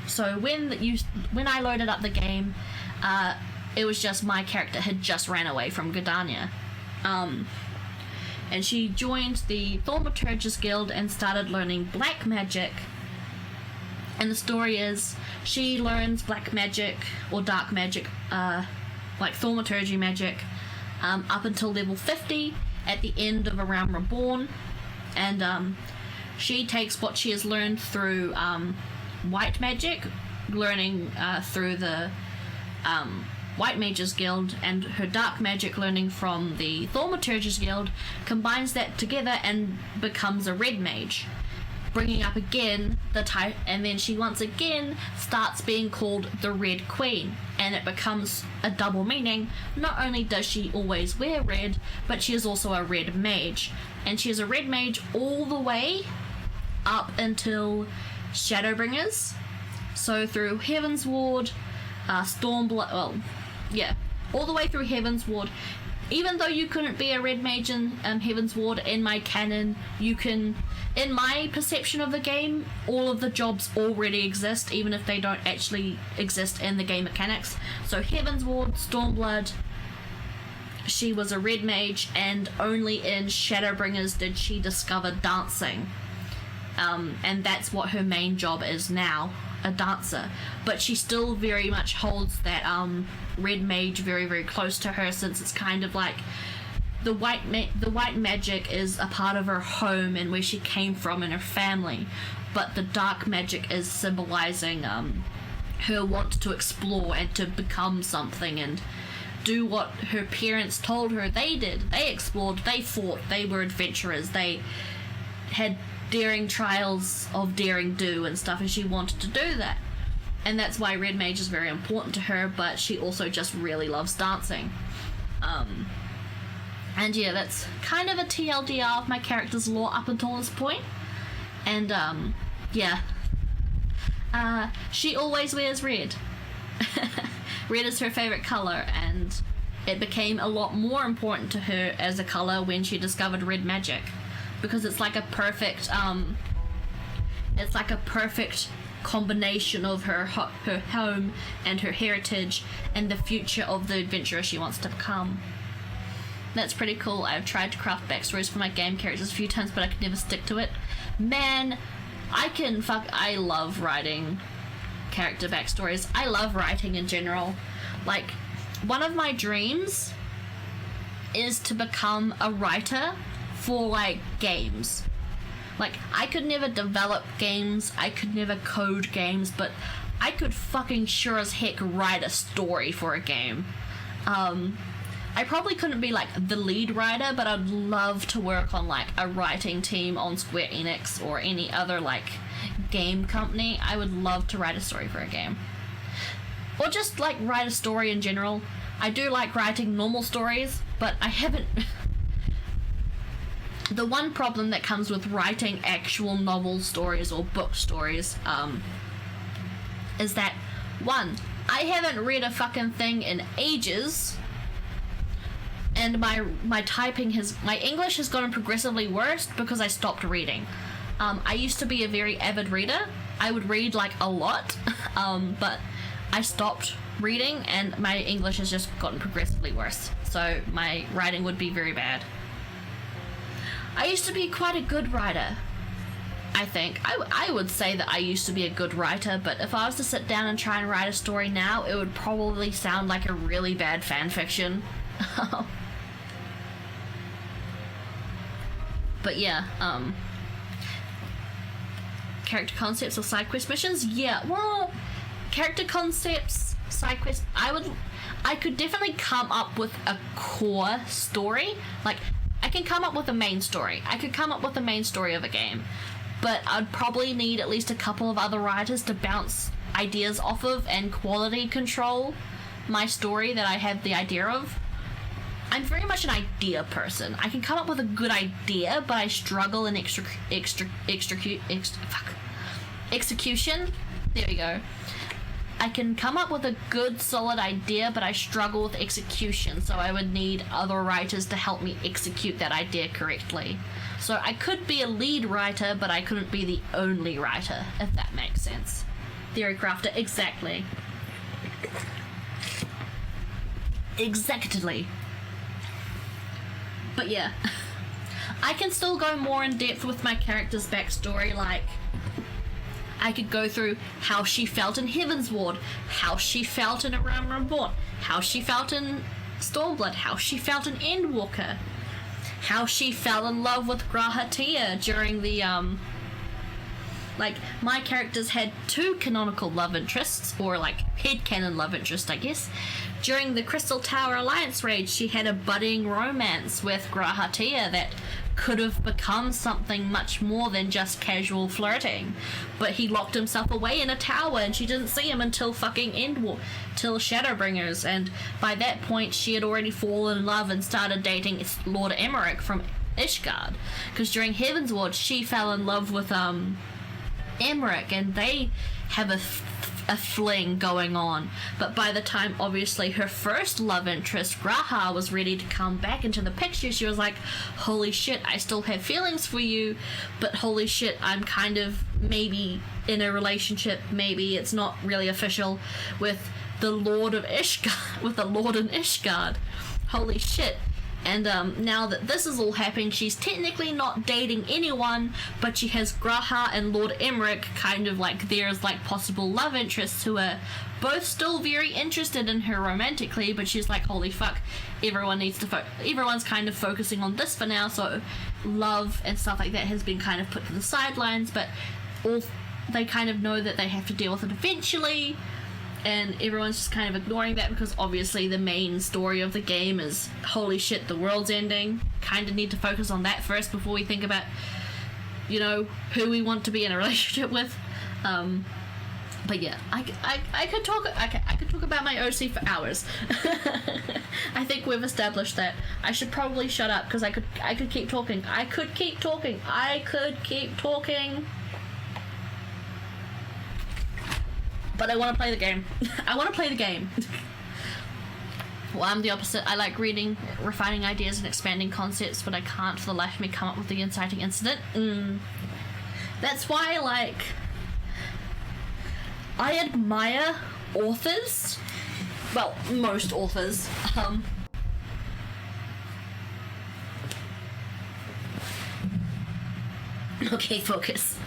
So when I loaded up the game, it was just my character had just ran away from Gridania. and she joined the Thaumaturgist Guild and started learning black magic. And the story is she learns black magic or dark magic, like thaumaturgy magic, up until level 50 at the end of A Realm Reborn. And she takes what she has learned through white magic, learning through the White Mages Guild, and her dark magic learning from the Thaumaturgist Guild, combines that together and becomes a red mage, bringing up again the type, and then she once again starts being called the Red Queen, and it becomes a double meaning. Not only does she always wear red, but she is also a red mage, and she is a red mage all the way up until Shadowbringers. So through Heaven's Ward, Stormblood, well, yeah, all the way through Heaven's Ward. Even though you couldn't be a red mage in Heaven's Ward, in my canon, you can, in my perception of the game, all of the jobs already exist, even if they don't actually exist in the game mechanics. So Heaven's Ward, Stormblood, she was a red mage, and only in Shadowbringers did she discover dancing. And that's what her main job is now, a dancer. But she still very much holds that red mage very, very close to her, since it's kind of like the white magic is a part of her home and where she came from and her family, but the dark magic is symbolizing her want to explore and to become something and do what her parents told her they did. They explored, they fought, they were adventurers, they had daring trials of daring do and stuff, and she wanted to do that. And that's why red mage is very important to her, but she also just really loves dancing. And yeah, that's kind of a TLDR of my character's lore up until this point. And yeah, she always wears red. Red is her favorite color, and it became a lot more important to her as a color when she discovered red magic, because it's like a perfect combination of her home and her heritage and the future of the adventurer she wants to become. That's pretty cool. I've tried to craft backstories for my game characters a few times, but I could never stick to it. Man, I love writing character backstories. I love writing in general. Like, one of my dreams is to become a writer for, like, games. Like, I could never develop games, I could never code games, but I could fucking sure as heck write a story for a game. I probably couldn't be, like, the lead writer, but I'd love to work on, like, a writing team on Square Enix or any other, like, game company. I would love to write a story for a game. Or just, like, write a story in general. I do like writing normal stories, but I haven't... The one problem that comes with writing actual novel stories or book stories is that, one, I haven't read a fucking thing in ages, and my typing my English has gotten progressively worse because I stopped reading. I used to be a very avid reader. I would read, like, a lot, but I stopped reading and my English has just gotten progressively worse, so my writing would be very bad. I used to be quite a good writer, I think. I would say that I used to be a good writer, but if I was to sit down and try and write a story now, it would probably sound like a really bad fanfiction. But yeah, character concepts or side quest missions? Yeah, well, character concepts, side quests, I could definitely come up with a core story. Like, I can come up with a main story. I could come up with the main story of a game, but I'd probably need at least a couple of other writers to bounce ideas off of and quality control my story that I have the idea of. I'm very much an idea person. I can come up with a good idea, but I struggle in execution. There we go. I can come up with a good, solid idea, but I struggle with execution, so I would need other writers to help me execute that idea correctly. So I could be a lead writer, but I couldn't be the only writer, if that makes sense. Theory crafter, exactly. Exactly. But yeah. I can still go more in depth with my character's backstory, like I could go through how she felt in Heaven's Ward, how she felt in A Realm Reborn, how she felt in Stormblood, how she felt in Endwalker, how she fell in love with Grahatia during the like, my characters had 2 canonical love interests, or like headcanon love interest, I guess. During the Crystal Tower Alliance raid, she had a budding romance with Grahatia that could have become something much more than just casual flirting. But he locked himself away in a tower and she didn't see him until fucking till Shadowbringers, and by that point she had already fallen in love and started dating Lord Emmerich from Ishgard. Because during Heaven's Ward, she fell in love with Emmerich, and they have a fling going on. But by the time, obviously, her first love interest, Graha, was ready to come back into the picture, she was like, holy shit, I still have feelings for you, but holy shit, I'm kind of maybe in a relationship, maybe it's not really official, with the Lord of Ishgard, with the Lord in Ishgard. Holy shit. And now that this is all happening, she's technically not dating anyone, but she has Graha and Lord Emmerich kind of like there's like possible love interests who are both still very interested in her romantically, but she's like, holy fuck, everyone needs to everyone's kind of focusing on this for now, so love and stuff like that has been kind of put to the sidelines, but they kind of know that they have to deal with it eventually. And everyone's just kind of ignoring that because obviously the main story of the game is, holy shit, the world's ending. Kind of need to focus on that first before we think about, you know, who we want to be in a relationship with. But yeah, I could talk about my OC for hours. I think we've established that. I should probably shut up because I could keep talking. I could keep talking. But I want to play the game. I want to play the game. Well, I'm the opposite. I like reading, refining ideas, and expanding concepts, but I can't for the life of me come up with the inciting incident. That's why, like, I admire authors. Well, most authors. Okay, focus.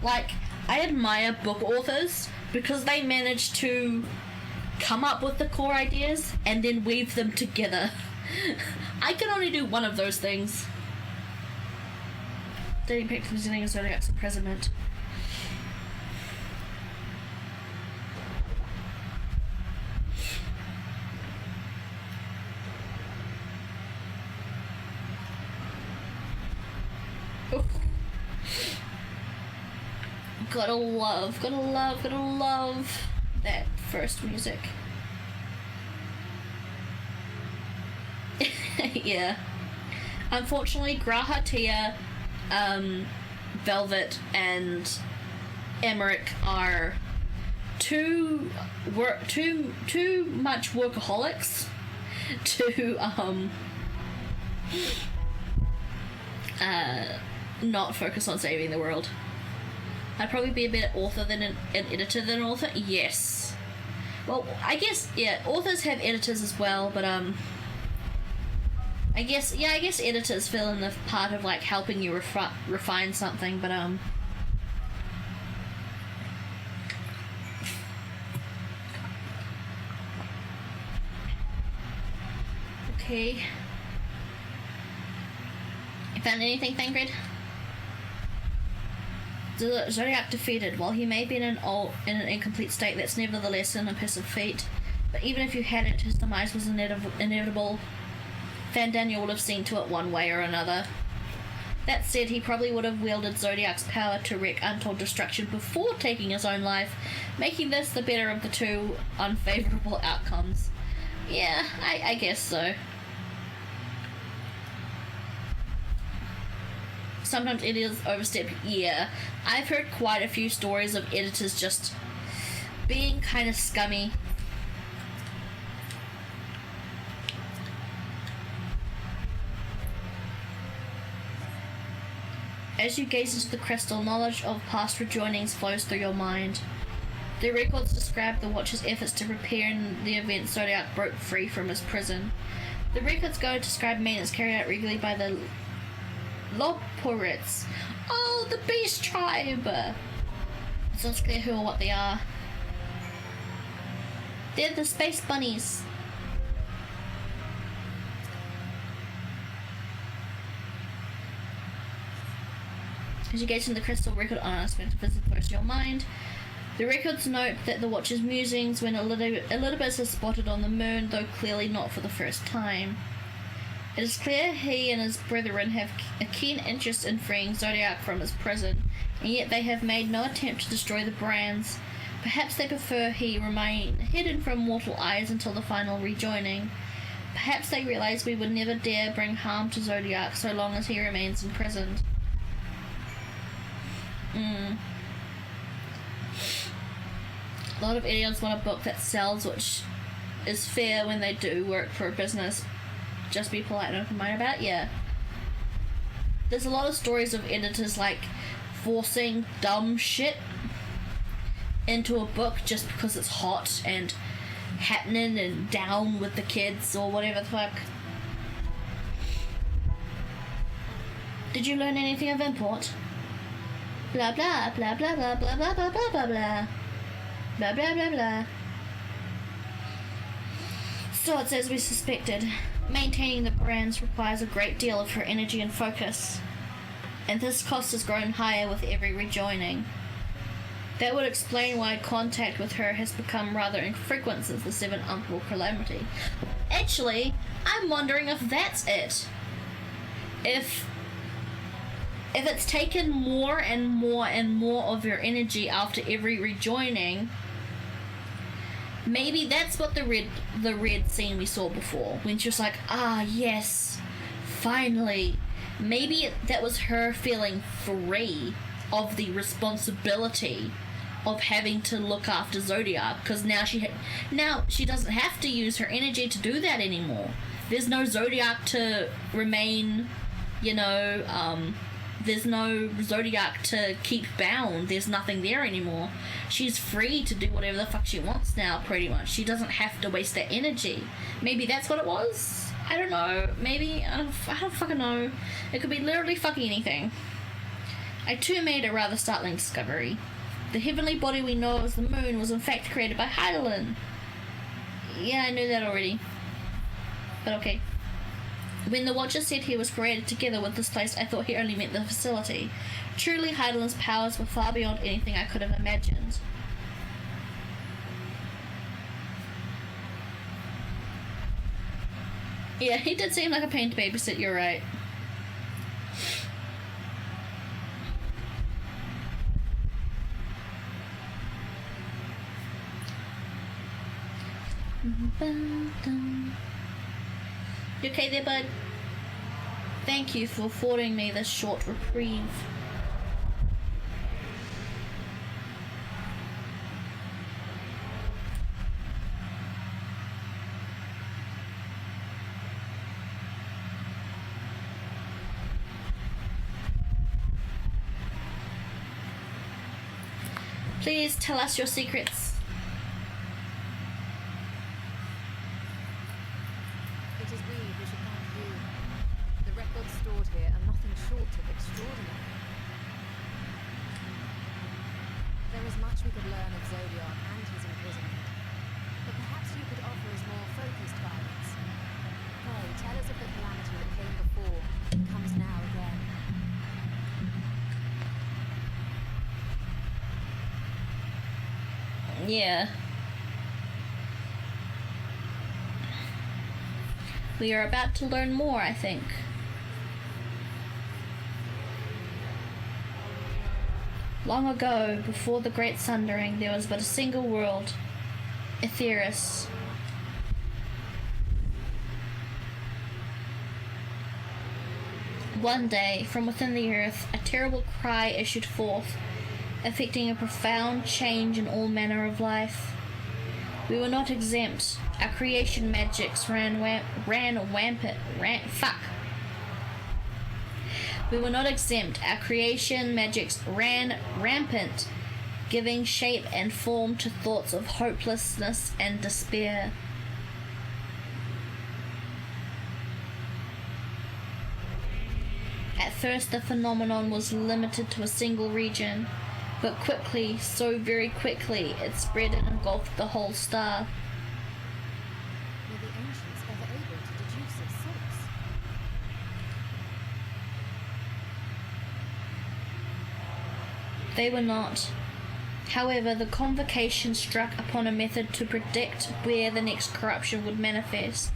Like, I admire book authors because they manage to come up with the core ideas and then weave them together. I can only do one of those things. Dating pick from Zinning Zodiac's imprisonment. Gotta love that first music. Yeah. Unfortunately, Grahatia, Velvet, and Emmerich are too much workaholics to not focus on saving the world. I'd probably be a better author than an editor than an author. Yes. Well, I guess, yeah, authors have editors as well, but I guess editors fill in the part of like helping you refine something, but okay. You found anything, Thangrid? The Zodiac defeated. While he may be in an incomplete state, that's nevertheless an impressive feat. But even if you hadn't, his demise was inevitable. Van Daniel would have seen to it one way or another. That said, he probably would have wielded Zodiac's power to wreak untold destruction before taking his own life, making this the better of the two unfavorable outcomes. Yeah, I guess so. Sometimes editors overstep. Yeah, I've heard quite a few stories of editors just being kind of scummy. As you gaze into the crystal, knowledge of past rejoinings flows through your mind. The records describe the Watcher's efforts to prepare in the event Zodiac broke free from his prison. The records go to describe maintenance carried out regularly by the Loporids. Oh, the beast tribe! It's not clear who or what they are. They're the space bunnies. As you gaze in the crystal record on unexpected visit close to your mind, the records note that the Watcher's musings when Elizabeth is spotted on the moon, though clearly not for the first time. It is clear he and his brethren have a keen interest in freeing Zodiac from his prison, and yet they have made no attempt to destroy the brands. Perhaps they prefer he remain hidden from mortal eyes until the final rejoining. Perhaps they realize we would never dare bring harm to Zodiac so long as he remains imprisoned. A lot of idiots want a book that sells, which is fair when they do work for a business. Just be polite and open-minded about it. Yeah. There's a lot of stories of editors like forcing dumb shit into a book just because it's hot and happening and down with the kids or whatever the fuck. Did you learn anything of import? Blah blah blah blah blah blah blah blah blah blah blah blah blah blah blah. So it's as we suspected. Maintaining the brands requires a great deal of her energy and focus, and this cost has grown higher with every rejoining. That would explain why contact with her has become rather infrequent since the Seventh Unthinkable Calamity. Actually, I'm wondering if that's it. If it's taken more and more and more of your energy after every rejoining, maybe that's what the red scene we saw before, when she was like, ah yes, finally. Maybe that was her feeling free of the responsibility of having to look after Zodiac, because now she doesn't have to use her energy to do that anymore. There's no Zodiac to remain, there's no Zodiac to keep bound. There's nothing there anymore. She's free to do whatever the fuck she wants now, pretty much. She doesn't have to waste that energy. Maybe that's what it was? I don't know. Maybe. I don't fucking know. It could be literally fucking anything. I too made a rather startling discovery. The heavenly body we know as the moon was in fact created by Hydaelyn. Yeah, I knew that already. But okay. When the Watcher said he was created together with this place, I thought he only meant the facility. Truly, Hydaelyn's powers were far beyond anything I could have imagined. Yeah, he did seem like a pain to babysit, you're right. You okay there, bud? Thank you for affording me this short reprieve. Please tell us your secrets. It is we who should thank you. The records stored here are nothing short of extraordinary. There is much we could learn of Zodiac and his imprisonment, but perhaps you could offer us more focused guidance. Pray, tell us of the calamity that came before and comes now again. Yeah. We are about to learn more, I think. Long ago, before the Great Sundering, there was but a single world, Ffxiv. One day, from within the earth, a terrible cry issued forth, affecting a profound change in all manner of life. We were not exempt. Our creation magics ran rampant. We were not exempt. Our creation magics ran rampant, giving shape and form to thoughts of hopelessness and despair. At first the phenomenon was limited to a single region, but quickly, so very quickly, it spread and engulfed the whole star. Were the ancients ever able to deduce its source? They were not. However, the convocation struck upon a method to predict where the next corruption would manifest.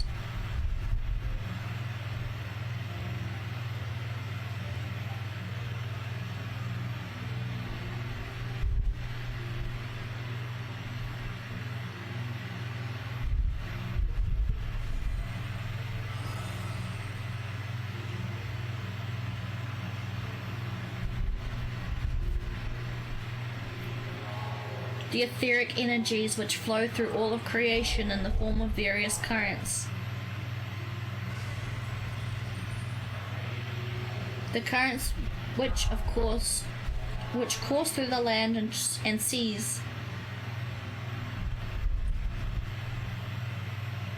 The etheric energies which flow through all of creation in the form of various currents. The currents which course through the land and seas.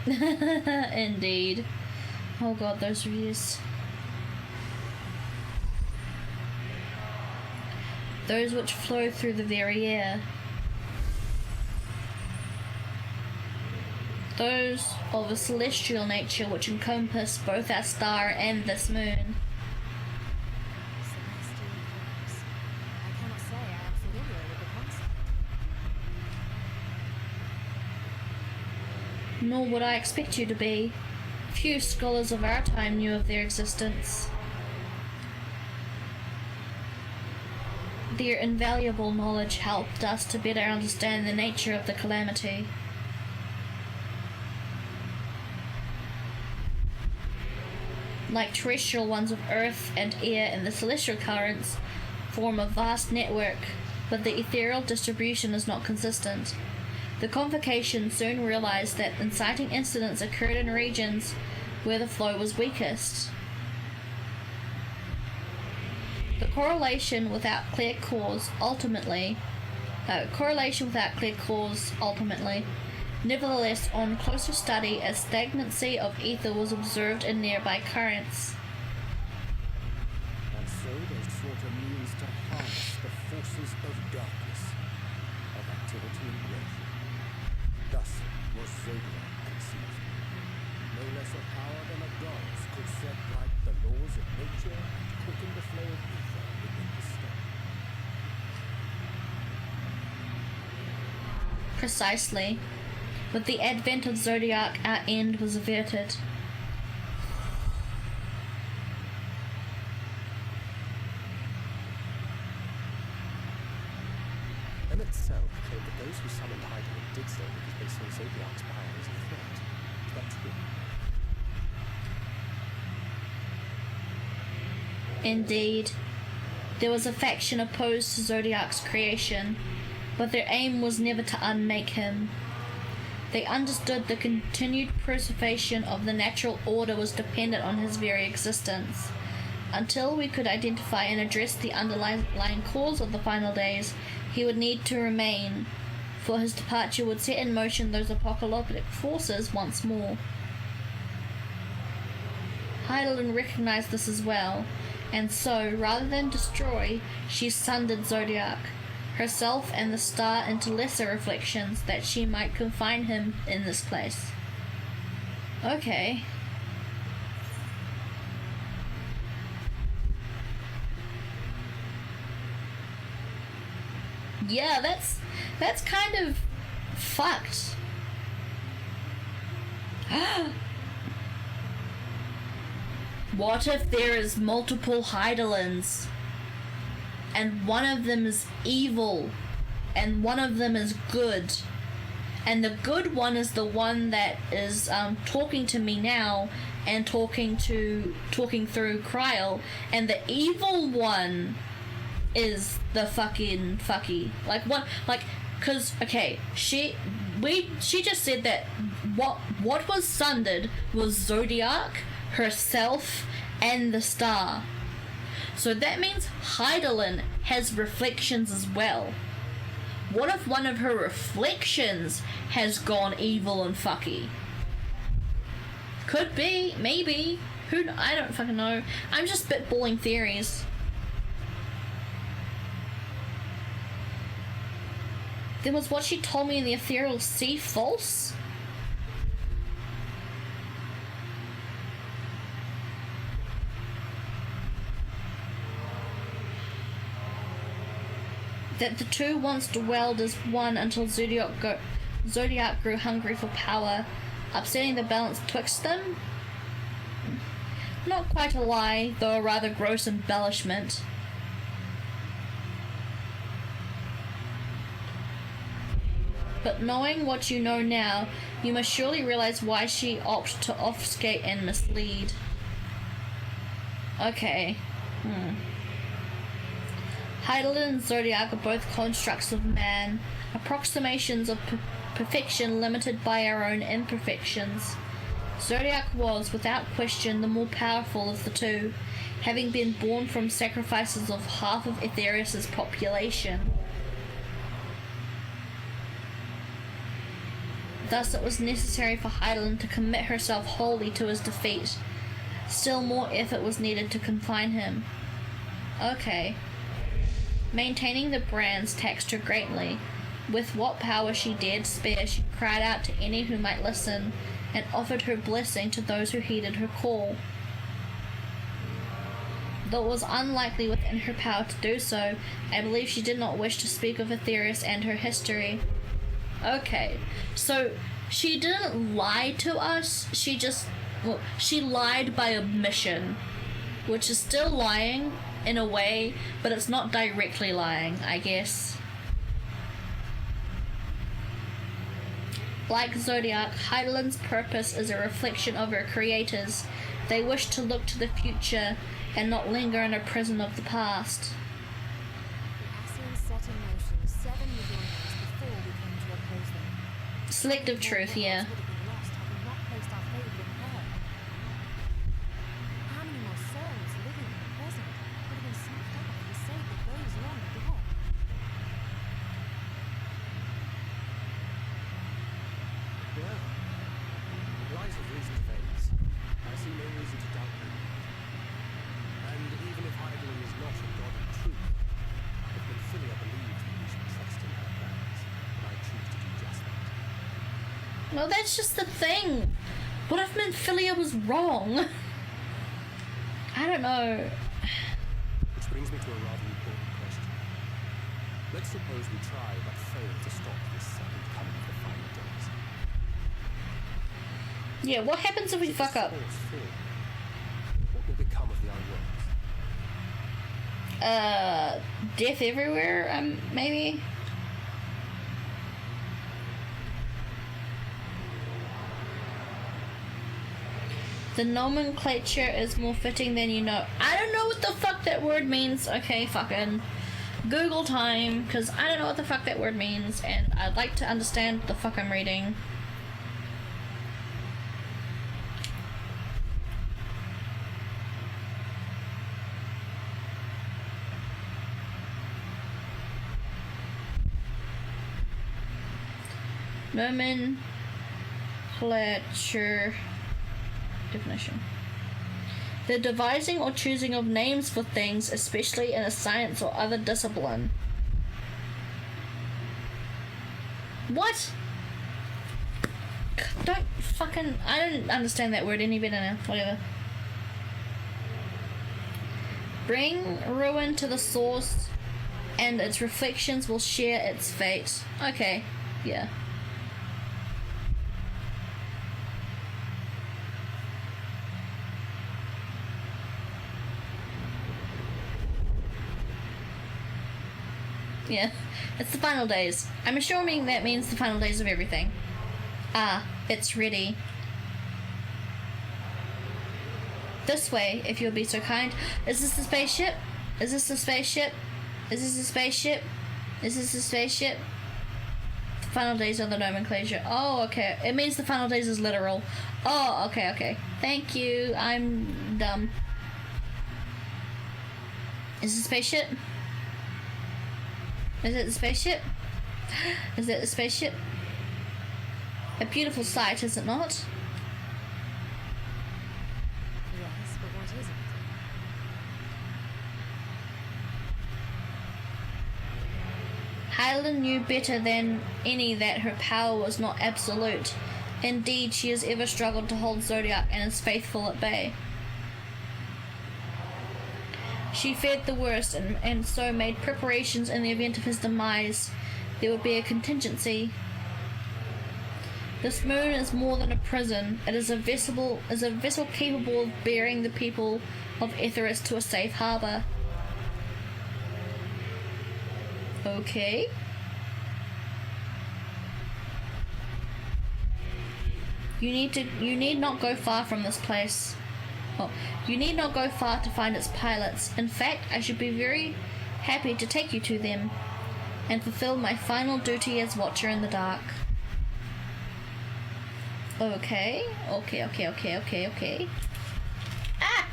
Indeed. Oh god, those reviews. Those which flow through the very air. Those of a celestial nature which encompass both our star and this moon. Celestial currents. I cannot say I am familiar with the concept. Nor would I expect you to be. Few scholars of our time knew of their existence. Their invaluable knowledge helped us to better understand the nature of the calamity. Like terrestrial ones of earth and air and the celestial currents form a vast network, but the ethereal distribution is not consistent. The convocation soon realized that inciting incidents occurred in regions where the flow was weakest. The correlation without clear cause ultimately. Nevertheless, on closer study, a stagnancy of ether was observed in nearby currents. And so they sought a means to harness the forces of darkness, of activity and growth. Thus was Zodiac conceived. No less a power than a god's could set right the laws of nature and quicken the flow of ether within the star. Precisely. With the advent of Zodiac, our end was averted. Emmett Cell claimed that those who summoned Hydrant did so because they saw Zodiac's power as a threat. Is that true? Indeed, there was a faction opposed to Zodiac's creation, but their aim was never to unmake him. They understood the continued preservation of the natural order was dependent on his very existence. Until we could identify and address the underlying cause of the final days, he would need to remain, for his departure would set in motion those apocalyptic forces once more. Heidelin recognized this as well, and so, rather than destroy, she sundered Zodiac, herself and the star into lesser reflections, that she might confine him in this place. Okay. Yeah, that's kind of fucked. What if there is multiple Heidelins? And one of them is evil, and one of them is good, and the good one is the one that is talking to me now and talking through Kryl, and the evil one is the fucky. Like what? Like, cause okay, she just said that what was sundered was Zodiac, herself, and the star. So that means Heidelin has reflections as well. What if one of her reflections has gone evil and fucky? Could be, maybe. I don't fucking know. I'm just spitballing theories. Then was what she told me in the Ethereal Sea false? That the two once dwelled as one until Zodiac grew hungry for power, upsetting the balance twixt them? Not quite a lie, though a rather gross embellishment. But knowing what you know now, you must surely realize why she opted to obfuscate and mislead. Okay. Heidelin and Zodiac are both constructs of man, approximations of perfection limited by our own imperfections. Zodiac was, without question, the more powerful of the two, having been born from sacrifices of half of Aetherius's population. Thus it was necessary for Heidelin to commit herself wholly to his defeat. Still more effort was needed to confine him. Okay. Maintaining the brands taxed her greatly. With what power she dared spare, she cried out to any who might listen, and offered her blessing to those who heeded her call. Though it was unlikely within her power to do so, I believe she did not wish to speak of Aetherius and her history. Okay, so she didn't lie to us, she lied by omission, which is still lying in a way, but it's not directly lying, I guess. Like Zodiac, Heidelin's purpose is a reflection of her creators. They wish to look to the future and not linger in a prison of the past. Selective truth, yeah. Well, that's just the thing. What if Minfilia was wrong? I don't know. Which brings me to a rather important question. Let's suppose we try but fail to stop this second coming of the final days. Yeah, what happens if we fuck up? What will become of the Unworlds? Death everywhere, maybe? The nomenclature is more fitting than you know. I don't know what the fuck that word means. Okay, fucking Google time, because I don't know what the fuck that word means, and I'd like to understand what the fuck I'm reading. Nomenclature definition. The devising or choosing of names for things, especially in a science or other discipline. What? I don't understand that word any better now. Whatever. Bring ruin to the source, and its reflections will share its fate. Okay, yeah. Yeah, it's the final days. I'm assuming that means the final days of everything. Ah, it's ready. This way, if you'll be so kind. Is this the spaceship? Is this the spaceship? Is this the spaceship? Is this the spaceship? The final days of the nomenclature. Oh, okay. It means the final days is literal. Oh, okay, okay. Thank you. I'm dumb. Is it the spaceship? Is it the spaceship? Is it the spaceship? A beautiful sight, is it not? Yes, isn't. Hylan knew better than any that her power was not absolute. Indeed, she has ever struggled to hold Zodiac and is faithful at bay. She feared the worst and so made preparations in the event of his demise. There would be a contingency. This moon is more than a prison. It is a vessel capable of bearing the people of Etheris to a safe harbor. Okay. You need not go far from this place. Oh, you need not go far to find its pilots. In fact, I should be very happy to take you to them and fulfill my final duty as Watcher in the Dark. Okay. Ah!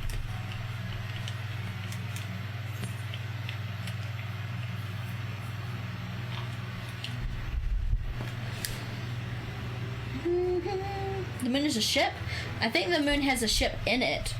The moon is a ship? I think the moon has a ship in it.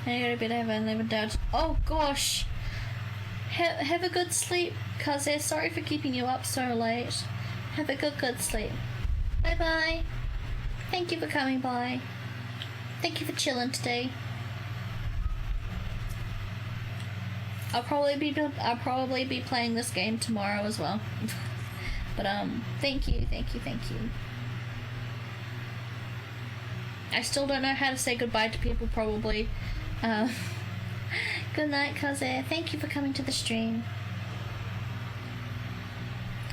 I gotta bed, I haven't even doubt. Oh gosh! Have a good sleep, Kaze. Sorry for keeping you up so late. Have a good sleep. Bye bye. Thank you for coming by. Thank you for chilling today. I'll probably be playing this game tomorrow as well. But thank you. I still don't know how to say goodbye to people, probably. Good night, Kaze. Thank you for coming to the stream.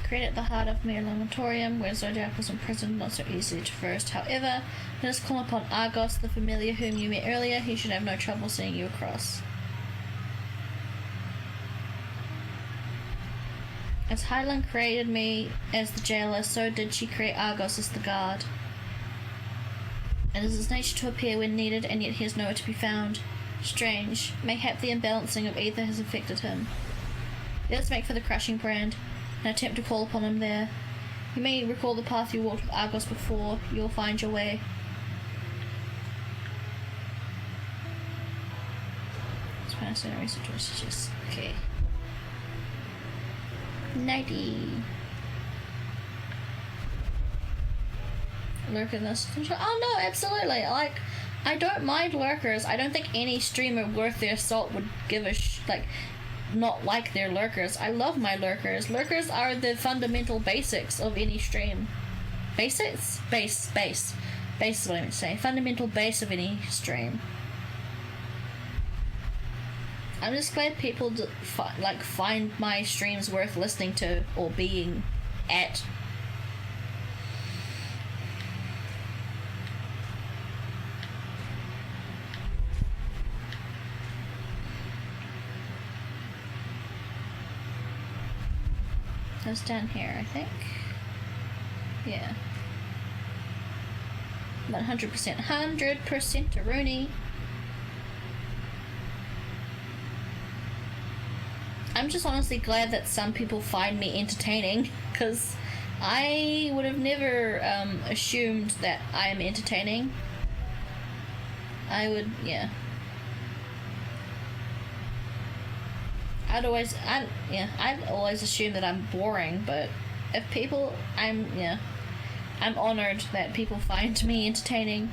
Created at the heart of Mir Lamatorium, where Zodiac was imprisoned, not so easily traversed. However, let us call upon Argos, the familiar whom you met earlier. He should have no trouble seeing you across. As Hylan created me as the jailer, so did she create Argos as the guard. It is his nature to appear when needed, and yet he is nowhere to be found. Strange. Mayhap the imbalancing of ether has affected him. Let us make for the crushing brand, and attempt to call upon him there. You may recall the path you walked with Argos before. You will find your way. Okay. Nighty. Lurker in this. Oh no, absolutely. Like, I don't mind lurkers. I don't think any streamer worth their salt would give a not like their lurkers. I love my lurkers. Lurkers are the fundamental basics of any stream. Basics? Base is what I meant to say. Fundamental base of any stream. I'm just glad people find my streams worth listening to or being at. That's down here, I think. Yeah. 100% Rooney. I'm just honestly glad that some people find me entertaining, because I would have never assumed that I am entertaining. I'd always assume that I'm boring, but if people, I'm honored that people find me entertaining.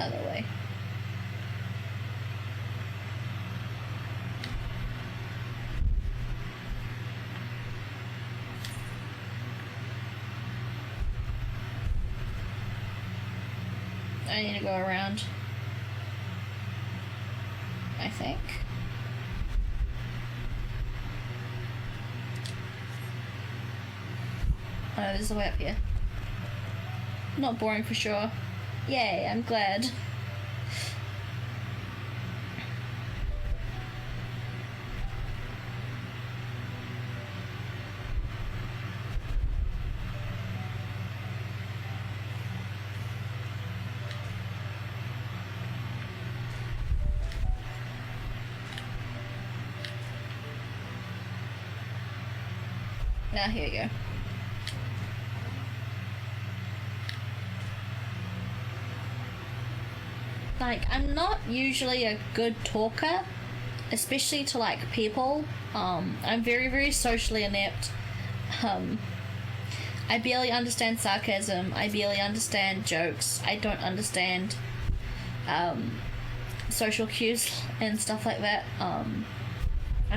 Other way. I need to go around, I think. Oh, there's a way up here. Not boring for sure. Yay, I'm glad. Now here we go. Like, I'm not usually a good talker, especially to like people. I'm very, very socially inept. I barely understand sarcasm. I barely understand jokes. I don't understand social cues and stuff like that. I'm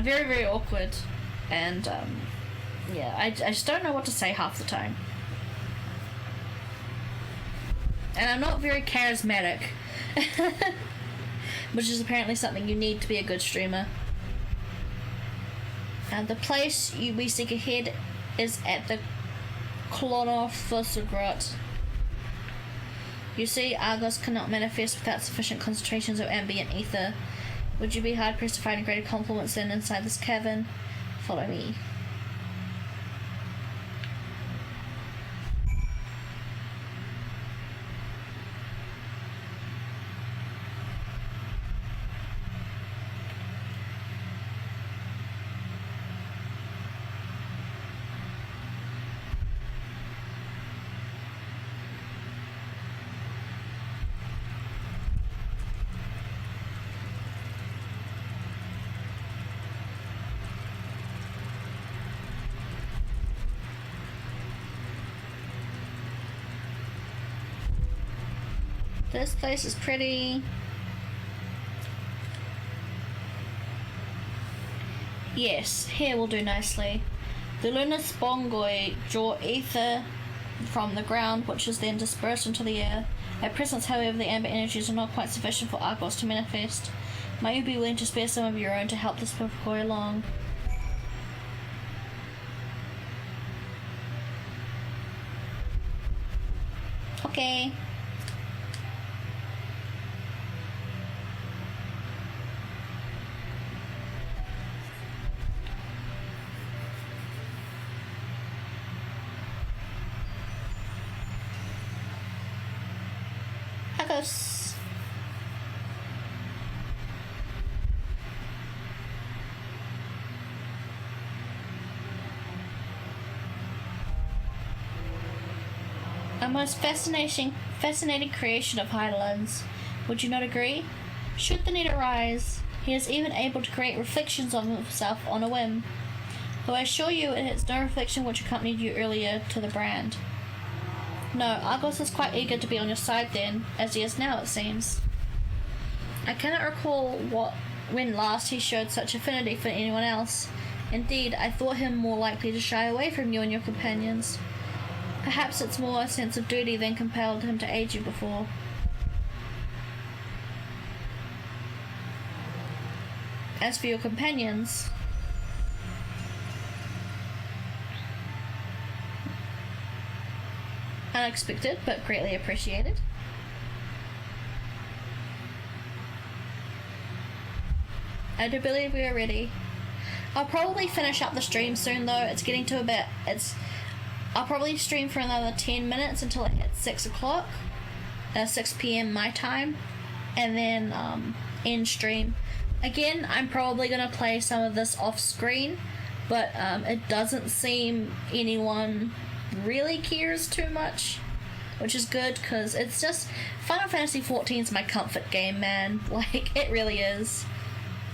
very, very awkward, and yeah, I just don't know what to say half the time. And I'm not very charismatic. Which is apparently something you need to be a good streamer. The place we seek ahead is at the Ffxiv. You see, Argos cannot manifest without sufficient concentrations of ambient ether. Would you be hard pressed to find greater compliments than inside this cavern? Follow me. This place is pretty. Yes, here will do nicely. The lunar spongoi draw ether from the ground, which is then dispersed into the air. At present, however, the amber energies are not quite sufficient for Argos to manifest. Might you be willing to spare some of your own to help this boy along? Okay. Argos. A most fascinating creation of Heidelberg's. Would you not agree? Should the need arise, he is even able to create reflections of himself on a whim. Though I assure you it is no reflection which accompanied you earlier to the brand. No, Argos is quite eager to be on your side then, as he is now it seems. I cannot recall when last he showed such affinity for anyone else. Indeed, I thought him more likely to shy away from you and your companions. Perhaps it's more a sense of duty than compelled him to aid you before. As for your companions, unexpected but greatly appreciated. I do believe we are ready. I'll probably finish up the stream soon though. It's getting to a bit. I'll probably stream for another 10 minutes until it hits 6 o'clock, 6 p.m. my time, and then end stream. Again, I'm probably going to play some of this off screen, but it doesn't seem anyone really cares too much, which is good because it's just Final Fantasy XIV is my comfort game, man. Like, it really is.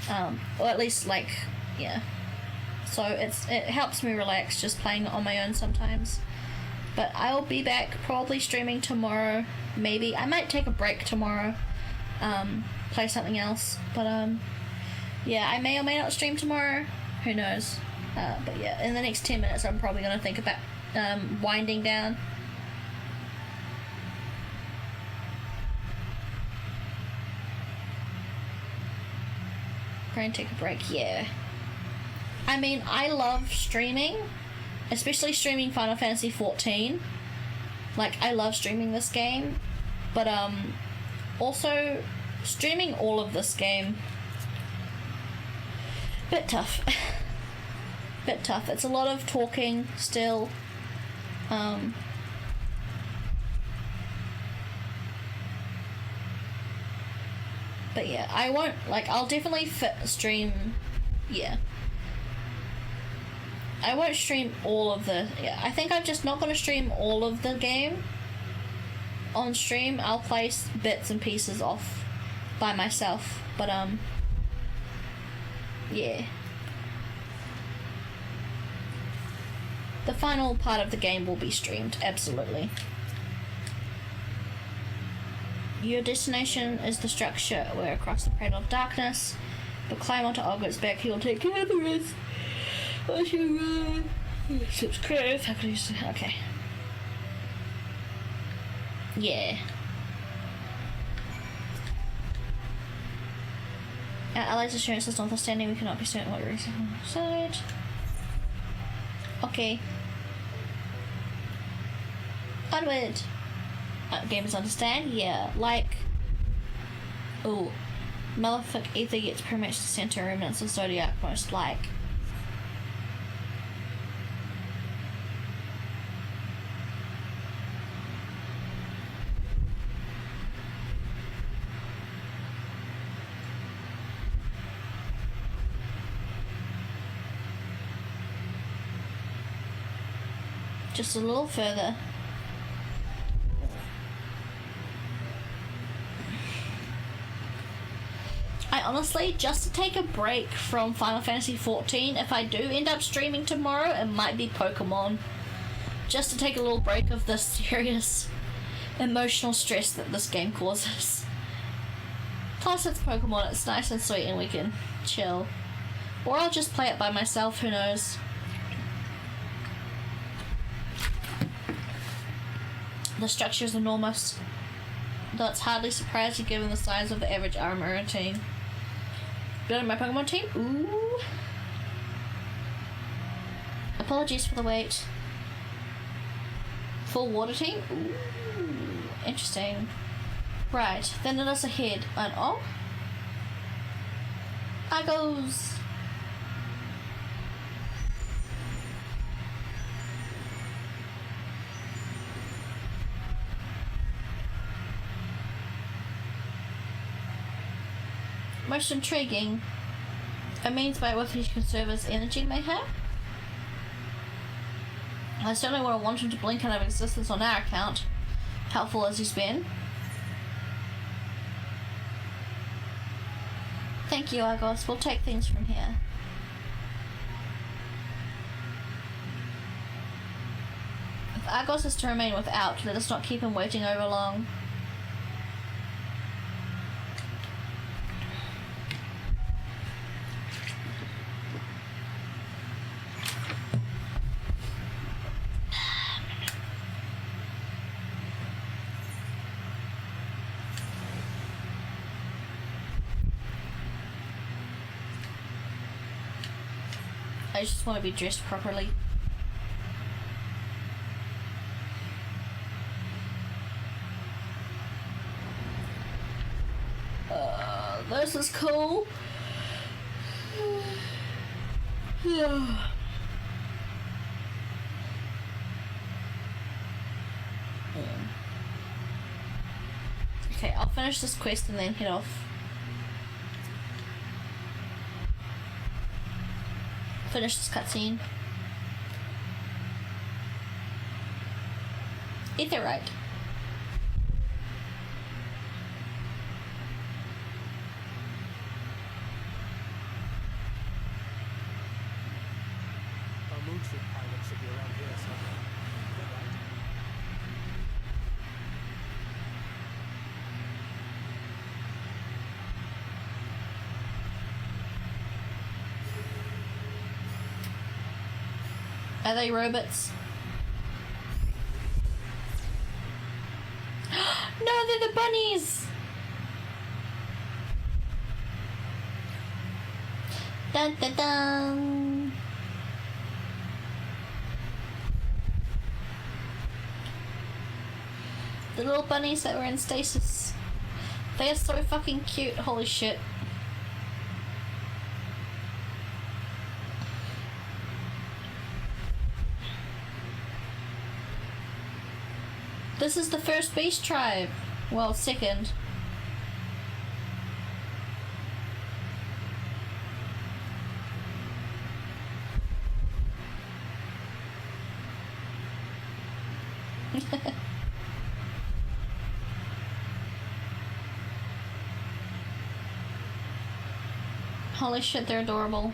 Or at least, like, yeah. So it helps me relax just playing it on my own sometimes. But I'll be back probably streaming tomorrow. Maybe I might take a break tomorrow, play something else. But yeah, I may or may not stream tomorrow. Who knows? But yeah, in the next 10 minutes, I'm probably gonna think about winding down. Going to take a break. Yeah. I mean, I love streaming, especially streaming Final Fantasy XIV. Like, I love streaming this game, but also streaming all of this game, bit tough. Bit tough. It's a lot of talking still. But yeah, I won't, like, I'll definitely stream, yeah. I won't stream all of the, yeah, I think I'm just not going to stream all of the game on stream. I'll play bits and pieces off by myself, but, yeah. The final part of the game will be streamed, absolutely. Your destination is the structure where across the Cradle of Darkness, but climb onto Ogret's back, he will take care of the rest. As you run, subscribe. Okay. Yeah. Our allies' assurance is notwithstanding, we cannot be certain what reason on our side. Okay. Onward. Gamers understand? Yeah. Like. Oh. Malefic Ether gets permits to center remnants of Zodiac most like. Just a little further. I honestly, just to take a break from Final Fantasy XIV, if I do end up streaming tomorrow, it might be Pokemon. Just to take a little break of the serious emotional stress that this game causes. Plus it's Pokemon, it's nice and sweet and we can chill. Or I'll just play it by myself, who knows. The structure is enormous, though it's hardly surprising given the size of the average armor team. Building my Pokemon team? Ooh. Apologies for the wait. Full water team? Ooh. Interesting. Right, then it is ahead. And oh. Argos! Most intriguing. A means by which he can serve as energy mayhap? I certainly would have wanted him to blink out of existence on our account, helpful as he's been. Thank you, Argos. We'll take things from here. If Argos is to remain without, let us not keep him waiting over long. I just want to be dressed properly. This is cool. Yeah. Okay, I'll finish this quest and then head off. Finish this cutscene. Aetheryte. ship pilot should be around here somewhere. Is that right? Are they robots? No, they're the bunnies! Dun dun dun! The little bunnies that were in stasis. They are so fucking cute, holy shit. This is the first beast tribe. Well, second. Holy shit, they're adorable.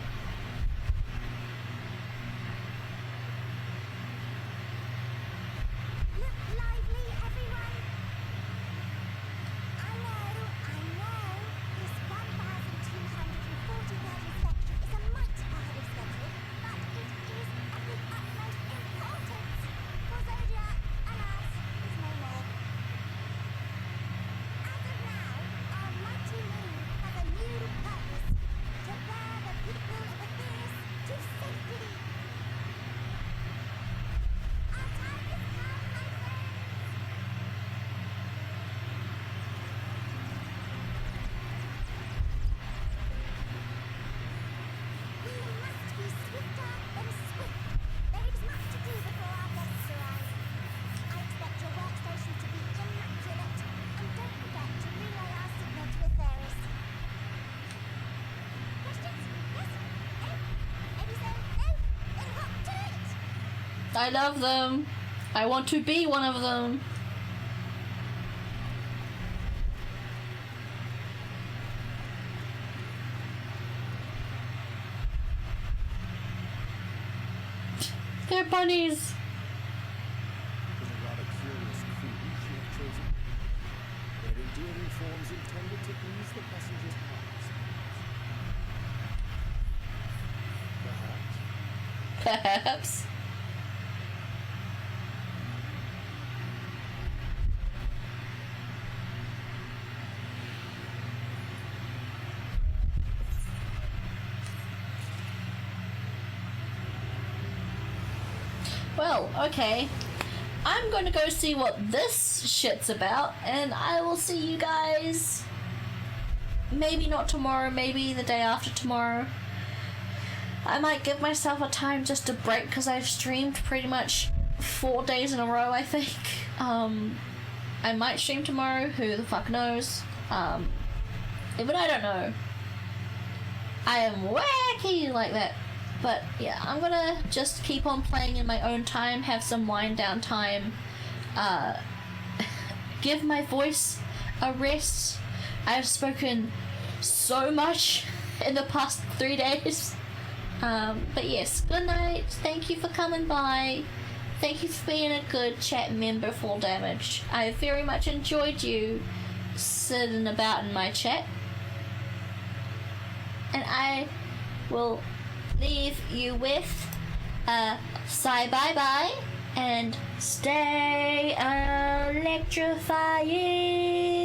I love them. I want to be one of them. They're bunnies. It was a rather curious crew she had chosen. Their endearing forms intended to ease the passengers' hearts. Perhaps. Well, okay. I'm going to go see what this shit's about, and I will see you guys maybe not tomorrow, maybe the day after tomorrow. I might give myself a time just to break because I've streamed pretty much 4 days in a row, I think. I might stream tomorrow, who the fuck knows. But I don't know. I am wacky like that. But yeah, I'm gonna just keep on playing in my own time, have some wind down time, give my voice a rest. I've spoken so much in the past 3 days. But yes, good night. Thank you for coming by. Thank you for being a good chat member, Full Damage. I very much enjoyed you sitting about in my chat. And I will leave you with say bye bye and stay electrifying.